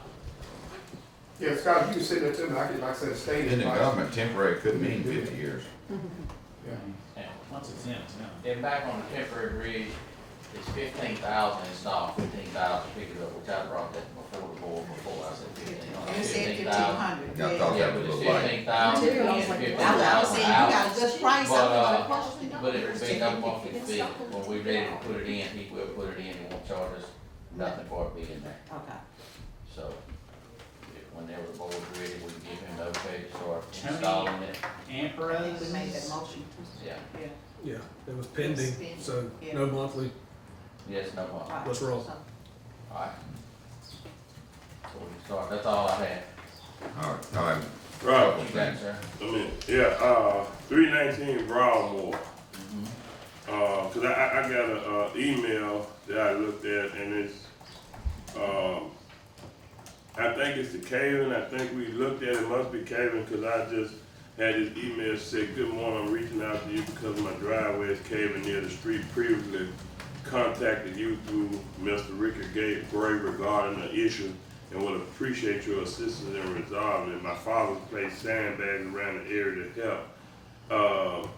Yeah, Scott, you can send that to me, I can, like I said, stay. In the government, temporary could mean 50 years. Yeah. Yeah, once it's in, it's in. And back on the temporary bridge, it's 15,000 installed, 15,000 pick it up, which I brought that before the board before, I said 15. You said 15,000. 1,500. Yeah, I thought Yeah, that but was a it's little light. 15,000 I was and saying, 15,000 you got a good price, But, I'm gonna but it would be no monthly fee, when we ready to put it in, he will put it in, he won't charge us nothing for it being in there. Okay. So, if whenever the board's ready, we can give him the okay to start Tony. installing it, I think we made that motion. yeah, Yeah. Yeah, it was pending, so Yeah. no monthly, yes, no month, Right. let's roll. alright. So we can start, that's all I had. All right. Right. You got it, sir? I mean, yeah, 319 Broadmoor. Cause I got a email that I looked at and it's, I think it's the caving, I think we looked at it, must be caving, cause I just had this email say, good morning, I'm reaching out to you because my driveway is caving near the street. Previously contacted you through Mr. Ricky Gray regarding the issue and would appreciate your assistance in resolving it. My father placed sandbags around the area to help,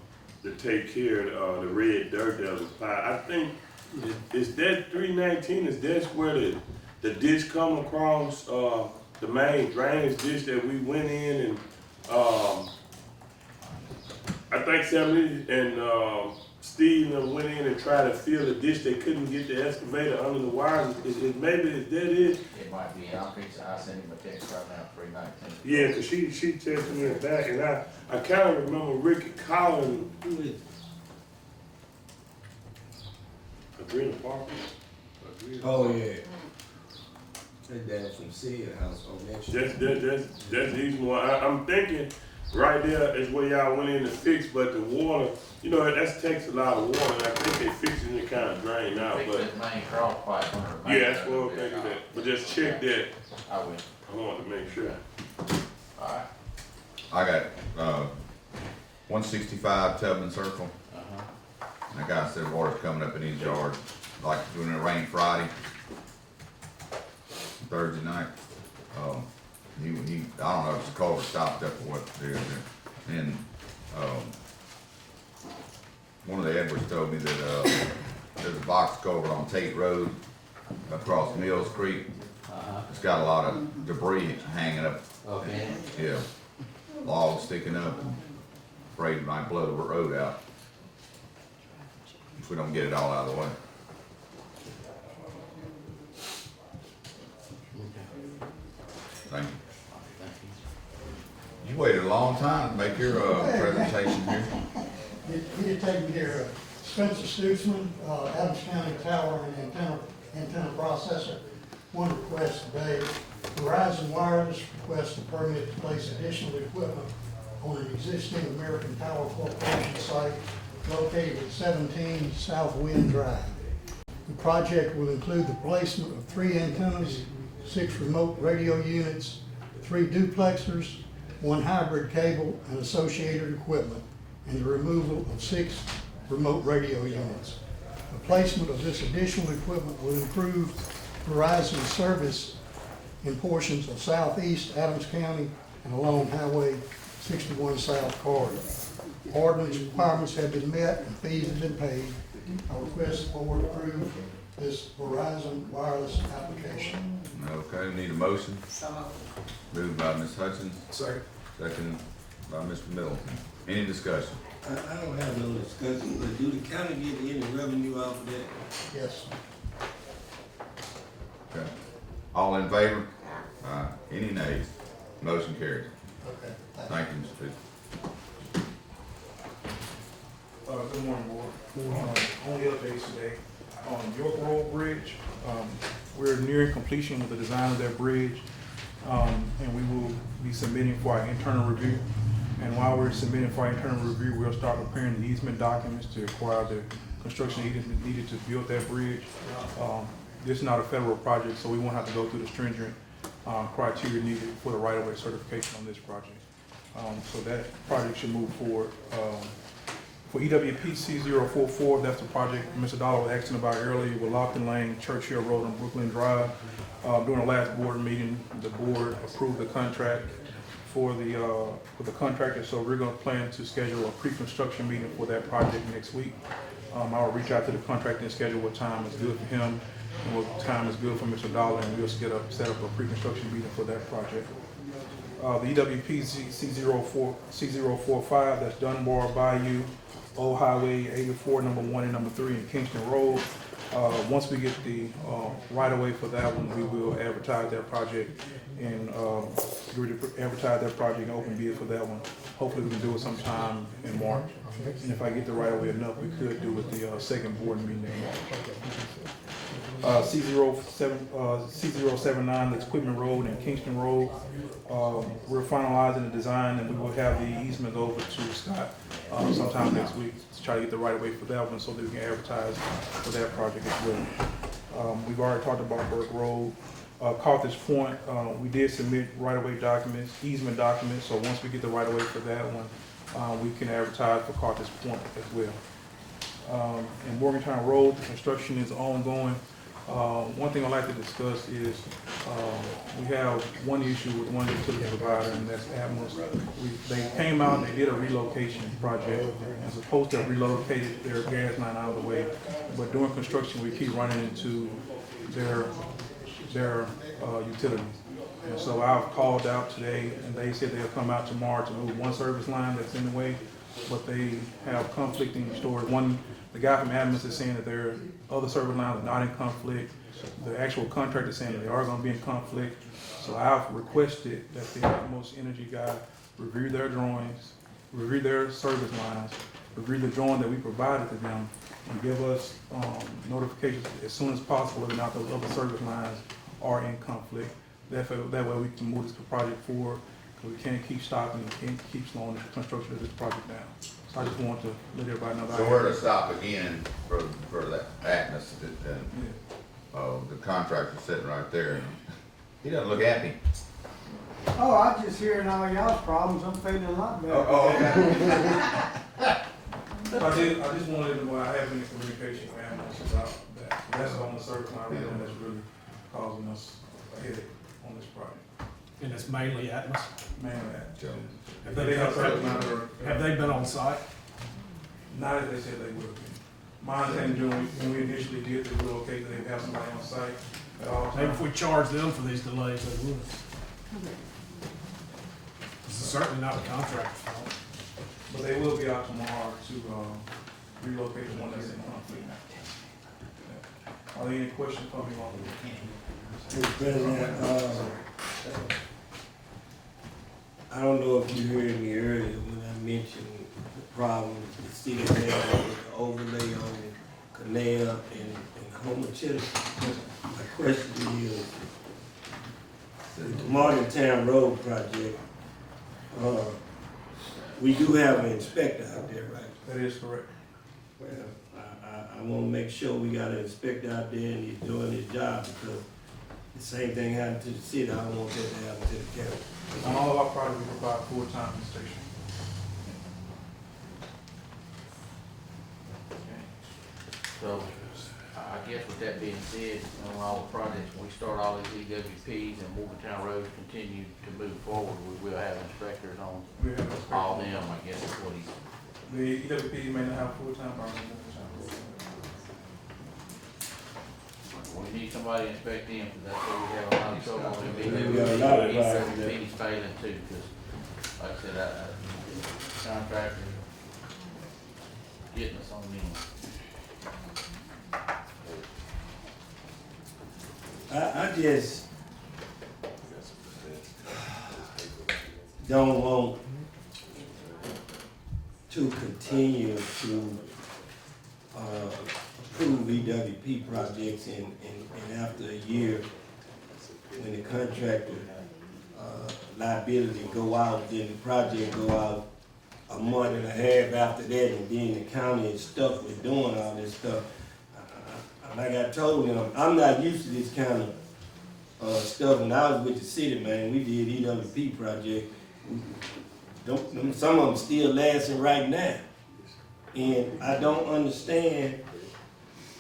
to take care of the red dirt that was piled. I think, is that 319, is that where the ditch come across, the main drainage ditch that we went in and, I think Sammy and, Steve went in and tried to fill the ditch, they couldn't get the excavator under the wires, maybe is that it? It might be, I'll send him a text right now, 319. Yeah, cause she texted me back and I kinda remember Ricky calling, who is it? Adrena Parker? Oh, yeah. That down from Sid House on that street. That's the easy one. I'm thinking right there is where y'all went in to fix, but the water, you know, that takes a lot of water. And I think they fixing it kind of drain out, Fix but that main cross pipe under the main. yeah, that's what I'm thinking that. But just check that. I will, I want to make sure. alright. I got, 165 Tubman Circle. Uh-huh. That guy said water's coming up in his yard, like when it rained Friday. Thursday night. I don't know if the culvert stopped up or what it is. And, one of the Edwards told me that, there's a box culvert on Tate Road across Mills Creek. It's got a lot of debris hanging up. Okay. Yeah, logs sticking up, afraid it might blow the road out if we don't get it all out of the way. Thank you. You waited a long time to make your presentation here. He had taken care of Spencer Stutzman, Adams County Tower and antenna processor. One request today, Verizon Wireless requests a permit to place additional equipment on an existing American Tower Corporation site located at 17 South Wind Drive. The project will include the placement of 3 antennas, 6 remote radio units, 3 duplexers, 1 hybrid cable and associated equipment, and the removal of 6 remote radio units. The placement of this additional equipment will improve Verizon's service in portions of southeast Adams County and along Highway 61 South corridor. Ordinance requirements have been met and fees have been paid. I request the board approve this Verizon wireless application. Okay, we need a motion. Moved by Ms. Hutchins. Second. Second by Mr. Middleton. Any discussion? I don't have no discussion, but do the county get any revenue off of that? Yes. Okay. All in favor? Any nays? Motion carries. Okay. Thank you, Mr. Fisher. Good morning, board. Only updates today. On York Road Bridge, we're nearing completion with the design of that bridge, and we will be submitting for our internal review. And while we're submitting for our internal review, we'll start preparing the easement documents to acquire the construction needed to build that bridge. This is not a federal project, so we won't have to go through the stringent criteria needed for the right-of-way certification on this project. So that project should move forward. For EWP C044, that's the project Mr. Dollar was asking about earlier with Lockton Lane, Churchill Road, and Brooklyn Drive. During the last board meeting, the board approved the contract for the contractor, so we're going to plan to schedule a pre-construction meeting for that project next week. I'll reach out to the contractor and schedule what time is good for him and what time is good for Mr. Dollar, and we'll set up a pre-construction meeting for that project. The EWP C045, that's Dunbar Bayou, Old Highway 84, number 1 and number 3 in Kingston Road. Once we get the right-of-way for that one, we will advertise that project and advertise that project and open bid for that one. Hopefully we can do it sometime in March. And if I get the right-of-way enough, we could do it the second board meeting in March. C079, that's Quitman Road and Kingston Road. We're finalizing the design and we will have the easement over to Scott sometime next week to try to get the right of way for that one so that we can advertise for that project as well. We've already talked about Burke Road. Carthage Point, we did submit right of way documents, easement documents, so once we get the right of way for that one, we can advertise for Carthage Point as well. In Morgantown Road, the construction is ongoing. One thing I'd like to discuss is we have one issue with one utility provider, and that's Atmos. They came out and they did a relocation project and supposed to have relocated their gas line out of the way, but during construction we keep running into their utilities. And so I've called out today and they said they'll come out tomorrow to move one service line that's in the way, but they have conflicting stories. One, the guy from Adams is saying that their other service lines are not in conflict. The actual contractor is saying that they are going to be in conflict. So I've requested that the Atmos Energy guy review their drawings, review their service lines, review the drawing that we provided to them, and give us notifications as soon as possible whether or not those other service lines are in conflict. That way we can move this project forward, because we can't keep stopping and can't keep slowing the construction of this project down. So I just want to let everybody know that. So we're to stop again for that Atmos, the contractor sitting right there, and he doesn't look happy. Oh, I'm just hearing all y'all's problems. I'm feeling a lot better. I just wanted to know I have any communication with Atmos about that. That's on the service line that's really causing us headache on this project. And it's mainly Atmos. Man, Have they been on site? not as they said they would have been. My understanding when we initially did the relocate, they would have somebody on site at all Maybe if times. we charge them for these delays, they would. This is certainly not a contractor's fault. But they will be out tomorrow to relocate the one that's in conflict. Are there any questions from you all? Mr. President, I don't know if you heard me earlier when I mentioned the problem the city had with the overlay on Canal and Homer Chittister. My question is, with the Morgantown Road project, we do have an inspector out there, right? That is correct. Well, I wanna make sure we got an inspector out there and he's doing his job, because the same thing happened to the city, I don't want that to happen to the county. On all of our projects, we provide full-time visitation. So, I guess with that being said, on all the projects, when we start all these EWPs and Morgantown roads continue to move forward, we will have inspectors on We have inspectors. all them, I guess is what he's. The EWP may not have full-time, but I'm full-time. We need somebody to inspect them, because that's where we have a lot of trouble with We got a lot of problems there. EWP's failing too, because like I said, contractors getting us on them. I just don't want to continue to approve EWP projects and after a year, when the contractor liability go out, then the project go out a month and a half after that, and then the county is stuck with doing all this stuff. Like I told him, I'm not used to this kind of stuff. When I was with the city, man, we did EWP project. Some of them still lasting right now. And I don't understand,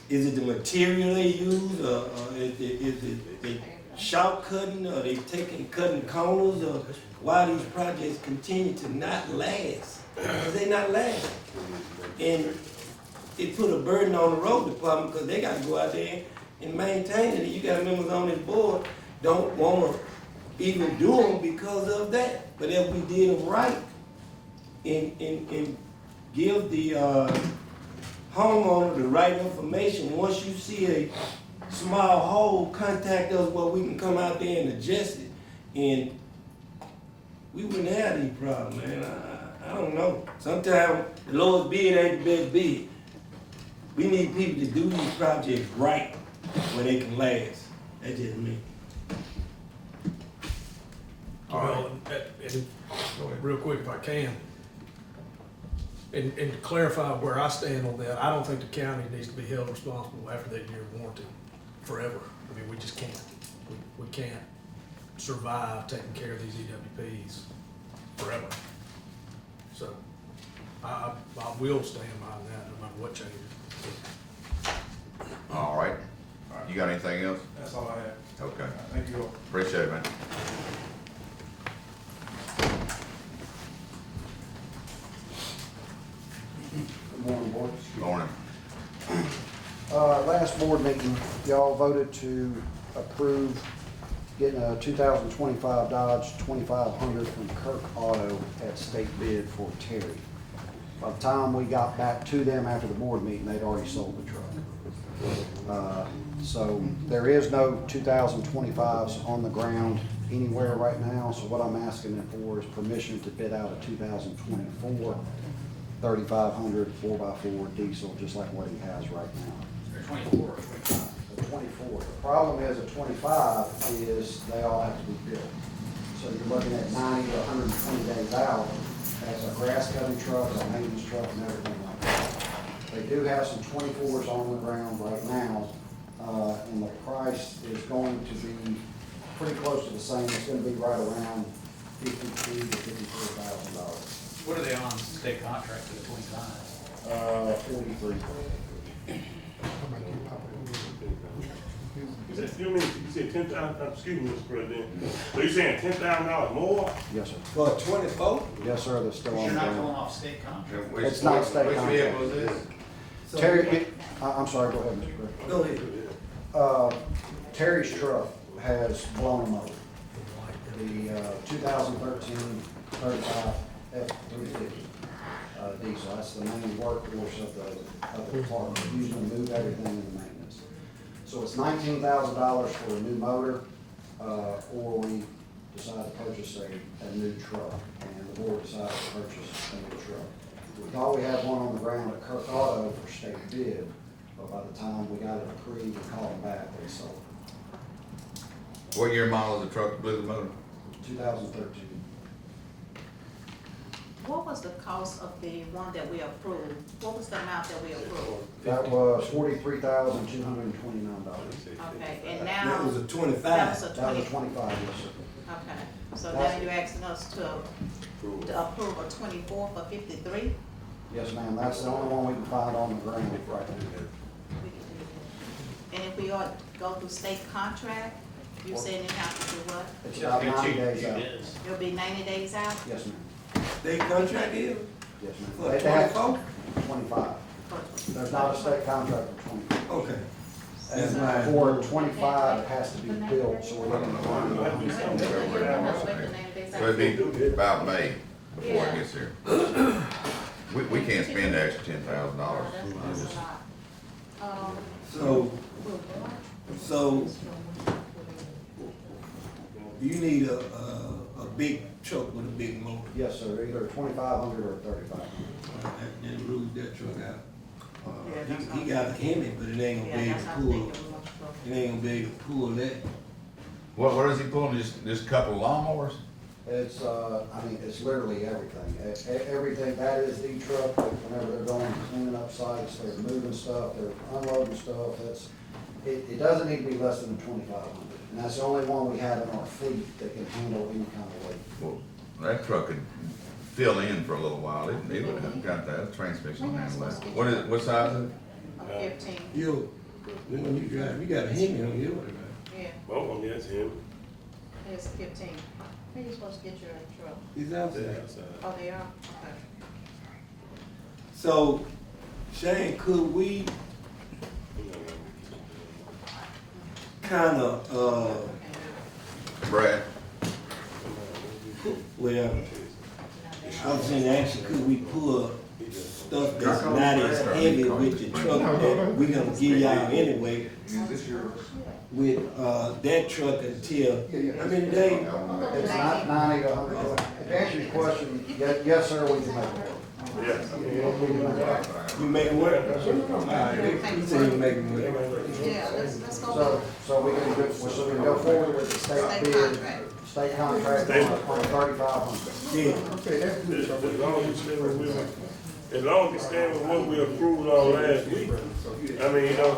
is it the material they use, or is it they shortcutting, or they cutting corners, or why these projects continue to not last? Because they not last. And it put a burden on the road department, because they gotta go out there and maintain it. And you got members on this board don't wanna even do them because of that. But if we did them right and give the homeowner the right information, once you see a small hole, contact us where we can come out there and adjust it. And we wouldn't have these problems, man. I don't know. Sometimes the lowest bid ain't the best bid. We need people to do these projects right where they can last. That's just me. Well, and real quick if I can, and to clarify where I stand on that, I don't think the county needs to be held responsible after that year warranty forever. I mean, we just can't. We can't survive taking care of these EWPs forever. So I will stand behind that no matter what changes. All right. You got anything else? That's all I have. Okay. Thank you all. Appreciate it, man. Good morning, board. Morning. Last board meeting, y'all voted to approve getting a 2025 Dodge 2500 from Kirk Auto at state bid for Terry. By the time we got back to them after the board meeting, they'd already sold the truck. So there is no 2025s on the ground anywhere right now, so what I'm asking them for is permission to bid out a 2024 3500 4x4 diesel, just like what he has right now. 24 or 25? The 24. The problem is a 25 is they all have to be built. So you're looking at 90 to 120 days out as a grass cutting truck, a maintenance truck, and everything like that. They do have some 24s on the ground right now, and the price is going to be pretty close to the same. It's going to be right around $52,000 to $54,000. What are they on state contract for the 25? 43. Is You mean, you said 10,000, excuse me, Mr. President. So you saying $10,000 more? Yes, sir. For 24? Yes, sir, that's still But on you're the not going ground. off state contract. It's not state Which contract. vehicle is this? Terry, I'm sorry, go ahead, Mr. President. Go ahead. Terry's truck has blown a motor. The 2013 35 F-350 diesel, that's the main workhorse of the department, usually move everything in the maintenance. So it's $19,000 for a new motor, or we decide to purchase a new truck, and the board decided to purchase a new truck. We thought we had one on the ground at Kirk Auto for state bid, but by the time we got it approved and called them back, they sold it. What year model is the truck that blew the motor? 2013. What was the cost of the one that we approved? What was the amount that we approved? That was $43,229. Okay, and now. That was a 25. That was a That was 20. 25, yes, sir. Okay, so now you're asking us to approve a 24 for 53? Yes, ma'am, that's the only one we can find on the ground right now. And if we ought to go through state contract, you said it have to do what? It's about 90 days out. It'll be 90 days out? Yes, ma'am. State contract is? Yes, ma'am. For They have 24? 25. There's not a state contract for 25. Okay. And for 25, it has to be built, so we're looking So it'd be about May before it gets here. We can't spend the extra $10,000. So you need a big truck with a big motor. Yes, sir, either 2,500 or 3,500. Then rule that truck out. Yeah, that's He got a Hemi, but it ain't gonna be able to pull, it ain't gonna be able to pull that. What is he pulling, just a couple of lawnmowers? It's, I mean, it's literally everything. Everything, that is the truck, that whenever they're going cleaning up sites, they're moving stuff, they're unloading stuff, it doesn't need to be less than 2,500. And that's the only one we have in our fleet that can handle any kind of weight. Well, that truck could fill in for a little while. It would have got that transmission handle that. What size is it? 15. You, when you drive, you got a Hemi on yours, right? Yeah, Both of them, yes, him. it's 15. Where you supposed to get your truck? He's outside. Oh, they are? Okay. So, Shane, could we kinda, Brad? well, I was saying, actually, could we pull stuff that's not as heavy with the truck that we gonna give y'all anyway? With, that truck until, how many days? It's not 90 to 100. To answer your question, yes, sir, we can make it work. Yes, I mean, You make it work? Alright, you say you make it work. Yeah, let's go with So we can go forward with the state bid, state contract on 3,500. Yeah. as long as you stay as long as you stand with what we approved on last week. I mean, you know,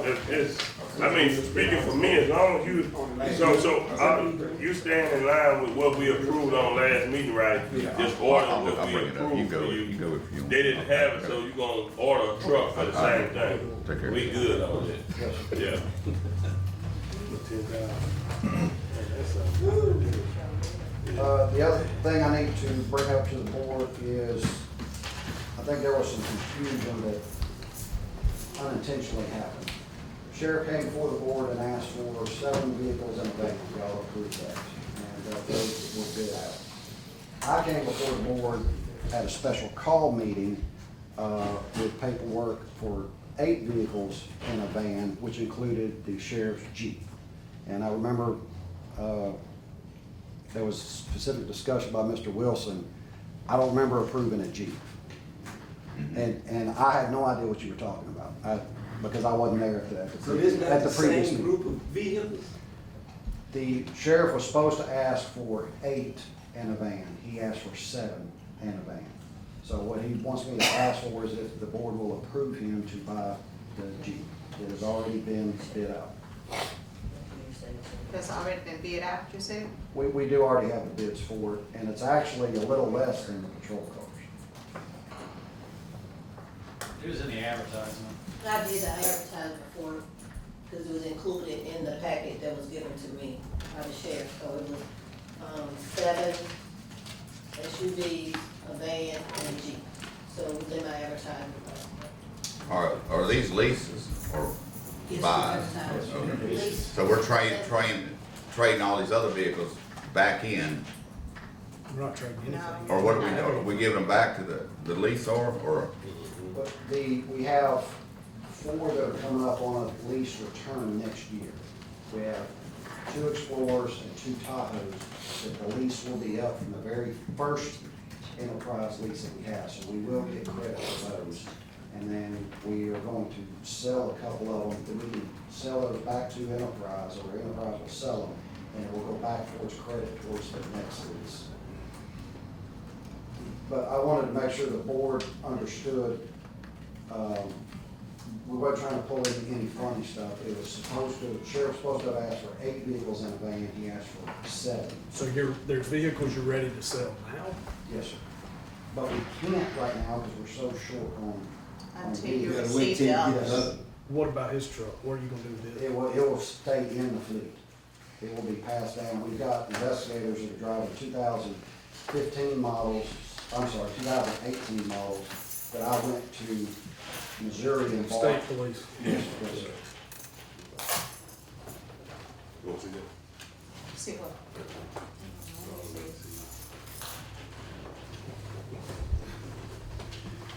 speaking for me, as long as you, you stand in line with what we approved on last meeting, right? Just order I'll what we bring it up. approved for You you. go if you want. They didn't have it, so you gonna order a truck for the same thing. Take care of We it. good on that. Yeah. The other thing I need to bring up to the board is, I think there was some confusion that unintentionally happened. Sheriff came before the board and asked for 7 vehicles in a van, y'all approved that, and those were bid out. I came before the board at a special call meeting with paperwork for 8 vehicles in a van, which included the sheriff's Jeep. And I remember there was specific discussion by Mr. Wilson. I don't remember approving a Jeep. And I had no idea what you were talking about, because I wasn't there at So this the not the previous same meeting. group of vehicles? The sheriff was supposed to ask for 8 in a van. He asked for 7 in a van. So what he wants me to ask for is if the board will approve him to buy the Jeep. It has already been bid out. That's already been bid out, you said? We do already have the bids for it, and it's actually a little less than the patrol cars. It was in the advertisement. I did advertise before. because it was included in the packet that was given to me by the sheriff. So it was, 7 SUVs, a van, and a Jeep. So it was in my advertising. Are these leases or Yes, buys? advertising. Okay. Lease. So we're trading all these other vehicles back in, We're not trading anything. or what are we doing? Are we giving them back to the leaseor, or? But we have 4 that are coming up on a lease return next year. We have 2 Explorers and 2 Tahoes that the lease will be up from the very first enterprise lease that we have, so we will get credit for those. And then we are going to sell a couple of them, that we can sell those back to Enterprise, or Enterprise will sell them, and it will go back towards credit towards the next lease. But I wanted to make sure the board understood, we weren't trying to pull in any funny stuff. It was supposed to, the sheriff's supposed to have asked for 8 vehicles in a van, he asked for 7. So there's vehicles you're ready to sell now? Yes, sir. But we can't right now because we're so short on. Until on you vehicles. receive the others. What about his truck? What are you gonna do with it? It will stay in the fleet. It will be passed down. We've got investigators that are driving 2015 models, 2018 models, that I went to Missouri and bought. State police. Yes, yes, sir. What's it? See what?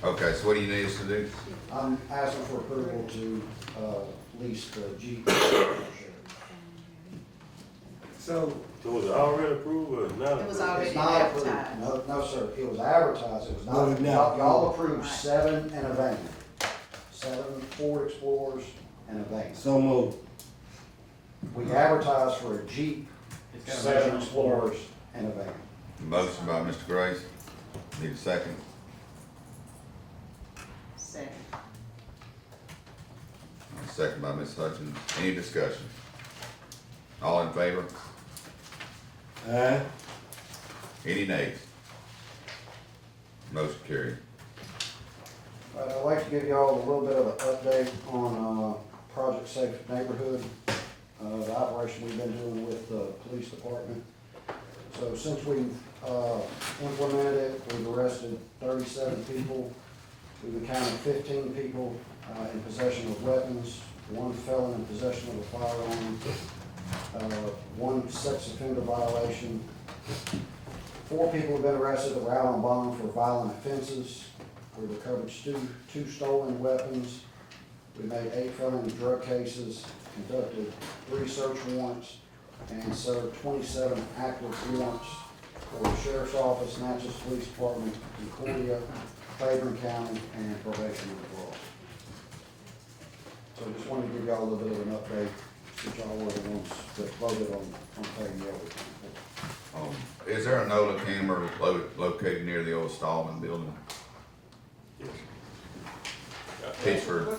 Okay, so what do you need us to do? I'm asking for approval to lease the Jeep. So, So was it already approved or not? It was approved? already It's not approved. advertised. No, sir, it was advertised, it was No, not, it's not. y'all approved 7 and a van. 7 Ford Explorers and a van. so moved. We advertised for a Jeep, It's got a 7 measure on the floor. Explorers and a van. Motion by Mr. Grace. Need a second? Second. Second by Ms. Hutchins. Any discussion? All in favor? Any nays? Motion carried. I'd like to give y'all a little bit of an update on Project Safe Neighborhood, the operation we've been doing with the police department. So since we've implemented it, we've arrested 37 people. We've encountered 15 people in possession of weapons, 1 felon in possession of a firearm, 1 sex offender violation. 4 people have been arrested that were out on bond for violent offenses. We recovered 2 stolen weapons. We made 8 felony drug cases, conducted 3 search warrants, and served 27 active warrants for the Sheriff's Office, Natchez Police Department, Concordia, Claiborne County, and probation and parole. So I just wanted to give y'all a little bit of an update, since y'all were the ones that voted on paying the overtime. Is there a NOLA camera located near the old Stallman building? Pittsburgh.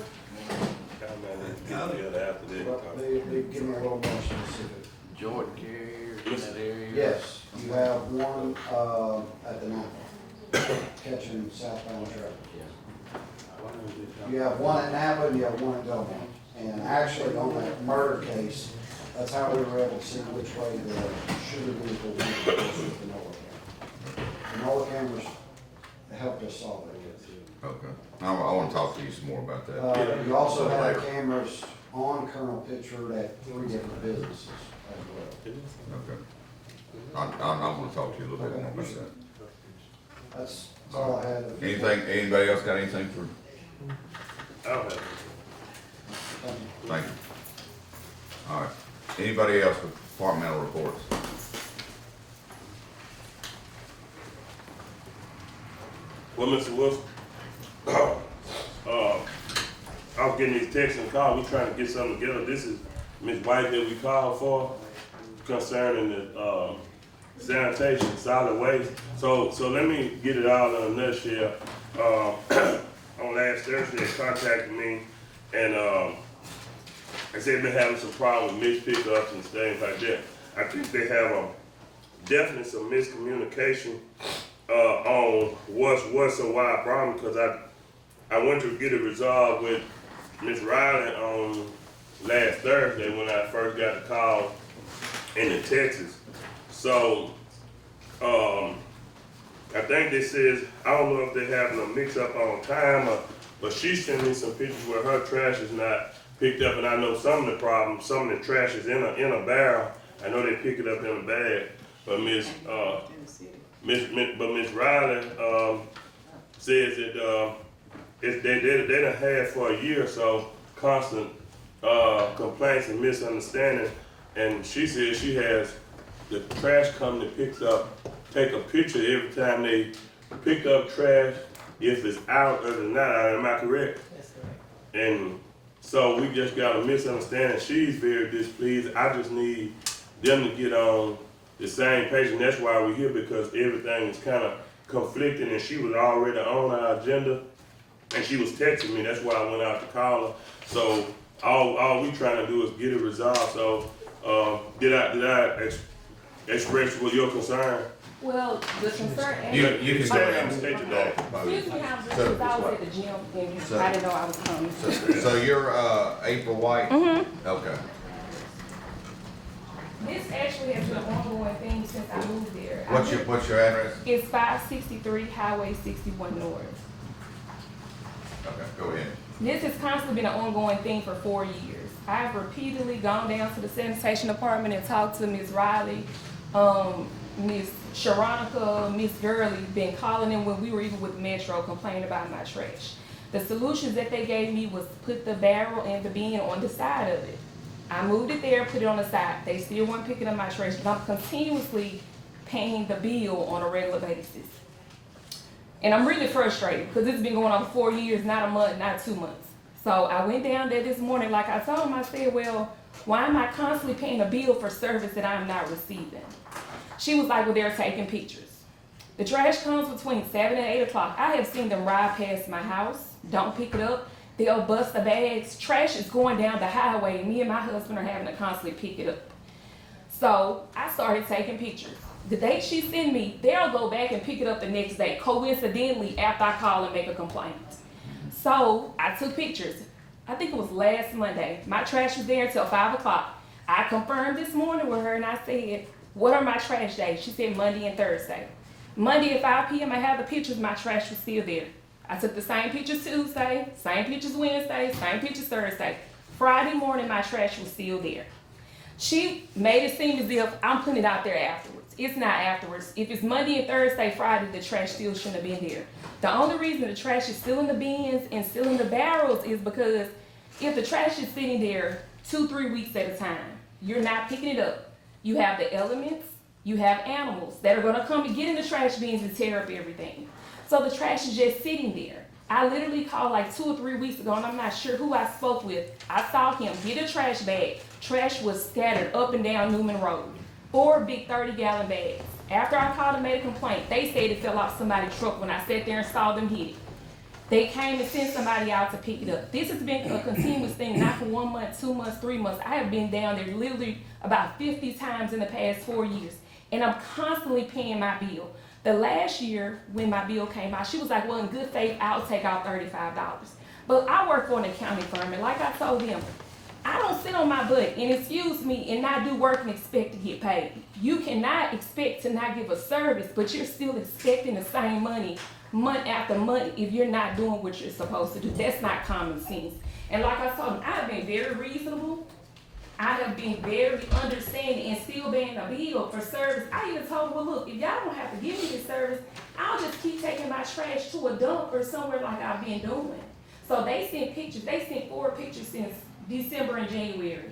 Give me a little more specific. Jordan carrier in that area? Yes, you have one at the Napa, catching southbound traffic. You have one at Napa and you have one at Belmont. And actually, on that murder case, that's how we were able to see which way the shooter vehicle went with the NOLA camera. The NOLA cameras helped us solve it. Okay. I want to talk to you some more about that. You also have cameras on Colonel Pitcher at 3 different businesses as well. Okay. I want to talk to you a little bit more about that. That's all I had. Anybody else got anything for? I don't have Thank you. All right. Anybody else with departmental reports? Well, Mr. Wilson, I was getting these texts and calls, we trying to get something together. This is Ms. White that we called for concerning the sanitation, solid waste. So let me get it all in a nutshell. On last Thursday, they contacted me and they said they're having some problem with mixed pickups and things like that. I think they have definitely some miscommunication on what's and why problem, because I went to get it resolved with Ms. Riley on last Thursday when I first got the call in Texas. So, I think this is, I don't know if they're having a mix up on time, but she sent me some pictures where her trash is not picked up, and I know some of the problems, some of the trash is in a barrel. I know they pick it up in a bag, but Miss Riley says that they done had for a year or so constant complaints and misunderstanding, and she says she has the trash company take a picture every time they pick up trash, if it's out or it's not out. Am I correct? That's correct. And so we just got a misunderstanding. She's very displeased. I just need them to get on the same page, and that's why we're here, because everything is kind of conflicting, and she was already on our agenda, and she was texting me. That's why I went out to call her. So all we trying to do is get it resolved. So did I express what your concern? Well, the concern. You can go ahead and state your name. Excuse me, I was at the gym and I didn't know I was coming. So you're April White? Mm-hmm. Okay. This actually has been an ongoing thing since I moved there. What's your address? It's 563 Highway 61 North. Okay, go ahead. This has constantly been an ongoing thing for 4 years. I've repeatedly gone down to the sanitation department and talked to Ms. Riley, Ms. Sharonica, Ms. Gurley, been calling them when we were even with Metro complaining about my trash. The solutions that they gave me was put the barrel and the bin on the side of it. I moved it there, put it on the side. They still weren't picking up my trash, but I'm continuously paying the bill on a regular basis. And I'm really frustrated because it's been going on for 4 years, not a month, not 2 months. So I went down there this morning, like I told them, I said, well, why am I constantly paying a bill for service that I'm not receiving? She was like, well, they're taking pictures. The trash comes between 7 and 8 o'clock. I have seen them ride past my house, don't pick it up. They'll bust the bags. Trash is going down the highway, and me and my husband are having to constantly pick it up. So I started taking pictures. The date she sent me, they'll go back and pick it up the next day, coincidentally, after I call and make a complaint. So I took pictures. I think it was last Monday. My trash was there until 5 o'clock. I confirmed this morning with her, and I said, what are my trash days? She said Monday and Thursday. Monday at 5 p.m., I have the pictures, my trash was still there. I took the same pictures Tuesday, same pictures Wednesday, same pictures Thursday. Friday morning, my trash was still there. She made it seem as if I'm putting it out there afterwards. It's not afterwards. If it's Monday and Thursday, Friday, the trash still shouldn't have been there. The only reason the trash is still in the bins and still in the barrels is because if the trash is sitting there 2-3 weeks at a time, you're not picking it up. You have the elements, you have animals that are gonna come and get in the trash bins and tear up everything. So the trash is just sitting there. I literally called like 2 or 3 weeks ago, and I'm not sure who I spoke with. I saw him get a trash bag. Trash was scattered up and down Newman Road. 4 big 30-gallon bags. After I called and made a complaint, they said it fell off somebody's truck when I sat there and saw them hit it. They came and sent somebody out to pick it up. This has been a continuous thing, not for 1 month, 2 months, 3 months. I have been down there literally about 50 times in the past 4 years, and I'm constantly paying my bill. The last year, when my bill came out, she was like, well, in good faith, I'll take out $35. But I work for an accounting firm, and like I told them, I don't sit on my butt and excuse me and not do work and expect to get paid. You cannot expect to not give a service, but you're still expecting the same money month after month if you're not doing what you're supposed to do. That's not common sense. And like I told them, I've been very reasonable. I have been very understanding and still paying a bill for service. I even told them, well, look, if y'all don't have to give me this service, I'll just keep taking my trash to a dump or somewhere like I've been doing. So they sent pictures. They sent 4 pictures since December and January.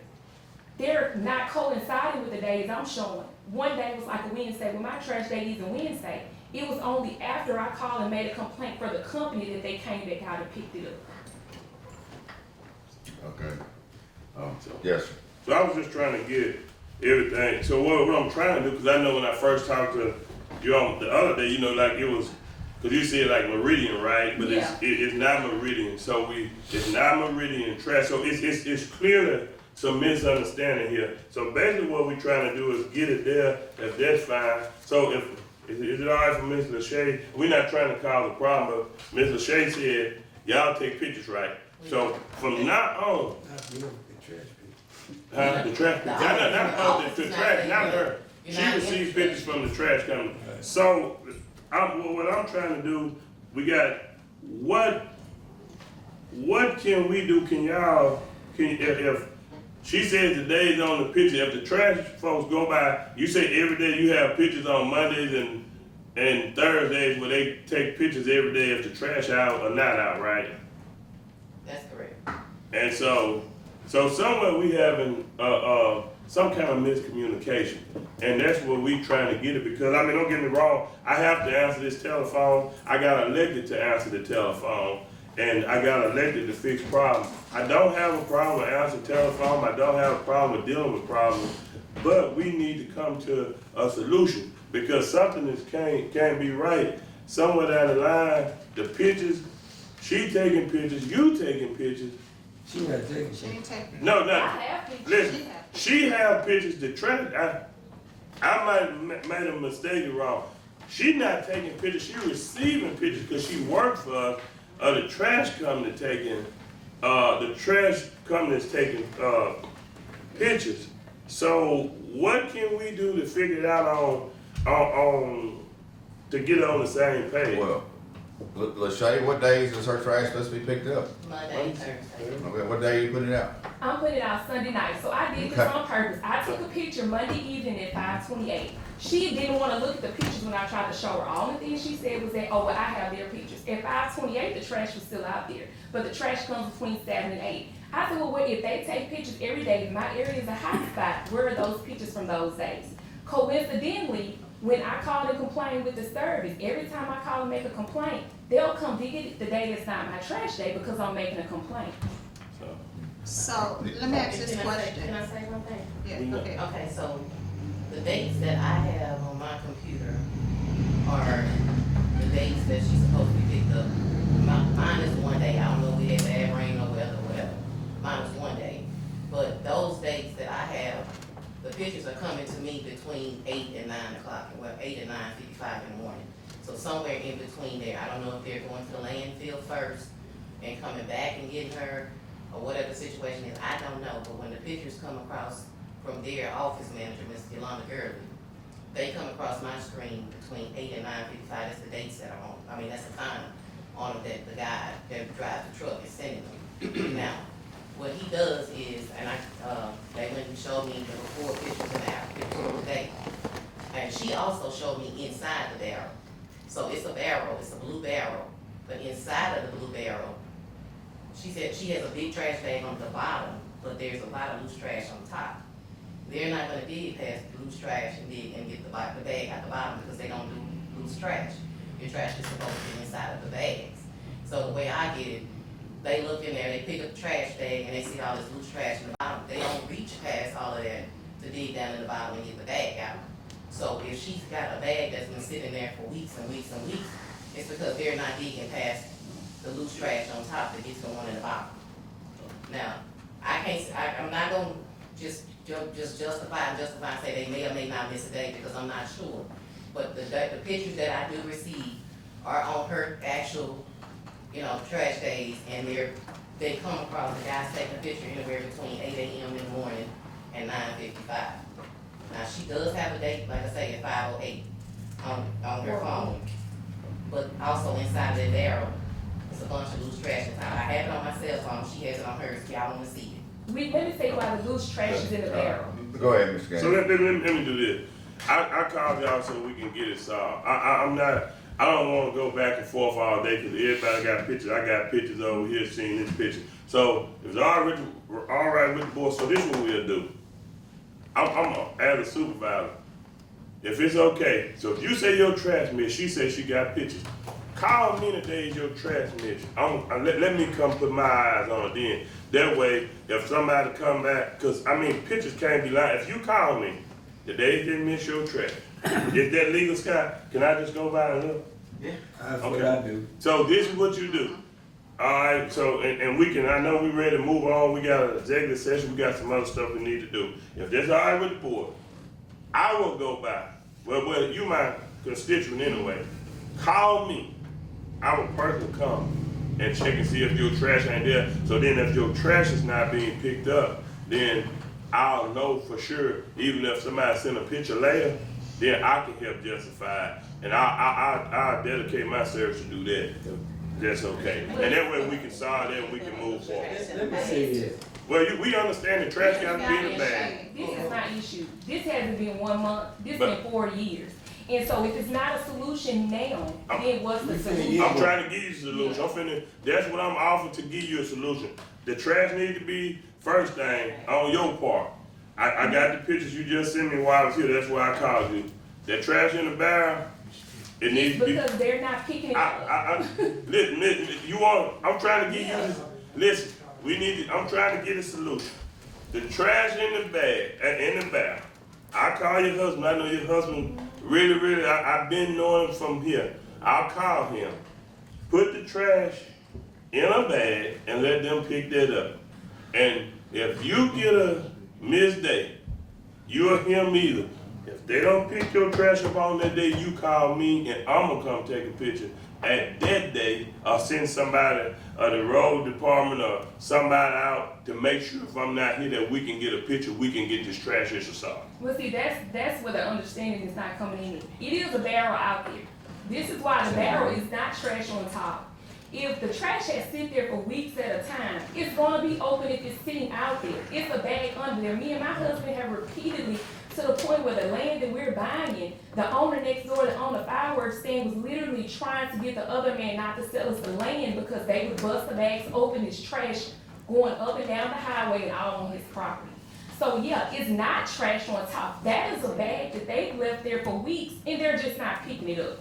They're not coinciding with the days I'm showing. One day was like a Wednesday. Well, my trash day isn't Wednesday. It was only after I called and made a complaint for the company that they came back out and picked it up. Okay. Yes, sir. So I was just trying to get everything. So what I'm trying to do, because I know when I first talked to you on the other day, you know, like it was, because you said like Meridian, right? But yeah. it's not Meridian. So it's not Meridian trash. So it's clearly some misunderstanding here. So basically what we're trying to do is get it there. If that's fine. So is it all right for Ms. Lachey? We're not trying to cause a problem, but Ms. Lachey said, y'all take pictures, right? So from now on, Huh, the trash, not trash, not her. She receives pictures from the trash company. So, what I'm trying to do, we got, what can we do, if she says the days on the picture, if the trash folks go by, you say every day you have pictures on Mondays and Thursdays where they take pictures every day if the trash out or not out, right? That's correct. And so somewhere we having some kind of miscommunication, and that's what we trying to get it. Because I mean, don't get me wrong, I have to answer this telephone. I got elected to answer the telephone, and I got elected to fix problems. I don't have a problem with answering telephone. I don't have a problem with dealing with problems, but we need to come to a solution because something can't be right. Somewhere down the line, the pictures, she taking pictures, you taking pictures. She not taking She ain't taking. No, I no. have pictures. Listen, she have pictures to trash. I might have made a mistake wrong. She not taking pictures. She receiving pictures because she worked for us. The trash company taking. The trash company is taking pictures. So what can we do to figure it out on to get on the same page? Well, Lachey, what days is her trash supposed to be picked up? Monday, Thursday. Okay, what day you putting it out? I'm putting it out Sunday night, so I did this Okay. on purpose. I took a picture Monday evening at 5:28. She didn't want to look at the pictures when I tried to show her. All the things she said was that, oh, well, I have their pictures. At 5:28, the trash was still out there, but the trash comes between 7 and 8. I said, well, if they take pictures every day, my area is a hot spot. Where are those pictures from those days? Coincidentally, when I called and complained with the service, every time I call and make a complaint, they'll come dig it the day that's not my trash day because I'm making a complaint. So, let me ask this Can question. I say one thing? Yeah, okay. Okay, so the dates that I have on my computer are the dates that she's supposed to be picked up. Mine is one day. I don't know if we had bad rain or weather or whatever. Mine was one day. But those dates that I have, the pictures are coming to me between 8 and 9 o'clock, well, 8 and 9:55 in the morning. So somewhere in between there, I don't know if they're going to the landfill first and coming back and getting her, or whatever the situation is, I don't know. But when the pictures come across from their office manager, Ms. Yolanda Gurley, they come across my screen between 8 and 9:55, that's the dates that are on, I mean, that's the time on it that the guy that drives the truck is sending them. Now, what he does is, and they went and showed me the before pictures and the after pictures of the day. And she also showed me inside the barrel. So it's a barrel, it's a blue barrel, but inside of the blue barrel, she said she has a big trash bag on the bottom, but there's a lot of loose trash on top. They're not gonna dig past the loose trash and dig and get the bag at the bottom because they don't do loose trash. Your trash is supposed to be inside of the bags. So the way I get it, they look in there, they pick up the trash bag and they see all this loose trash in the bottom. They don't reach past all of that to dig down in the bottom and get the bag out. So if she's got a bag that's been sitting there for weeks and weeks and weeks, it's because they're not digging past the loose trash on top that gets the one in the bottom. Now, I'm not gonna just justify and say they may or may not miss a day because I'm not sure. But the pictures that I do receive are on her actual, trash days, and they come across, the guys taking a picture anywhere between 8 a.m. in the morning and 9:55. Now, she does have a date, like I say, at 5:08 on her phone, but also inside of that barrel, it's a bunch of loose trash inside. I have it on my cell phone, she has it on hers, if y'all wanna see it. Let me say why the loose trash is in the barrel. Go ahead, Mr. Gaines. So let me do this. I called y'all so we can get it solved. I don't wanna go back and forth all day, cause everybody got pictures. I got pictures over here seeing this picture. So if it's all right with the board, so this is what we'll do. I'm as a supervisor, if it's okay, so if you say your trash miss, she says she got pictures. Call me the days your trash miss. Let me come put my eyes on it then. That way, if somebody come back, cause pictures can't be lying. If you call me, the days they miss your trash, is that legal, Scott? Can I just go by and look? Yeah. That's what I do. So this is what you do. Alright, so, and we can, I know we ready to move on, we got an executive session, we got some other stuff we need to do. If that's alright with the board, I will go by, well, you my constituent anyway, call me. I will personally come and check and see if your trash ain't there, so then if your trash is not being picked up, then I'll know for sure, even if somebody send a picture later, then I can help justify it. And I'll dedicate my service to do that, if that's okay. And that way we can solve that and we can move forward. Let me say this. Well, we understand the trash got to be in the bag. This is my issue. This hasn't been 1 month, this But- been 4 years. And so if it's not a solution now, then what's the solution? I'm trying to give you a solution. That's what I'm offering, to give you a solution. The trash need to be first thing on your part. I got the pictures you just sent me while I was here. That's why I called you. That trash in the barrel, it needs to be. Because they're not picking it up. Listen, I'm trying to give you this. Listen, I'm trying to get a solution. The trash in the bag, in the barrel. I call your husband. I know your husband really, I've been knowing him from here. I'll call him. Put the trash in a bag and let them pick that up. And if you get a missed day, you or him either. If they don't pick your trash up on that day, you call me and I'm gonna come take a picture at that day, or send somebody, the road department or somebody out to make sure if I'm not here that we can get a picture, we can get this trash issue solved. Well, see, that's where the understanding is not coming in. It is a barrel out there. This is why the barrel is not trash on top. If the trash has sit there for weeks at a time, it's gonna be open if it's sitting out there. It's a bag under there. Me and my husband have repeatedly, to the point where the land that we're buying, the owner next door that owned the fireworks stand was literally trying to get the other man not to sell us the land because they would bust the bags open, his trash going up and down the highway and all on his property. So yeah, it's not trash on top. That is a bag that they've left there for weeks and they're just not picking it up.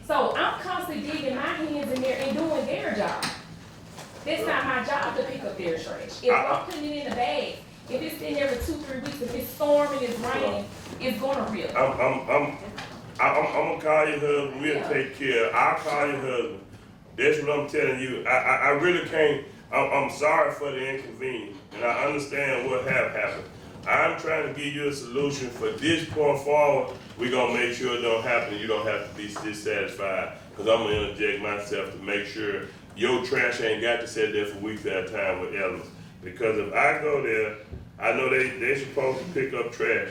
So I'm constantly digging my hands in there and doing their job. That's not my job to pick up their trash. If I'm putting it in a bag, if it's sitting there for 2-3 weeks, if it's storming, it's raining, it's gonna rip. I'm gonna call your husband, we'll take care. I'll call your husband. That's what I'm telling you. I really can't, I'm sorry for the inconvenience, and I understand what have happened. I'm trying to give you a solution for this point forward. We're gonna make sure it don't happen. You don't have to be dissatisfied, because I'm gonna interject myself to make sure your trash ain't got to sit there for weeks at a time with elements. Because if I go there, I know they supposed to pick up trash.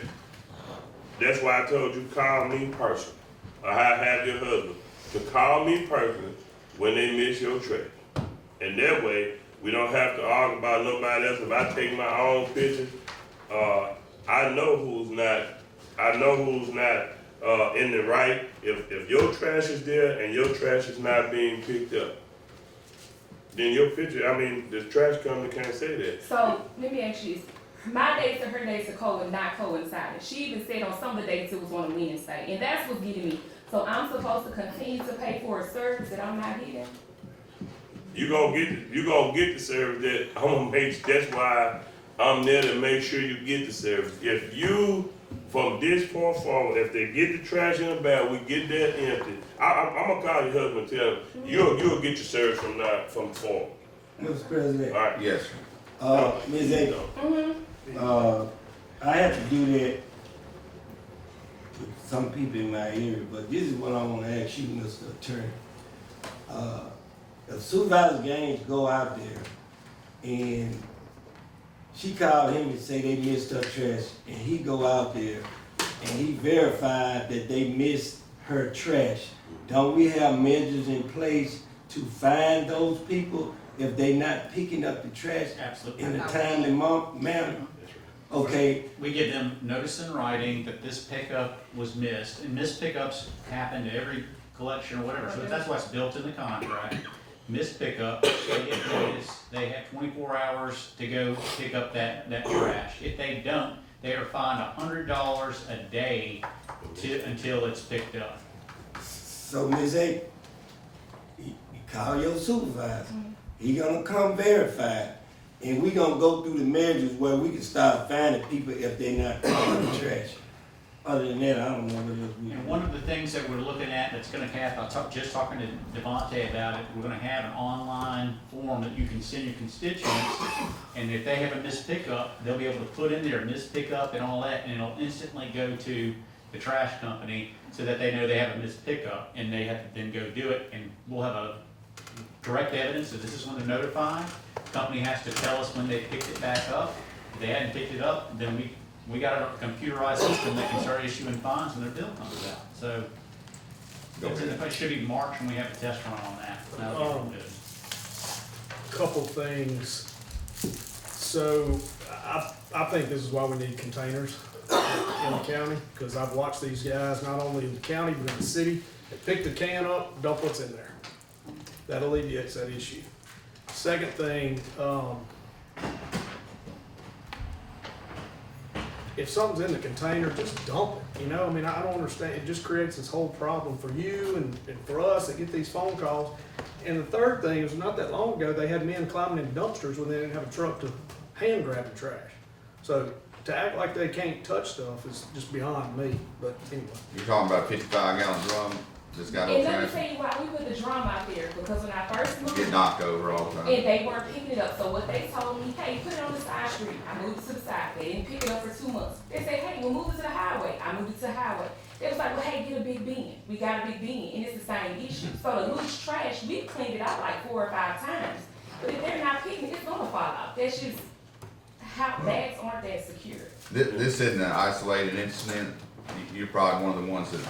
That's why I told you, call me personally. Or I have your husband to call me personally when they miss your trash. And that way, we don't have to argue about nobody else. If I take my own pictures, I know who's not in the right. If your trash is there and your trash is not being picked up, then your picture, the trash company can't say that. So let me ask you this. My dates and her dates are not coinciding. She even said on some of the dates it was on a Wednesday, and that's what's getting me. So I'm supposed to continue to pay for a service that I'm not getting? You gonna get the service that I'm gonna make. That's why I'm there to make sure you get the service. If you, from this point forward, if they get the trash in the bag, we get that empty. I'm gonna call your husband and tell him you'll get your service from forward. Mr. President. All right. Yes. Ms. A. I have to do that with some people in my area, but this is what I want to ask you, Mr. Attorney. If Supervisors Gaines go out there and she called him and say they missed her trash, and he go out there and he verified that they missed her trash, don't we have measures in place to find those people if they not picking up the trash Absolutely. in a timely manner? Okay. We give them notice in writing that this pickup was missed, and missed pickups happen to every collection or whatever, so that's what's built in the contract. Missed pickup, they get notice, they have 24 hours to go pick up that trash. If they don't, they are fined $100 a day until it's picked up. So Ms. A, you call your supervisor. He gonna come verify, and we gonna go through the measures where we can start finding people if they not picking up the trash. Other than that, I don't know what else we. And one of the things that we're looking at that's gonna have, just talking to Devontae about it, we're gonna have an online form that you can send your constituents, and if they have a missed pickup, they'll be able to put in there missed pickup and all that, and it'll instantly go to the trash company so that they know they have a missed pickup, and they have to then go do it, and we'll have a direct evidence that this is when they're notified. The company has to tell us when they picked it back up, If they hadn't picked it up, then we got a computerized system that can start issuing fines when their bill comes out. So it should be March when we have a test run on that. That'll be good. Couple things. So I think this is why we need containers in the county, because I've watched these guys, not only in the county, but in the city, they pick the can up, dump what's in there. That alleviates that issue. Second thing, if something's in the container, just dump it. You know, I mean, I don't understand. It just creates this whole problem for you and for us that get these phone calls. And the third thing is, not that long ago, they had men climbing in dumpsters when they didn't have a truck to hand grab the trash. So to act like they can't touch stuff is just beyond me. But anyway. You're talking about a 55-gallon drum that's got no And let me trash? tell you why we put the drum out there, because when I first moved, Get knocked over all the time. and they weren't picking it up. So what they told me, hey, put it on the side street. I moved it to the side. They didn't pick it up for 2 months. They said, hey, we'll move it to the highway. I moved it to the highway. They was like, well, hey, get a big bin. We got a big bin, and it's the same issue. So the loose trash, we cleaned it out like 4 or 5 times. But if they're not picking it, it's gonna fall out. That's just how bags aren't that secure. This isn't an isolated incident. You're probably one of the ones that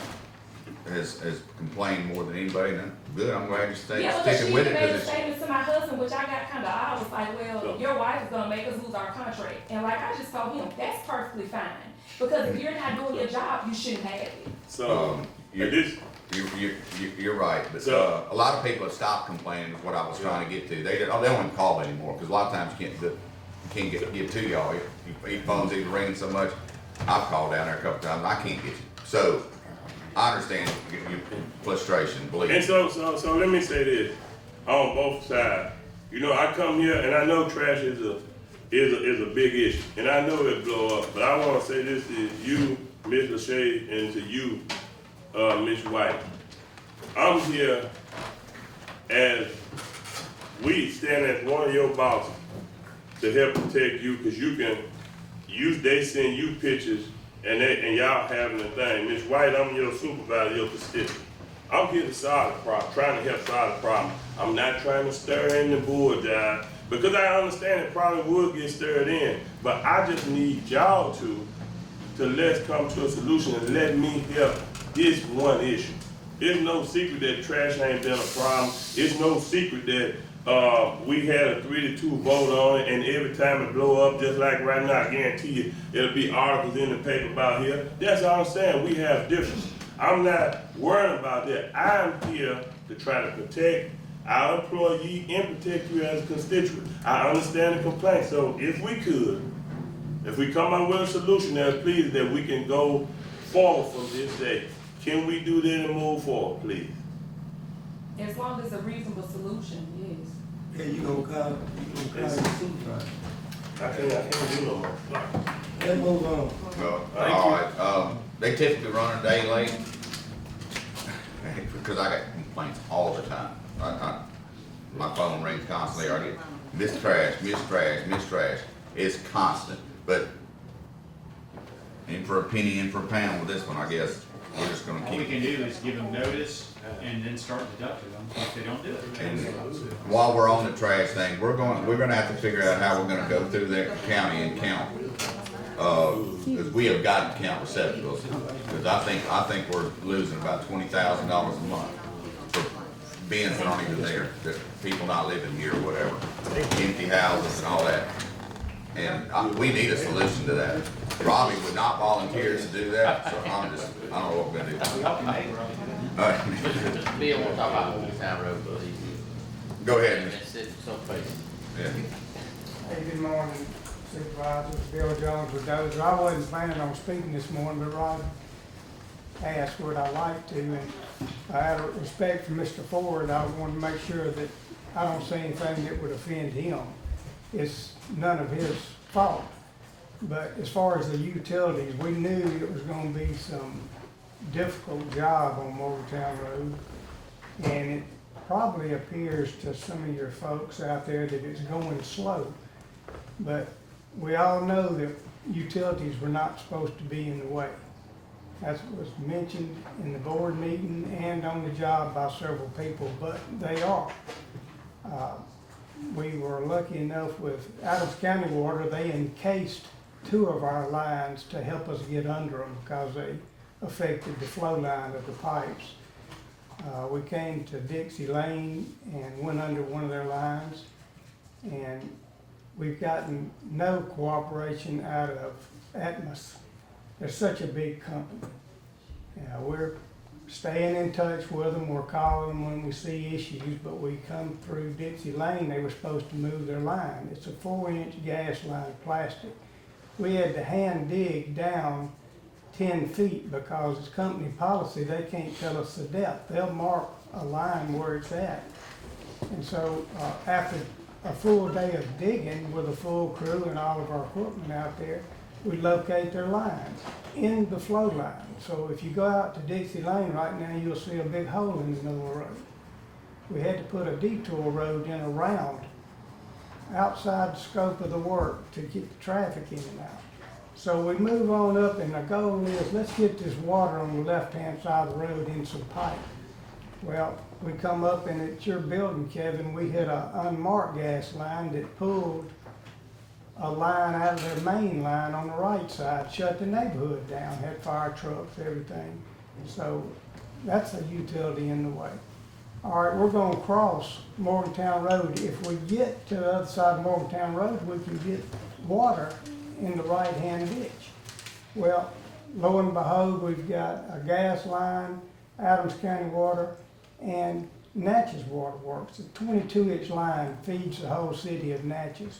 has complained more than anybody. And good, I'm glad you're sticking with it. Made a 'Cause it's, statement to my husband, which I got kind of odd. I was like, well, your wife is gonna make us lose our contract. And like I just told him, that's perfectly fine. Because if you're not doing your job, you shouldn't have it. So, you're right, but a lot of people have stopped complaining. Is what I was trying to get to. They don't even call anymore because a lot of times you can't get to y'all. Your phone's either ringing so much. I've called down there a couple times. I can't get you. So I understand your frustration. Believe me. And so let me say this on both sides. You know, I come here and I know trash is a big issue, and I know it blow up. But I want to say this to you, Ms. Lachey, and to you, Ms. White. I'm here as we stand as one of your bosses to help protect you, because they send you pictures and y'all having a thing. Ms. White, I'm your supervisor, your constituent. I'm here to solve the problem, trying to help solve the problem. I'm not trying to stir in the board, guys, because I understand it probably would get stirred in, but I just need y'all to let's come to a solution and let me help this one issue. It's no secret that trash ain't been a problem. It's no secret that we had a 3-2 vote on it, and every time it blow up, just like right now, I guarantee you, it'll be articles in the paper about here. That's all I'm saying. We have differences. I'm not worried about that. I'm here to try to protect our employee and protect you as a constituent. I understand the complaint. So if we come up with a solution that please that we can go forward from this day, can we do that and move forward, please? As long as a reasonable solution, yes. Yeah, you gonna call the supervisor. I can't do no more. Let's move on. Well, all right. They typically run a day late because I get complaints all the time. My phone rings constantly. I get missed trash, missed trash, missed trash. It's constant. But in for a penny, in for a pound with this one, I guess we're just going to keep. All we can do is give them notice and then start deducting them if they don't do it. And while we're on the trash thing, we're going to have to figure out how we're going to go through the county and count. Because we have got to count receptacles. Because I think we're losing about $20,000 a month for bins that aren't even there, that people not living here or whatever, empty houses and all that. And we need a solution to that. Robbie would not volunteer to do that, so I don't know what we're gonna do. All right. Bill, we'll talk about Morgantown Road, please. Go ahead. Yeah. Hey, good morning, Supervisors. Bill Jones with Dozer. I wasn't planning on speaking this morning, but Rod asked would I like to, and out of respect for Mr. Ford, I want to make sure that I don't say anything that would offend him. It's none of his fault. But as far as the utilities, we knew it was gonna be some difficult job on Morgantown Road. And it probably appears to some of your folks out there that it's going slow. But we all know that utilities were not supposed to be in the way. That was mentioned in the board meeting and on the job by several people, but they are. we were lucky enough with Adams County Water, they encased 2 of our lines to help us get under them because they affected the flow line of the pipes. We came to Dixie Lane and went under one of their lines, and we've gotten no cooperation out of Atmos. They're such a big company. We're staying in touch with them, we're calling them when we see issues, but we come through Dixie Lane, they were supposed to move their line. It's a 4-inch gas line, plastic. We had to hand dig down 10 feet because it's company policy, they can't tell us the depth. They'll mark a line where it's at. And so after a full day of digging with a full crew and all of our equipment out there, we locate their lines in the flow line. So if you go out to Dixie Lane right now, you'll see a big hole in the middle of the road. We had to put a detour road in around, outside the scope of the work to get the traffic in and out. So we move on up, and the goal is, let's get this water on the left-hand side of the road in some pipe. Well, we come up, and at your building, Kevin, we hit an unmarked gas line that pulled a line out of their main line on the right side, shut the neighborhood down, had fire trucks, everything. So that's a utility in the way. All right, we're gonna cross Morgantown Road. If we get to the other side of Morgantown Road, we can get water in the right-hand ditch. Well, lo and behold, we've got a gas line, Adams County Water, and Natchez Water Works. A 22-inch line feeds the whole city of Natchez.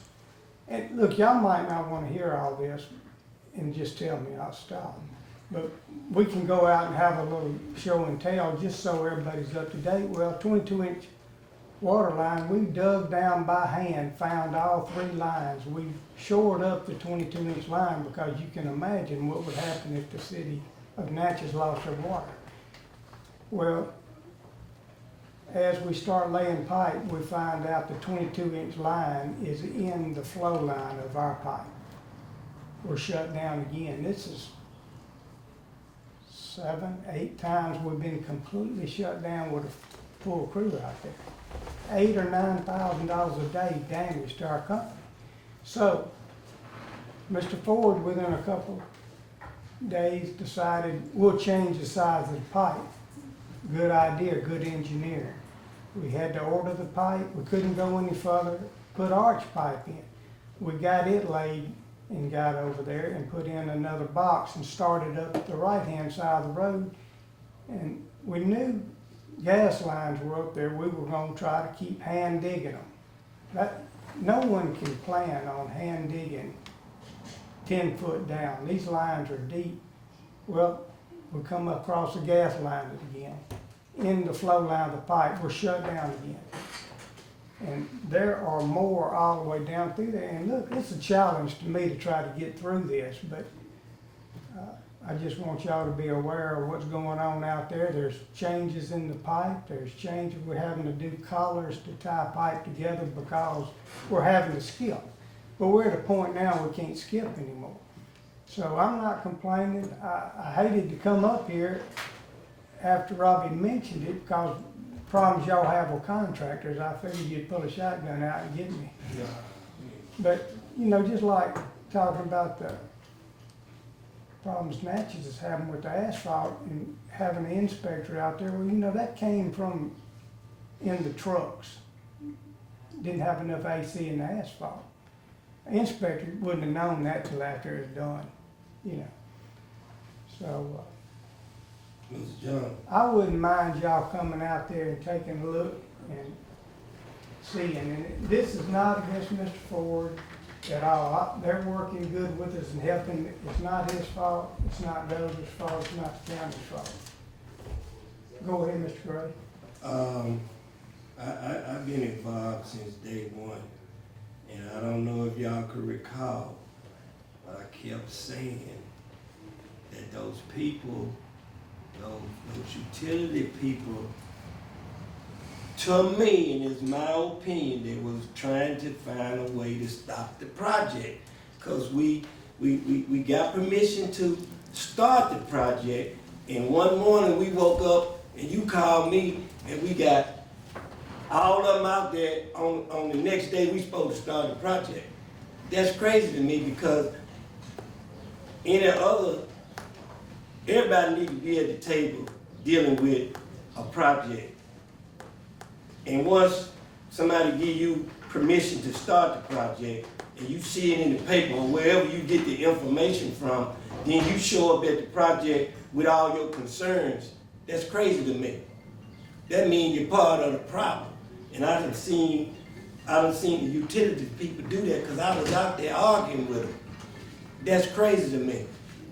And look, y'all might not want to hear all this and just tell me I'll stop. But we can go out and have a little show and tell just so everybody's up to date. Well, 22-inch water line, we dug down by hand, found all 3 lines. We shored up the 22-inch line because you can imagine what would happen if the city of Natchez lost their water. Well, as we start laying pipe, we find out the 22-inch line is in the flow line of our pipe. We're shut down again. This is 7, 8 times we've been completely shut down with a full crew out there. $8,000 or $9,000 a day damage to our company. So, Mr. Ford, within a couple days, decided we'll change the size of the pipe. Good idea, good engineering. We had to order the pipe. We couldn't go any further. Put arch pipe in. We got it laid and got over there and put in another box and started up the right-hand side of the road. And we knew gas lines were up there. We were going to try to keep hand digging them. No one can plan on hand digging 10 foot down. These lines are deep. Well, we come across the gas line again. In the flow line of the pipe, we're shut down again. And there are more all the way down through there. And look, it's a challenge to me to try to get through this, but I just want y'all to be aware of what's going on out there. There's changes in the pipe. There's changes. We're having to do collars to tie pipe together because we're having to skip. But we're at a point now we can't skip anymore. So I'm not complaining. I hated to come up here after Robbie mentioned it because problems y'all have with contractors. I figured you'd pull a shotgun out and get me. Yeah. But, you know, just like talking about the problems Natchez is having with the asphalt and having the inspector out there, well, you know, that came from in the trucks. Didn't have enough AC in the asphalt. The inspector wouldn't have known that till after it was done, you know. So, Mr. John. I wouldn't mind y'all coming out there and taking a look and seeing. And this is not against Mr. Ford at all. They're working good with us and helping. It's not his fault. It's not Dover's fault. It's not the county's fault. Go ahead, Mr. Gray. I've been involved since day one. And I don't know if y'all could recall, but I kept saying that those people, those utility people, to me, and it's my opinion, they was trying to find a way to stop the project. Because we got permission to start the project, and one morning we woke up and you called me and we got all of them out there on the next day we supposed to start the project. That's crazy to me because everybody need to be at the table dealing with a project. And once somebody give you permission to start the project, and you see it in the paper or wherever you get the information from, then you show up at the project with all your concerns. That's crazy to me. That means you're part of the problem. And I done seen the utility people do that because I was out there arguing with them. That's crazy to me.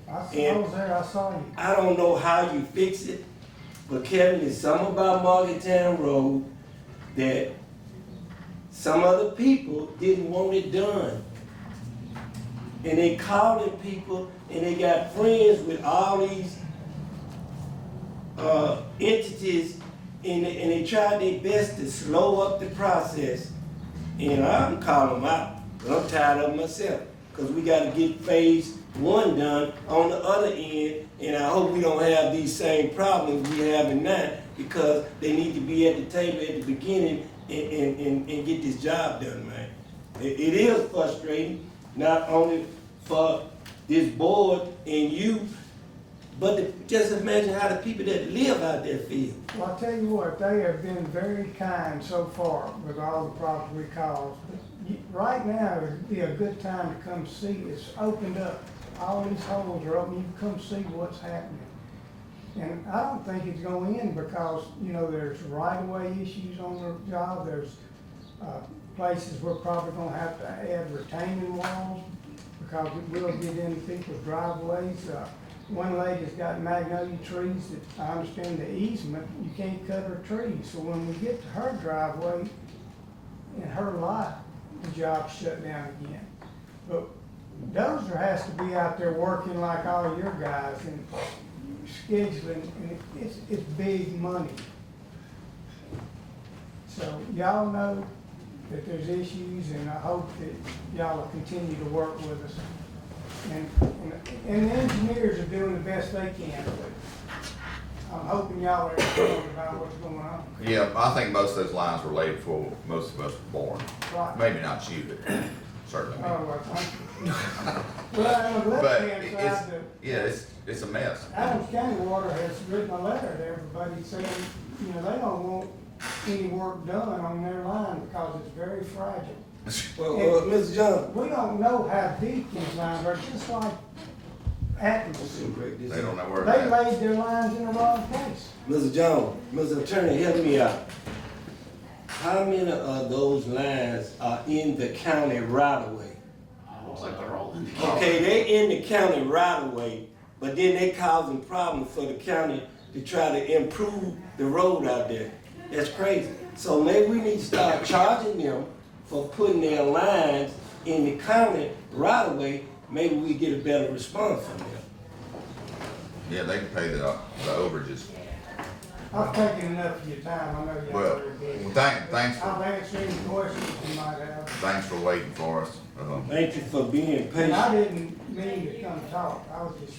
I was there, I saw you. I don't know how you fix it, but Kevin, there's something about Morgantown Road that some other people didn't want it done. And they calling people and they got friends with all these entities and they tried their best to slow up the process. And I'm calling them out, but I'm tired of myself because we got to get phase 1 done on the other end, and I hope we don't have these same problems we have now because they need to be at the table at the beginning and get this job done, man. It is frustrating, not only for this board and you, but just imagine how the people that live out there feel. Well, I'll tell you what, they have been very kind so far with all the problems we caused. Right now would be a good time to come see. It's opened up. All these holes are open. You can come see what's happening. And I don't think it's going in because, you know, there's right-of-way issues on the job. There's places we're probably gonna have to add retaining walls because it will get into people's driveways. One lady's got magnolia trees that I understand the easement, you can't cut her trees. So when we get to her driveway in her lot, the job's shut down again. But Dozer has to be out there working like all your guys and scheduling, and it's big money. So y'all know that there's issues, and I hope that y'all will continue to work with us. And the engineers are doing the best they can, but I'm hoping y'all are informed about what's going on. Yeah, I think most of those lines were laid before most of us were born. Right. Maybe not you, but certainly me. Oh, well, thank you. Well, on the But left-hand side, it's a mess. Adams County Water has written a letter to everybody saying, you know, they don't want any work done on their line because it's very fragile. Well, Ms. John. We don't know how deep these lines are, just like Athens. They don't know where They they're at. laid their lines in the wrong place. Mr. Jones, Mr. Attorney, help me out. How many of those lines are in the county right of way? Looks like they're all in. Okay, they in the county right of way, but then they causing problems for the county to try to improve the road out there. That's crazy. So maybe we need to start charging them for putting their lines in the county right of way. Maybe we get a better response from them. Yeah, they can pay the overages. I've taken enough of your time, I know y'all Well, already did. thanks I've answered any questions you might have. Thanks for waiting for us. Thank you for being And patient. I didn't mean to come talk, I was just,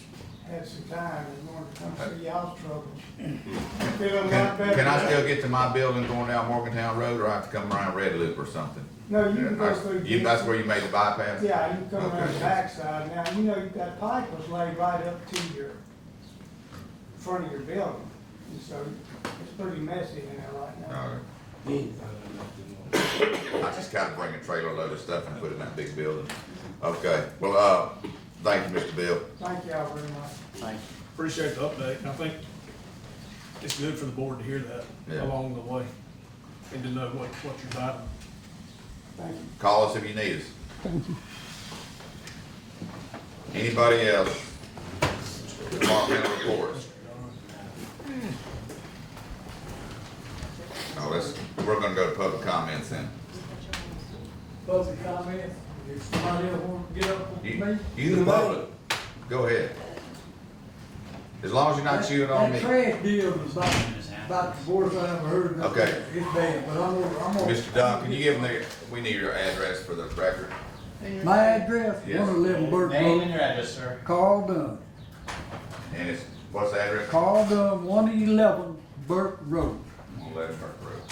had some time and wanted to come see y'all's troubles. Feeling a lot better. Can I still get to my building going down Morgantown Road, or I have to come around Red Loop or something? No, you can go through. That's where you made the bypass? Yeah, you can come around Okay. the backside. Now, you know, that pipe was laid right up to your, front of your building. And so it's pretty messy in there right now. I just gotta bring a trailer load of stuff and put it in that big building. Okay, well, thank you, Mr. Bill. Thank y'all very much. Thank you. Appreciate the update, and I think it's good for the board to hear that Yeah. along the way and to know what you're fighting. Thank you. Call us if you need us. Thank you. Anybody else? Departmental reports. No, we're gonna go to public comments then. Public comments, if somebody else want to get up with me. You the public, go ahead. As long as you're not chewing on me. That trash deal is about the worst I ever heard of. Okay. It's bad, but I'm gonna. Mr. Dunn, can you give them we need your address for the record. My address, Yes. 111 Burke Road. Name and your address, sir. Carl Dunn. And what's the address? Carl Dunn, 111 Burke Road. 11 Burke Road.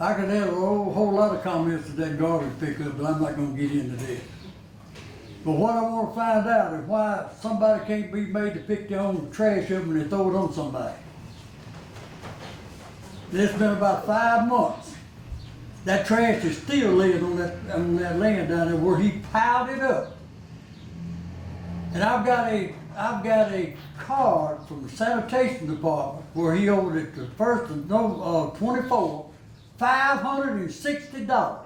I could have a whole lot of comments to that garbage pickup, but I'm not gonna get into this. But what I wanna find out is why somebody can't be made to pick their own trash up and they throw it on somebody. It's been about 5 months. That trash is still laying on that land down there where he piled it up. And I've got a card from the sanitation department where he owed it to first of 24, $560.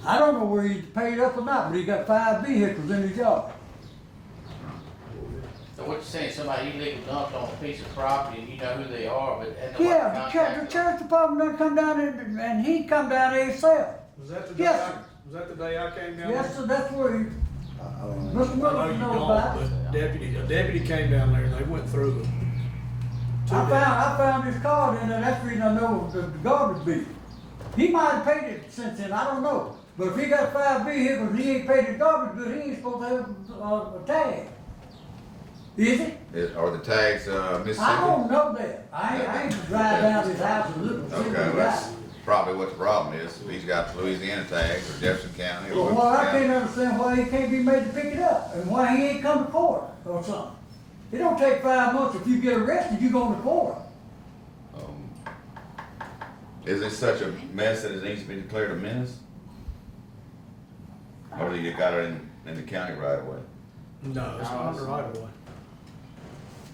I don't know where he paid up or not, but he got 5 vehicles in his yard. So what you're saying, somebody illegal dumped on a piece of property and you know who they are, but, and the Yeah, the church department done come down and he come down there himself. Was that the day Yes, was that the day I came down? Yes, sir, that's where he, Mr. I know Miller you knows don't, about it. but a deputy came down there and they went through it. I found his card in there, that's the reason I know the garbage bill. He might have paid it since then, I don't know. But if he got 5 vehicles and he ain't paid the garbage bill, he ain't supposed to have a tag. Is it? Are the tags, Mississippi? I don't know that. I ain't drive down his house and look and see Okay, what well, he that's got. probably what the problem is. If he's got Louisiana tags or Jefferson County or Well, Wilkes I County. can't understand why he can't be made to pick it up and why he ain't come to court or something. It don't take 5 months. If you get arrested, you go to court. Is it such a mess that it needs to be declared a menace? Or do you got it in the county right away? No, it's not the right of way.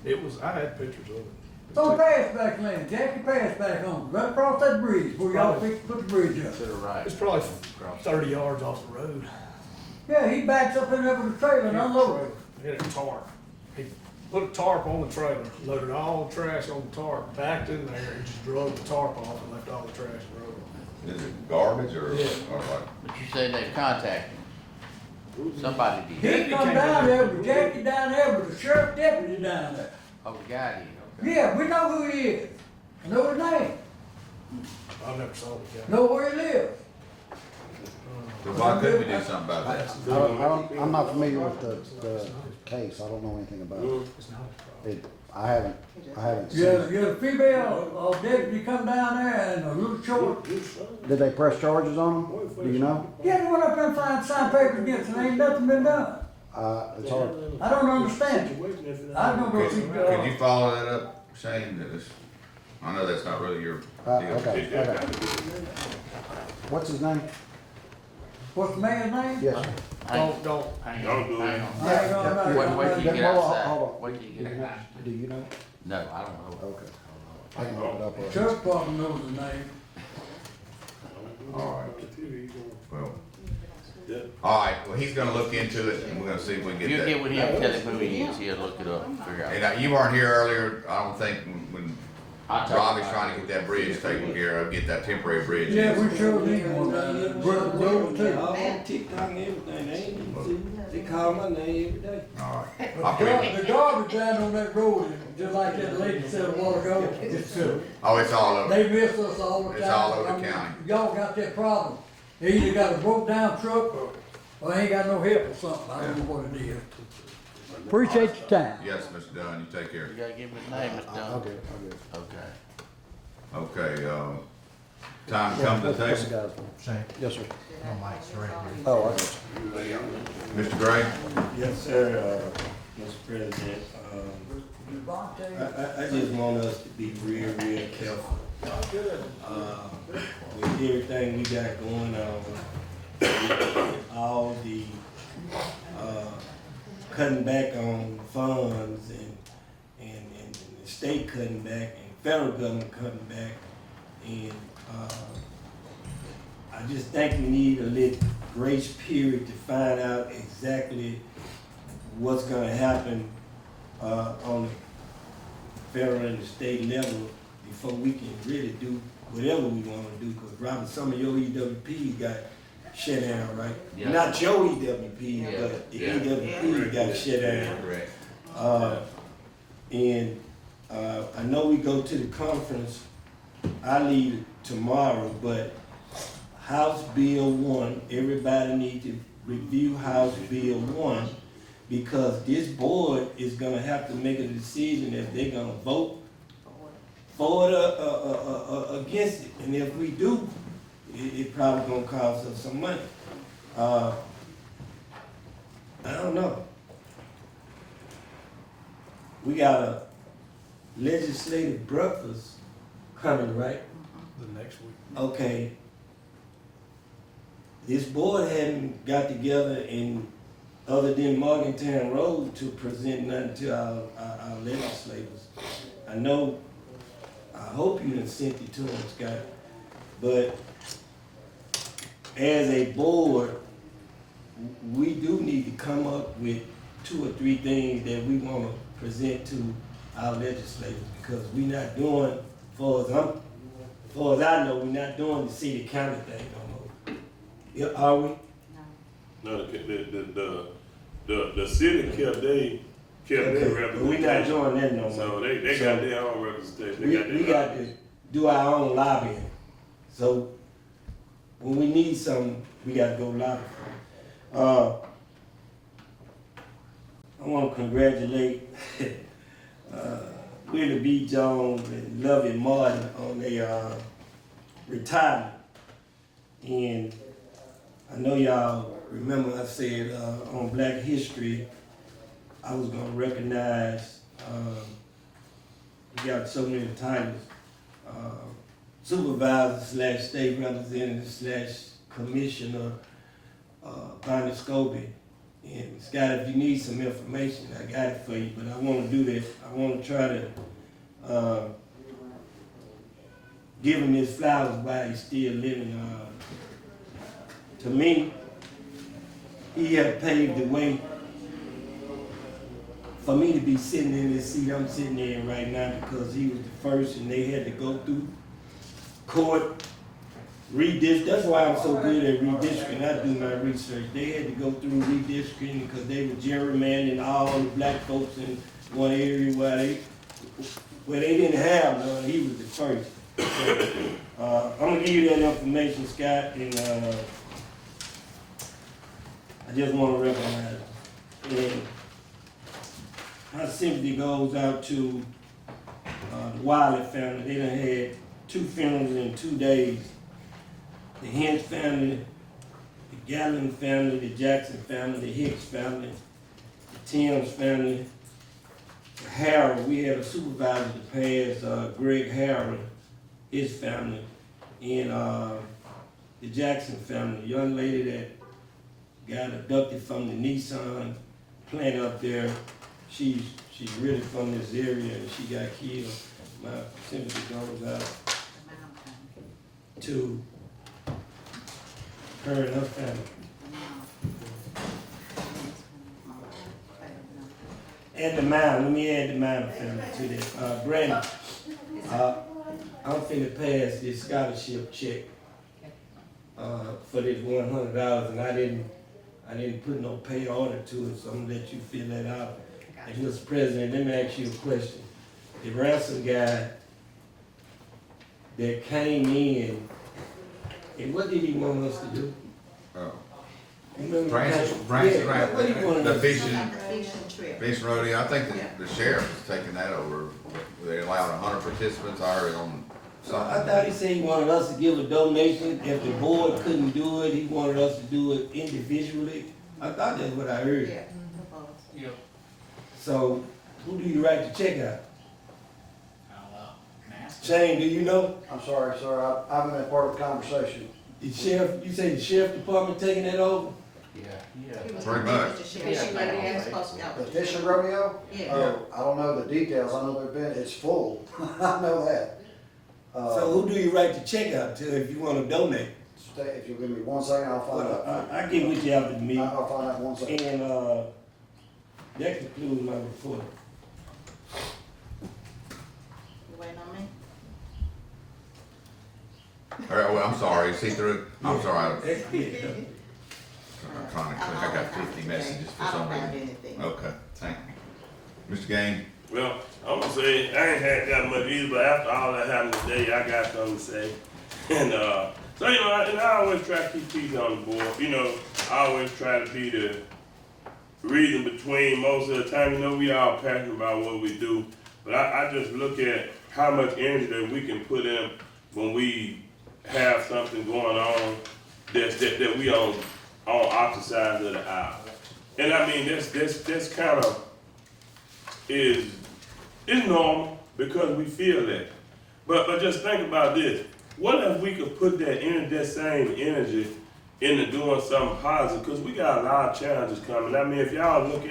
It was, I had pictures of it. It's on Passback Lane, Jackie Passback on, right across that bridge where y'all put the bridge up. To the right. It's probably 30 yards off the road. Yeah, he backs up in there with a trailer and unloads. He had a tarp. He put a tarp on the trailer, loaded all the trash on the tarp, backed in there and just drove the tarp off and left all the trash in the road. Is it garbage or Yeah. what? But you said they contacted him. Somebody did. He come down there with Jackie down there with the sheriff deputy down there. Oh, the guy did, okay. Yeah, we know who he is. I know his name. I've never saw the guy. Know where he lives. So why couldn't we do something about that? I'm not familiar with the case, I don't know anything about it. I haven't seen Yeah, it. yeah, the female deputy come down there and a little short. Did they press charges on him? Do you know? Yeah, they went up there and signed papers against him, ain't nothing been done. It's hard. I don't understand it. I don't go see, Could you follow that up, Shane? I know that's not really your deal. Okay. What's his name? What's the man's name? Yes. Don't. Hang Don't on, do hang it. on. I ain't gonna- Wait till you get Hold on, outside. hold on. Wait till you get outside. Do you know? No, I don't know. Okay. I can look it up. or- Sheriff Department knows his name. All right. Well, all right, well, he's gonna look into it and we're gonna see if we can If get you that. get with him, tell him who he is, he'll look it up and figure out. And you weren't here earlier, I don't think, when I'll tell you Robbie's about trying to get that bridge taken care of, get that temporary bridge. Yeah, we sure need one down there. Road too. All on TikTok and everything, they call my name every day. All right. The garbage down on that road, just like that lady said a while ago, it's true. Oh, it's all over. They miss us all the time. It's all over the I mean, county. Y'all got that problem. They either got a broke down truck or ain't got no help or something. I don't know what it is. Appreciate your time. Yes, Mr. Dunn, you take care. You gotta give him his name, Mr. Dunn. Okay. Okay. Okay, time to come to the What's the table. guy's name? Yes, sir. Mike's right here. Oh, I got you. Mr. Gray? Yes, sir, Mr. President. I just want us to be real careful. With everything we got going on, with all the, cutting back on funds and the state cutting back and federal government cutting back. And, I just think we need a little grace period to find out exactly what's gonna happen, on the federal and the state level before we can really do whatever we wanna do. Cause Robert, some of your EWPs got shut down, right? Yeah. Not your EWP, Yeah. but the Yeah. EWP got shut down. Correct. And I know we go to the conference, I leave tomorrow, but House Bill 1, everybody needs to review House Bill 1 because this board is gonna have to make a decision if they're gonna vote for it or against it. And if we do, it probably gonna cost us some money. I don't know. We got a legislative breakfast coming, right? The next week. Okay. This board hadn't got together in, other than Morgantown Road, to present nothing to our legislators. I know, I hope you done sent it to them, Scott, but as a board, we do need to come up with 2 or 3 things that we want to present to our legislators, because we not doing, far as I know, we're not doing the city county thing no more. Yeah, are we? No, the city kept their representation. But we not doing that no more. So they got their own representation. We got to do our own lobbying. So when we need something, we got to go lobby. I want to congratulate Willie B. Jones and Lovey Martin on their retirement. And I know y'all remember I said on Black History, I was gonna recognize, we got so many titles, supervisor / state representative / commissioner, Bonnie Scobie. And Scott, if you need some information, I got it for you, but I wanna do this. I wanna try to give him his flowers while he's still living. To me, he had paved the way for me to be sitting in this seat I'm sitting in right now, because he was the first and they had to go through court, redistrict. That's why I'm so good at redistricting. I do my research. They had to go through redistricting because they were gerrymandering all the black folks in one area where they didn't have none. He was the first. So, I'm gonna give you that information, Scott, and I just want to recognize it. And my sympathy goes out to the Wiley family. They done had 2 funerals in 2 days. The Hens family, the Gallon family, the Jackson family, the Hicks family, the Timms family, the Harold. We had a supervisor that passed, Greg Harold, his family, and the Jackson family, the young lady that got abducted from the Nissan plant up there. She's really from this area and she got killed. My sympathy goes out to her and her family. Add the Mound, let me add the Mound family to this. Brandon, I'm finna pass this scholarship check for this $100, and I didn't put no pay order to it, so I'm gonna let you fill that out. And Mr. President, let me ask you a question. The ransom guy that came in, and what did he want us to do? Francis, what did he want the us to do? fishing rodeo, I think the sheriff is taking that over. They allowed 100 participants already on So I thought he said he wanted us to give a donation. If the board couldn't do it, he wanted us to do it individually. I thought that's what I heard. Yeah. So who do you write the check out? I'll ask. Shane, do you know? I'm sorry, sir, I haven't been part of the conversation. The sheriff, you say the sheriff department taking that over? Yeah. Pretty much. The fishing rodeo? Yeah. Oh, I don't know the details, I know it's full, I know that. So who do you write the check out to if you wanna donate? If you give me 1 second, I'll find out. I get with you after the meeting. I'll find out 1 second. And, that concludes my report. You waiting on me? All right, well, I'm sorry, see through it? I'm sorry. I'm Yeah. trying to click, I got 50 messages for I some don't have reason. anything. Okay, thank you. Mr. Gaines? Well, I'm gonna say, I ain't had that much either, but after all that happened today, I got something to say. And, so, you know, and I always try to keep peace on the board. You know, I always try to be the reason between most of the time. You know, we all passionate about what we do. But I just look at how much energy that we can put in when we have something going on that we on opposite sides of the aisle. And I mean, that's kind of is normal because we feel that. But just think about this. What if we could put that same energy into doing something positive? Because we got a lot of challenges coming. I mean, if y'all look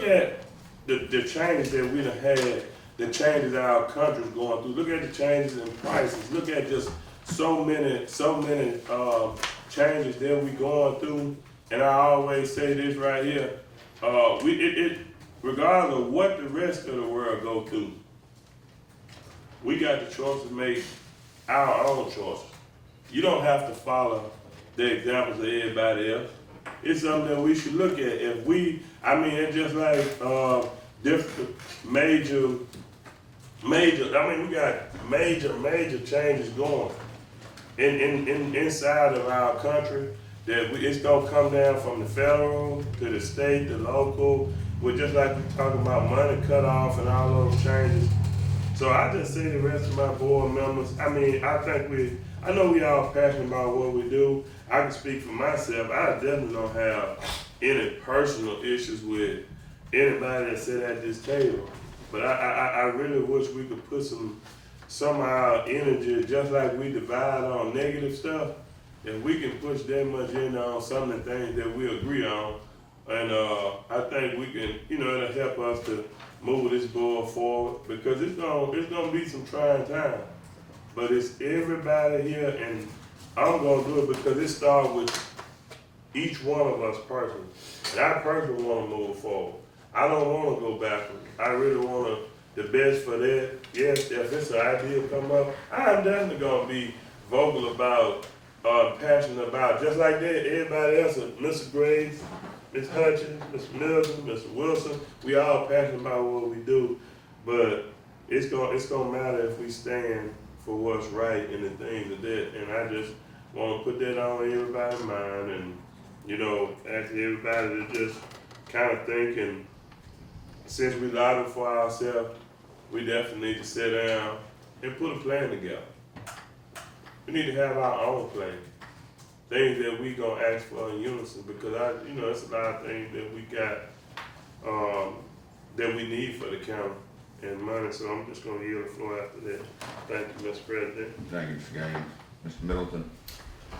at the changes that we done had, the changes that our country's going through. Look at the changes in prices. Look at just so many changes that we going through. And I always say this right here: regardless of what the rest of the world go through, we got the choice to make our own choices. You don't have to follow the examples of everybody else. It's something that we should look at. It's just like different major, we got major changes going inside of our country that it's gonna come down from the federal to the state, the local. We're just like we talking about money cut off and all those changes. So I just say the rest of my board members, I know we all passionate about what we do. I can speak for myself. I definitely don't have any personal issues with anybody that sit at this table. But I really wish we could put some of our energy, just like we divide on negative stuff, if we can push that much in on some of the things that we agree on. And I think we can, it'll help us to move this board forward, because it's gonna be some trying times. But it's everybody here, and I'm gonna do it because it starts with each one of us personally. And I personally wanna move forward. I don't wanna go backwards. I really want the best for that. Yes, if it's an idea come up, I'm definitely gonna be vocal about, passionate about, just like that, everybody else, Mr. Graves, Ms. Hutchins, Mr. Milton, Mr. Wilson, we all passionate about what we do, but it's gonna matter if we stand for what's right and the things of that. And I just wanna put that on everybody's mind, and ask everybody to just kind of think. And since we lobby for ourselves, we definitely need to sit down and put a plan together. We need to have our own plan. Things that we gonna ask for in unison, because it's a lot of things that we got that we need for the county and money. So I'm just gonna yield the floor after that. Thank you, Mr. President. Thank you, Mr. Gaines. Mr. Middleton?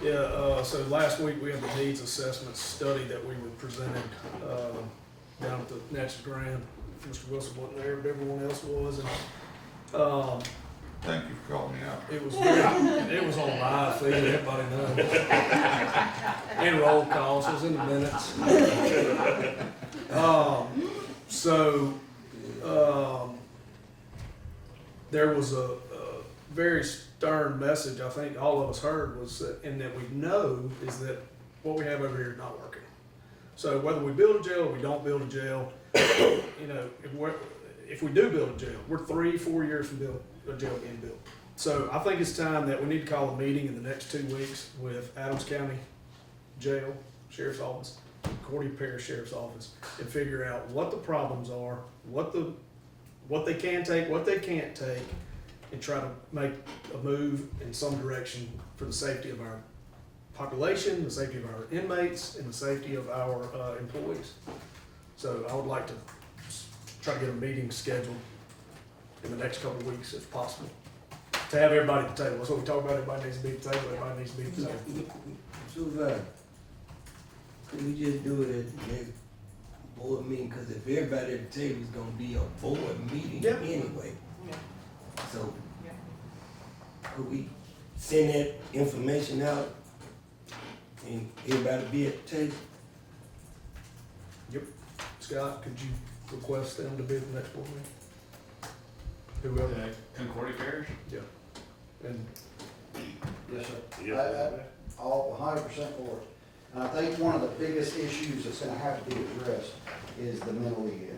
Yeah, so last week we had the needs assessment study that we were presented down at the Natchez Grand. Mr. Wilson wasn't there, but everyone else was. And thank you for calling me out. it was on live feed, everybody knows. And roll calls, it was in the minutes. There was a very stern message I think all of us heard was that, and that we know, is that what we have over here is not working. So whether we build a jail or we don't build a jail, if we do build a jail, we're 3-4 years from a jail being built. So I think it's time that we need to call a meeting in the next 2 weeks with Adams County Jail, Sheriff's Office, Cordy Parish Sheriff's Office, and figure out what the problems are, what they can take, what they can't take, and try to make a move in some direction for the safety of our population, the safety of our inmates, and the safety of our employees. So I would like to try to get a meeting scheduled in the next couple of weeks if possible, to have everybody at the table. That's what we talk about. Everybody needs to be at the table. Everybody needs to be at the table. Supervisor, could we just do it at the next board meeting? Because if everybody at the table is gonna be a board meeting anyway. So, could we send that information out and everybody be at the table? Yep. Scott, could you request them to be at the next board meeting? Whoever. Concordia Parish? Yeah. And Yes, sir. All 100% for it. And I think one of the biggest issues that's gonna have to be addressed is the mentally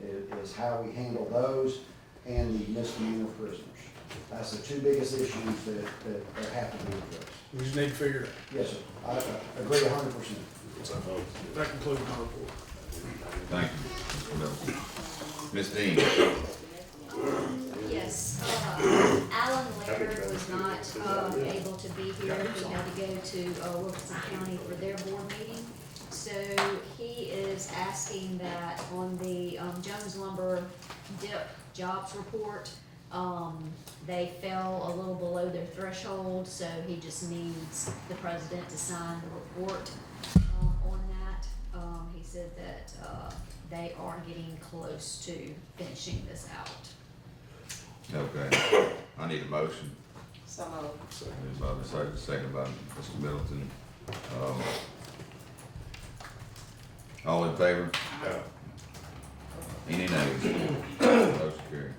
ill, is how we handle those and the misdemeanor prisoners. That's the two biggest issues that have to be addressed. we just need to figure it out. Yes, sir. I agree 100%. So that concludes my report. Thank you, Mr. Middleton. Ms. Dean? Yes, Alan Laird was not, able to be here, he had to go to, Wilkinson County for their board meeting. So he is asking that on the, Jones Lumber dip jobs report, they fell a little below their threshold, so he just needs the president to sign the report, on that. He said that, they are getting close to finishing this out. Okay, I need a motion. So moved. Moved by Ms. Hutchins, second by Mr. Middleton. All in favor? Any nays? Motion carried.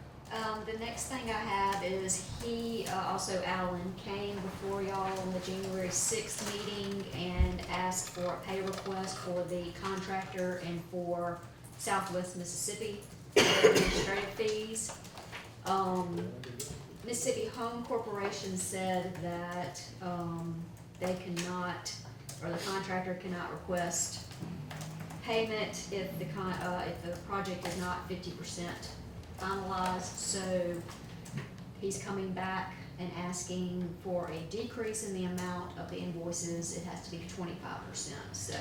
The next thing I have is he, also Alan, came before y'all on the January 6th meeting and asked for a pay request for the contractor and for Southwest Mississippi administrative fees. Mississippi Home Corporation said that, they cannot, or the contractor cannot request payment if the if the project is not 50% finalized, so he's coming back and asking for a decrease in the amount of the invoices. It has to be 25%, so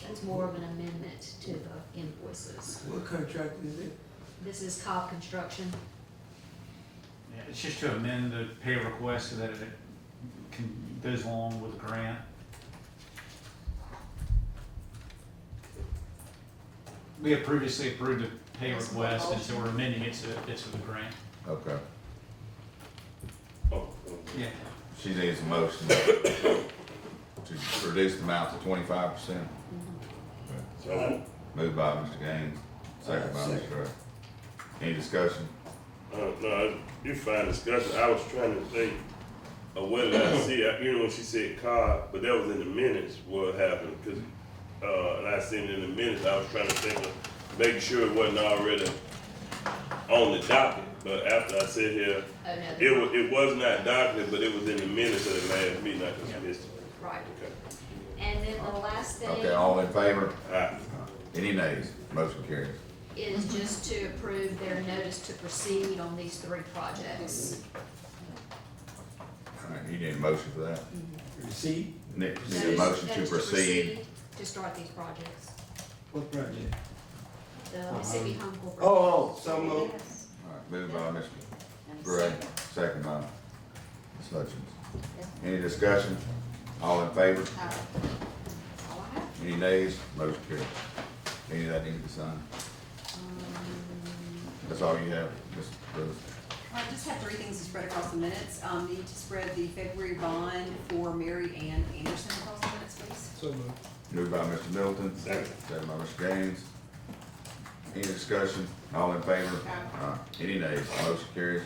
that's more of an amendment to the invoices. What contract is it? This is Cobb Construction. Yeah, it's just to amend the pay request so that it goes along with the grant. We have previously approved the pay request, and so we're amending it so it fits with the grant. Okay. Yeah. She needs a motion to reduce the amount to 25%. Moved by Mr. Gaines, second by Mr. Gray. Any discussion? No, you fine discussion. I was trying to think of what did I see? You know, when she said car, but that was in the minutes what happened, because, and I seen it in the minutes. I was trying to think of making sure it wasn't already on the docket. But after I said here, it was not docketed, but it was in the minutes of the last meeting. I just missed it. Right. Okay. And then the last thing. Okay, all in favor? Any nays? Motion carries. Is just to approve their notice to proceed on these 3 projects. All right, you need a motion for that? Proceed? Need a motion to proceed. To start these projects. What project? The Mississippi Home Corporation. Oh, some of. All right, moved by Mr. Gray, second by Ms. Hutchins. Any discussion? All in favor? All I have. Any nays? Motion carries. Any that need to sign? That's all you have, Mr. Rose? I just have 3 things to spread across the minutes. Need to spread the February bond for Mary Ann Anderson across the minutes, please. So moved. Moved by Mr. Middleton, second by Mr. Gaines. Any discussion? All in favor? Any nays? Motion carries.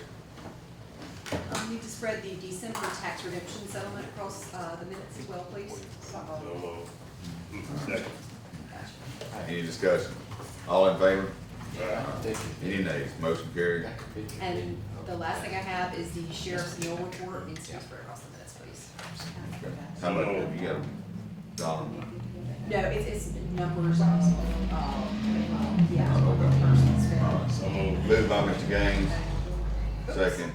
Need to spread the December tax redemption settlement across the minutes as well, please. Second. Any discussion? All in favor? Any nays? Motion carries. And the last thing I have is the sheriff's meal report needs to be spread across the minutes, please. Okay. How much have you got? Dollar? No, it's numbers of, yeah. Okay. Persons spent. Moved by Mr. Gaines, second.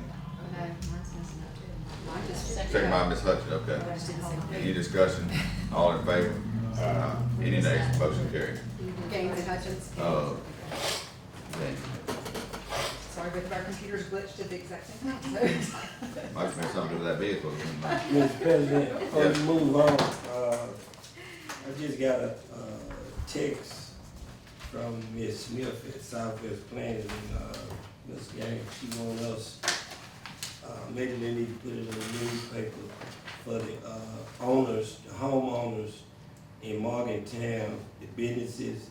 No, mine's messing up too. Mine just- Second by Ms. Hutchins, okay. I just didn't say- Any discussion? All in favor? Any nays? Motion carries. Gaines and Hutchins. Gaines. Sorry, but our computers glitched at the exact same time, so. Might have been something to that vehicle. Mr. President, before we move on, I just got a text from Ms. Smith at Southwest Planning, Ms. Gaines. She wanted us, maybe they need to put it in the newspaper for the owners, the homeowners in Morgantown, the businesses,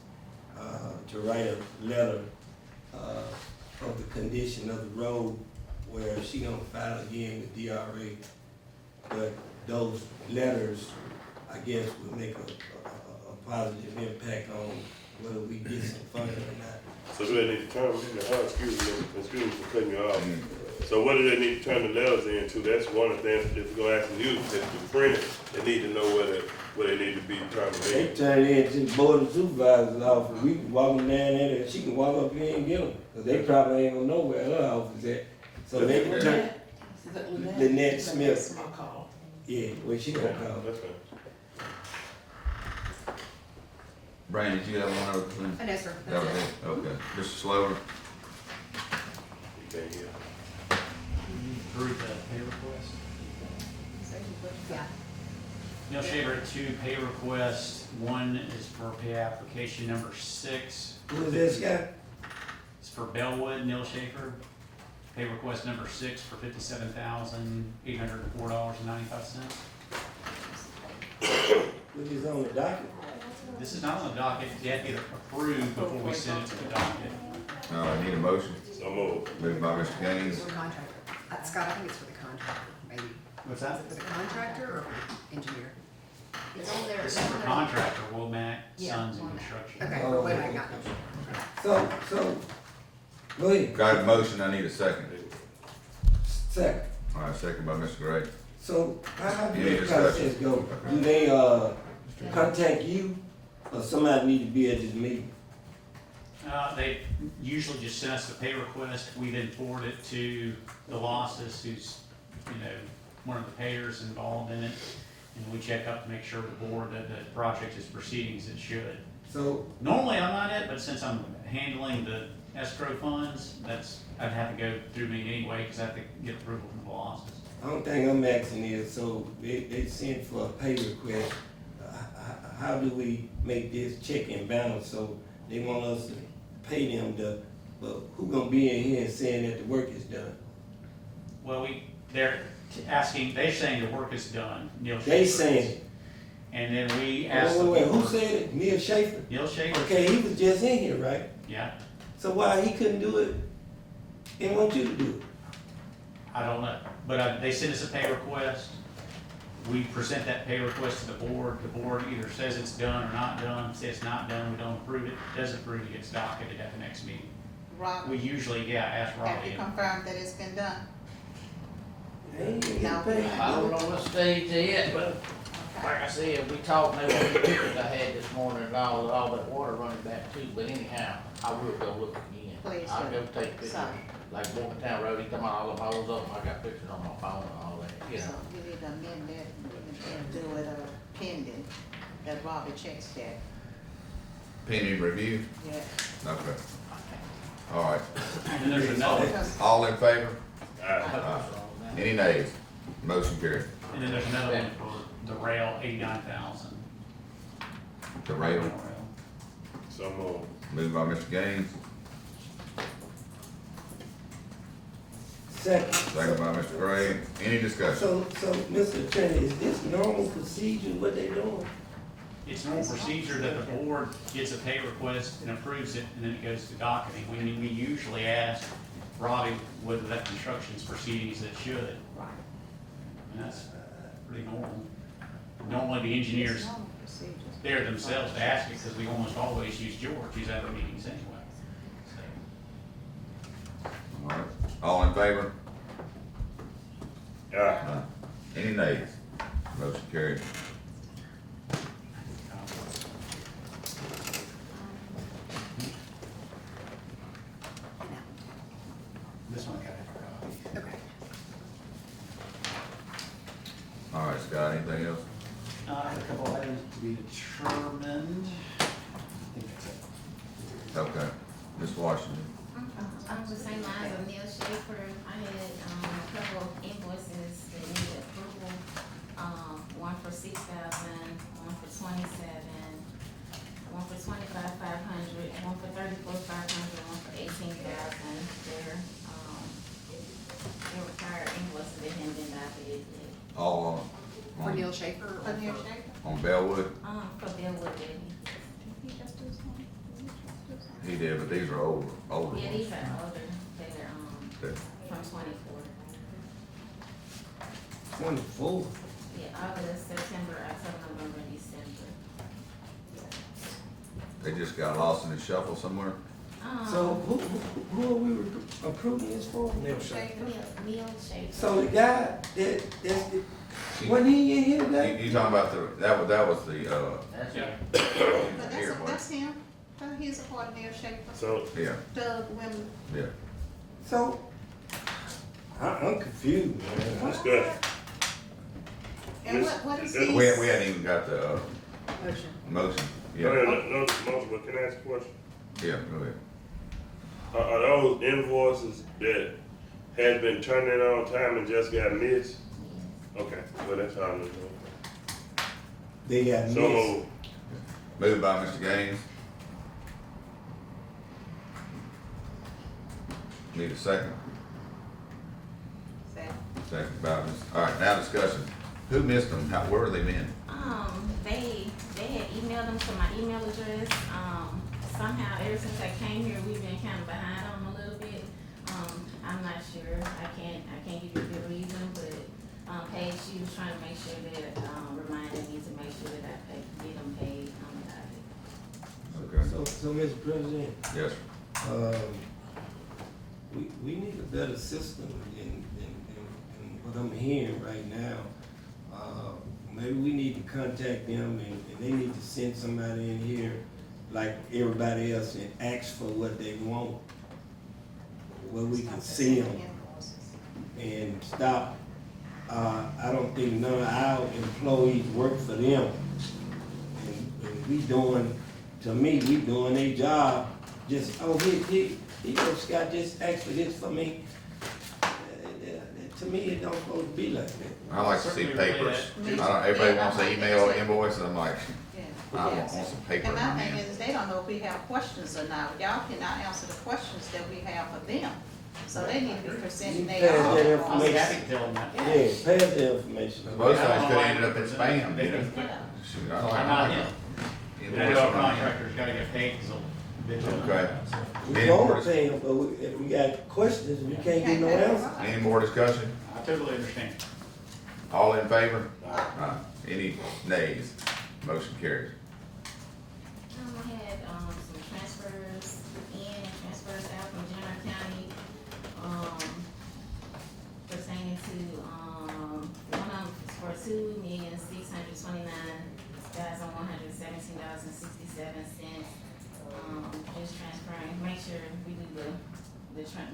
to write a letter of the condition of the road, where she gonna file again with DRA. But those letters, I guess, will make a positive impact on whether we get some funding or not. So do they need to turn, excuse me for cutting you off. So what do they need to turn the letters into? That's one of the things, if we're gonna ask them, if the print, they need to know where they need to be turned in. They turn it into the board of supervisors office. We can walk them down there, and she can walk up here and get them, cause they probably ain't gonna know where her office at. So they can turn, Lynette Smith. My call. Yeah, well, she gonna call. That's fine. Brandon, did you have one other thing? Oh, no, sir. That was it, okay. Mr. Slover? Okay, yeah. Approve the pay request. Yeah. Neil Shaver had 2 pay requests. One is for pay application number 6. Who is this guy? It's for Bellwood, Neil Schaefer. Pay request number 6 for $57,804.95. Which is on the docket? This is not on the docket. You have to get approved before we send it to the docket. No, I need a motion. So moved. Moved by Mr. Gaines, For the contractor. Scott, I think it's for the contractor, maybe. What's that? For the contractor or for the engineer? It's on there. This is for contractor, Womack, Yeah. Sons and Construction. Okay, Oh, wait, I okay. got it. So, go ahead. got a motion, I need a second. Second. All right, second by Mr. Gray. So how do Any the discussion? process go? Do they, contact you or somebody need to be at this meeting? They usually just send us the pay request. We then forward it to the losses, who's, one of the payers involved in it. And we check up to make sure the board that the project is proceeding as it should. So, Normally, I'm not it, but since I'm handling the escrow funds, I'd have to go through me anyway, because I have to get approval from the losses. I don't think I'm asking this, so they sent for a pay request. How do we make this check and balance? So they want us to pay them but who gonna be in here saying that the work is done? Well, they're saying the work is done, Neil Schaefer. They saying it. And then we asked the Wait, who board. said it? Neil Schaefer? Neil Schaefer. Okay, he was just in here, right? Yeah, So why he couldn't do it and want you to do it? I don't know, but they sent us a pay request. We present that pay request to the board. The board either says it's done or not done. Says it's not done, we don't approve it. Doesn't approve it, gets docketed at the next meeting. We Rob, usually, ask have Robbie. you confirmed that it's been done? They ain't gonna No. get paid. I don't know what stage they at, but like I said, we talked, maybe one of the pictures I had this morning and all that water running back too, but anyhow, I will go look again. Please I'll do. go take pictures, Sorry. like Walking Town Road, he come out all them holes up, I got pictures on my phone and all that, you So know. you need to amend that and do it pending that Robbie checks that. Pending review? Yeah. Okay. All right. And then there's another, All in favor? Aye. Any nays? Motion carried. and then there's another one for the rail, 89,000. The rail, So moved. moved by Mr. Gaines, Second. second by Mr. Gray. Any discussion? So, Mr. Attorney, is this normal procedure, what they doing? It's normal procedure that the board gets a pay request and approves it, and then it goes to docketing. We usually ask Robbie whether that construction's proceeding as it should. Right. And that's pretty normal. Normally, the engineers, It's normal procedures. they're themselves to ask it, because we almost always use George, who's at the meetings anyway. All right. All in favor? Aye. Any nays? Motion carried. This one got a copy. Okay. All right, Scott, anything else? I have a couple items to be determined. I think that's it. Okay. Ms. Washington? I'm the same lines of Neil Schaefer. I had, a couple of invoices that needed approval. One for $6,000, one for $27,000, one for $25,500, one for $34,500, one for $18,000. They're required invoices that hadn't been docketed yet. All For Neil Schaefer? or For Neil Schaefer? on Bellwood? For Bellwood, didn't Did he just do something? Did he just do something? He did, but these are older he? Yeah, ones. these are older. They're, Okay. from 24. 24. Yeah, August, September, October, November, December. They just got lost in the shuffle somewhere? So who are we approving this for? Neil Schaefer. Neil Schaefer. So the guy wasn't he in here today? You talking about that was the, That's Yeah. it. But here, that's him. He's a part of Neil Schaefer. So, yeah, Doug Wim, yeah. So, I'm confused, man. Discussion. And what is We these? hadn't even got the, motion. No, Yeah, no, motion, but can I ask a question? yeah, go ahead. Are those invoices that has been turned in on time and just got missed? Okay, well, that's all I'm doing. They got So missed. moved. Moved by Mr. Gaines. Need a second? Second by Ms. All right, now discussion. Who missed them? Where were they been? They had emailed them to my email address. Somehow, ever since I came here, we've been kind of behind on them a little bit. I'm not sure. I can't give you a good reason, but Paige, she was trying to make sure that reminded me to make sure that I get them paid on the Okay. So, Mr. President, Yes, sir. we need a better system than what I'm hearing right now. Maybe we need to contact them and they need to send somebody in here like everybody else and ask for what they want. Where we can see them and stop. I don't think none of our employees work for them. And we doing, to me, we doing their job. Just, oh, he goes, Scott, just ask for this for me. To me, it don't supposed to be like that. I like to see papers. Everybody wants to email invoice, and I'm like, I want some paper And in my my thing hand. is, they don't know if we have questions or not. Y'all cannot answer the questions that we have for them. So they need to be presenting You their pass that own. information. I can tell them that. Yeah, pass the information. Most things could end up in spam, you know? Yeah. Shoot, I I'm don't not know. him. Invoice You know, on my hand. contractors gotta get paid, so. Okay. We Any won't more, pay them, but if we got questions, we can't get no answer. any more discussion? I totally understand. All in favor? Aye. Any nays? Motion carries. I had, some transfers in and transfers out from Jenner County, pertaining to, one of them is for $2,629,117.67. Just transferring, make sure we do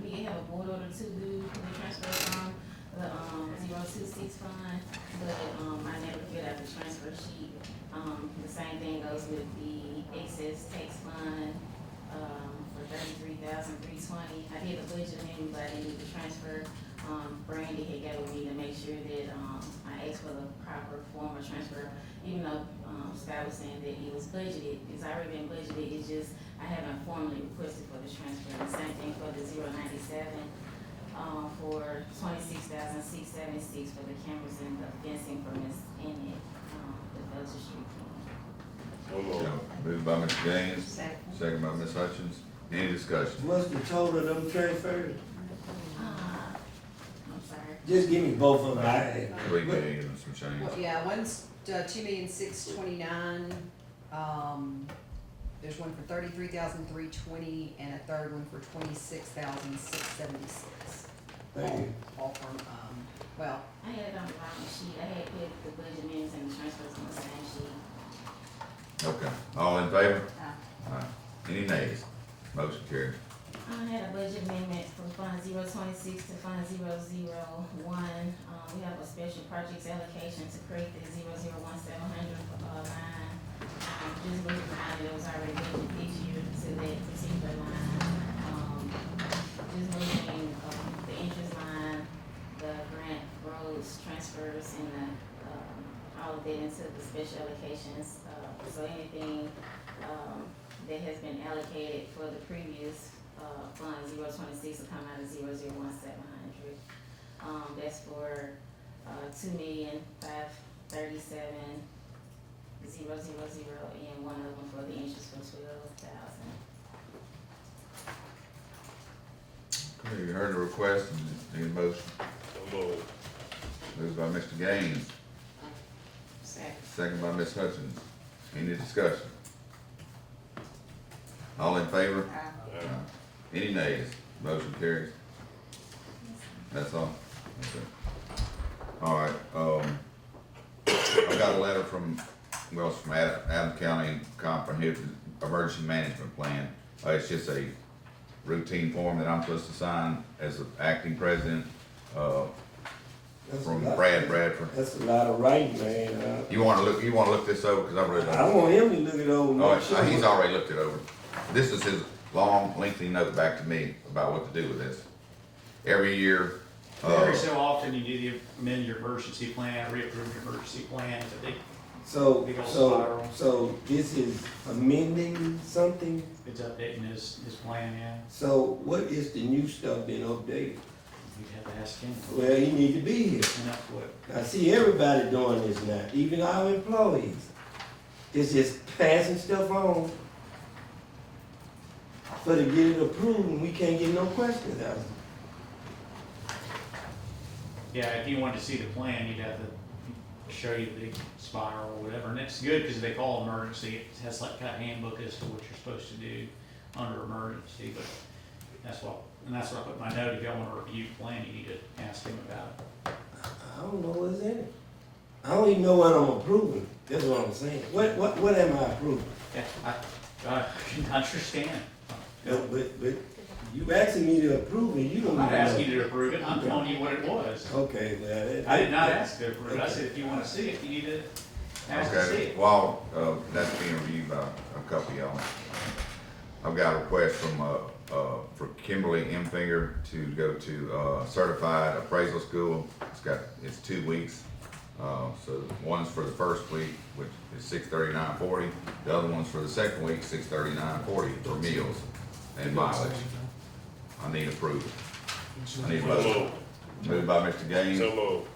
we have a board order to do the transfer from the, 026 fund, but, I never filled out the transfer sheet. The same thing goes with the excess tax fund, for $33,320. I did the budget amendment, but I didn't do the transfer. Brandy had got with me to make sure that, I asked for the proper form of transfer, even though, Scott was saying that it was budgeted, it's already been budgeted, it's just, I haven't formally requested for the transfer. The same thing for the 097, for $26,676 for the cameras and the fencing for Miss Enid, the Belcher Street. So moved. Moved by Mr. Gaines, second by Ms. Hutchins. Any discussion? What's the total of them transfers? I'm sorry. Just give me both of them. I- 3 million and some change. Well, yeah, one's, $2,629,000, there's one for $33,320, and a third one for $26,676. Thank you. All from, well, I had it on the wrong sheet, I had put the budget amendments and the transfers on the same sheet. Okay, all in favor? Aye. Any nays? Motion carries. I had a budget amendment from Fund 026 to Fund 001. We have a special projects allocation to create the 001,700 line. Just moving around, it was already budgeted this year to that particular line. Just moving the interest line, the grant roads transfers, and the, all of that into the special allocations. So anything that has been allocated for the previous Fund 026 will come out of 001,700. That's for $2,537,000, and one of them for the interest for $12,000. Okay, you heard the request, and need a motion. So moved. Moved by Mr. Gaines, second by Ms. Hutchins. Any discussion? All in favor? Aye. Any nays? Motion carries. That's all? Okay. All right, I got a letter from, well, it's from Adams County Comprehensive Emergency Management Plan. It's just a routine form that I'm supposed to sign as the acting president. That's a from lot. Brad Bradford. That's a lot of writing, man. You wanna look this over, cause I really I don't. want him to look it over. and Oh, make sure. he's already looked it over. This is his long, lengthy note back to me about what to do with this. Every year, Every so often, you do the amend your emergency plan, reapprove your emergency plan, it's a big, big old spiral. So this is amending something? It's updating his plan, yeah. So what is the new stuff being updated? You'd have to ask him. Well, he need to be here. And that's what, I see everybody doing this now, even our employees. It's just passing stuff on. For to get it approved, and we can't get no questions out of it. yeah, if you wanted to see the plan, you'd have to show you the big spiral or whatever, and it's good because they call emergency, it has like a handbook as to what you're supposed to do under emergency, but that's what I put in my note, if y'all want to review the plan, you need to ask him about it. I don't know what's in it. I don't even know what I'm approving. That's what I'm saying. What am I approving? Yeah, I can understand. But you asking me to approve it, you don't I'm not even know. asking you to approve it, I'm telling you what it was. Okay, well. I did not ask to approve it, I said if you want to see it, you need to ask to see okay, it. while, that's being reviewed by a couple of y'all. I've got a request from, for Kimberly M. Finger to go to, certified appraisal school. It's 2 weeks. So one's for the first week, which is $639.40. The other one's for the second week, $639.40 for meals and mileage. I need approval. I need a motion. Moved by Mr. Gaines, So moved.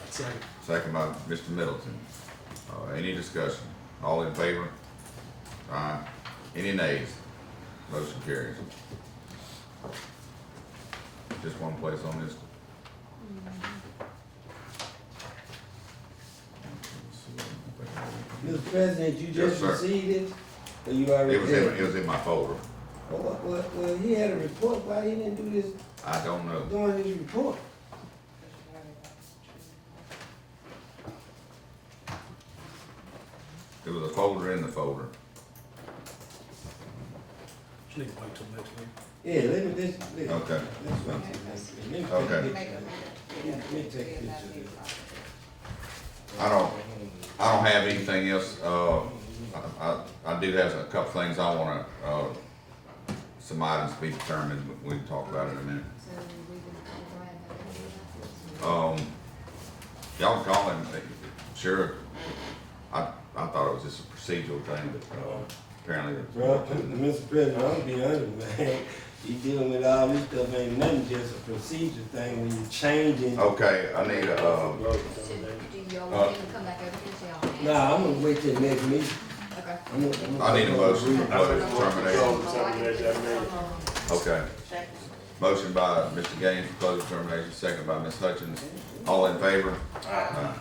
Second. second by Mr. Middleton. Any discussion? All in favor? Aye. Any nays? Motion carries. Just one place on this. Mr. President, you Yes, just sir. received it? Or you already It was in my folder. Well, he had a report, why he didn't do this I don't know. during his report? It was a folder in the folder. Just need to wait till next week. Yeah, let me. Okay. Let's wait till next week. Okay. Let me take a picture of it. I don't have anything else. I do have a couple things I wanna, some items to be determined, but we can talk about it in a minute. Y'all can call him, sure. I thought it was just a procedural thing, but, apparently. Well, Mr. President, I'm gonna be honest, man, you dealing with all this stuff ain't nothing, just a procedure thing when you're changing. Okay, I need a, Do y'all want him to come back over here so y'all? Nah, I'm gonna wait till next meeting. Okay. I need a motion for budget determination. Determination. Okay. Motion by Mr. Gaines for closed determination, second by Ms. Hutchins. All in favor? Aye.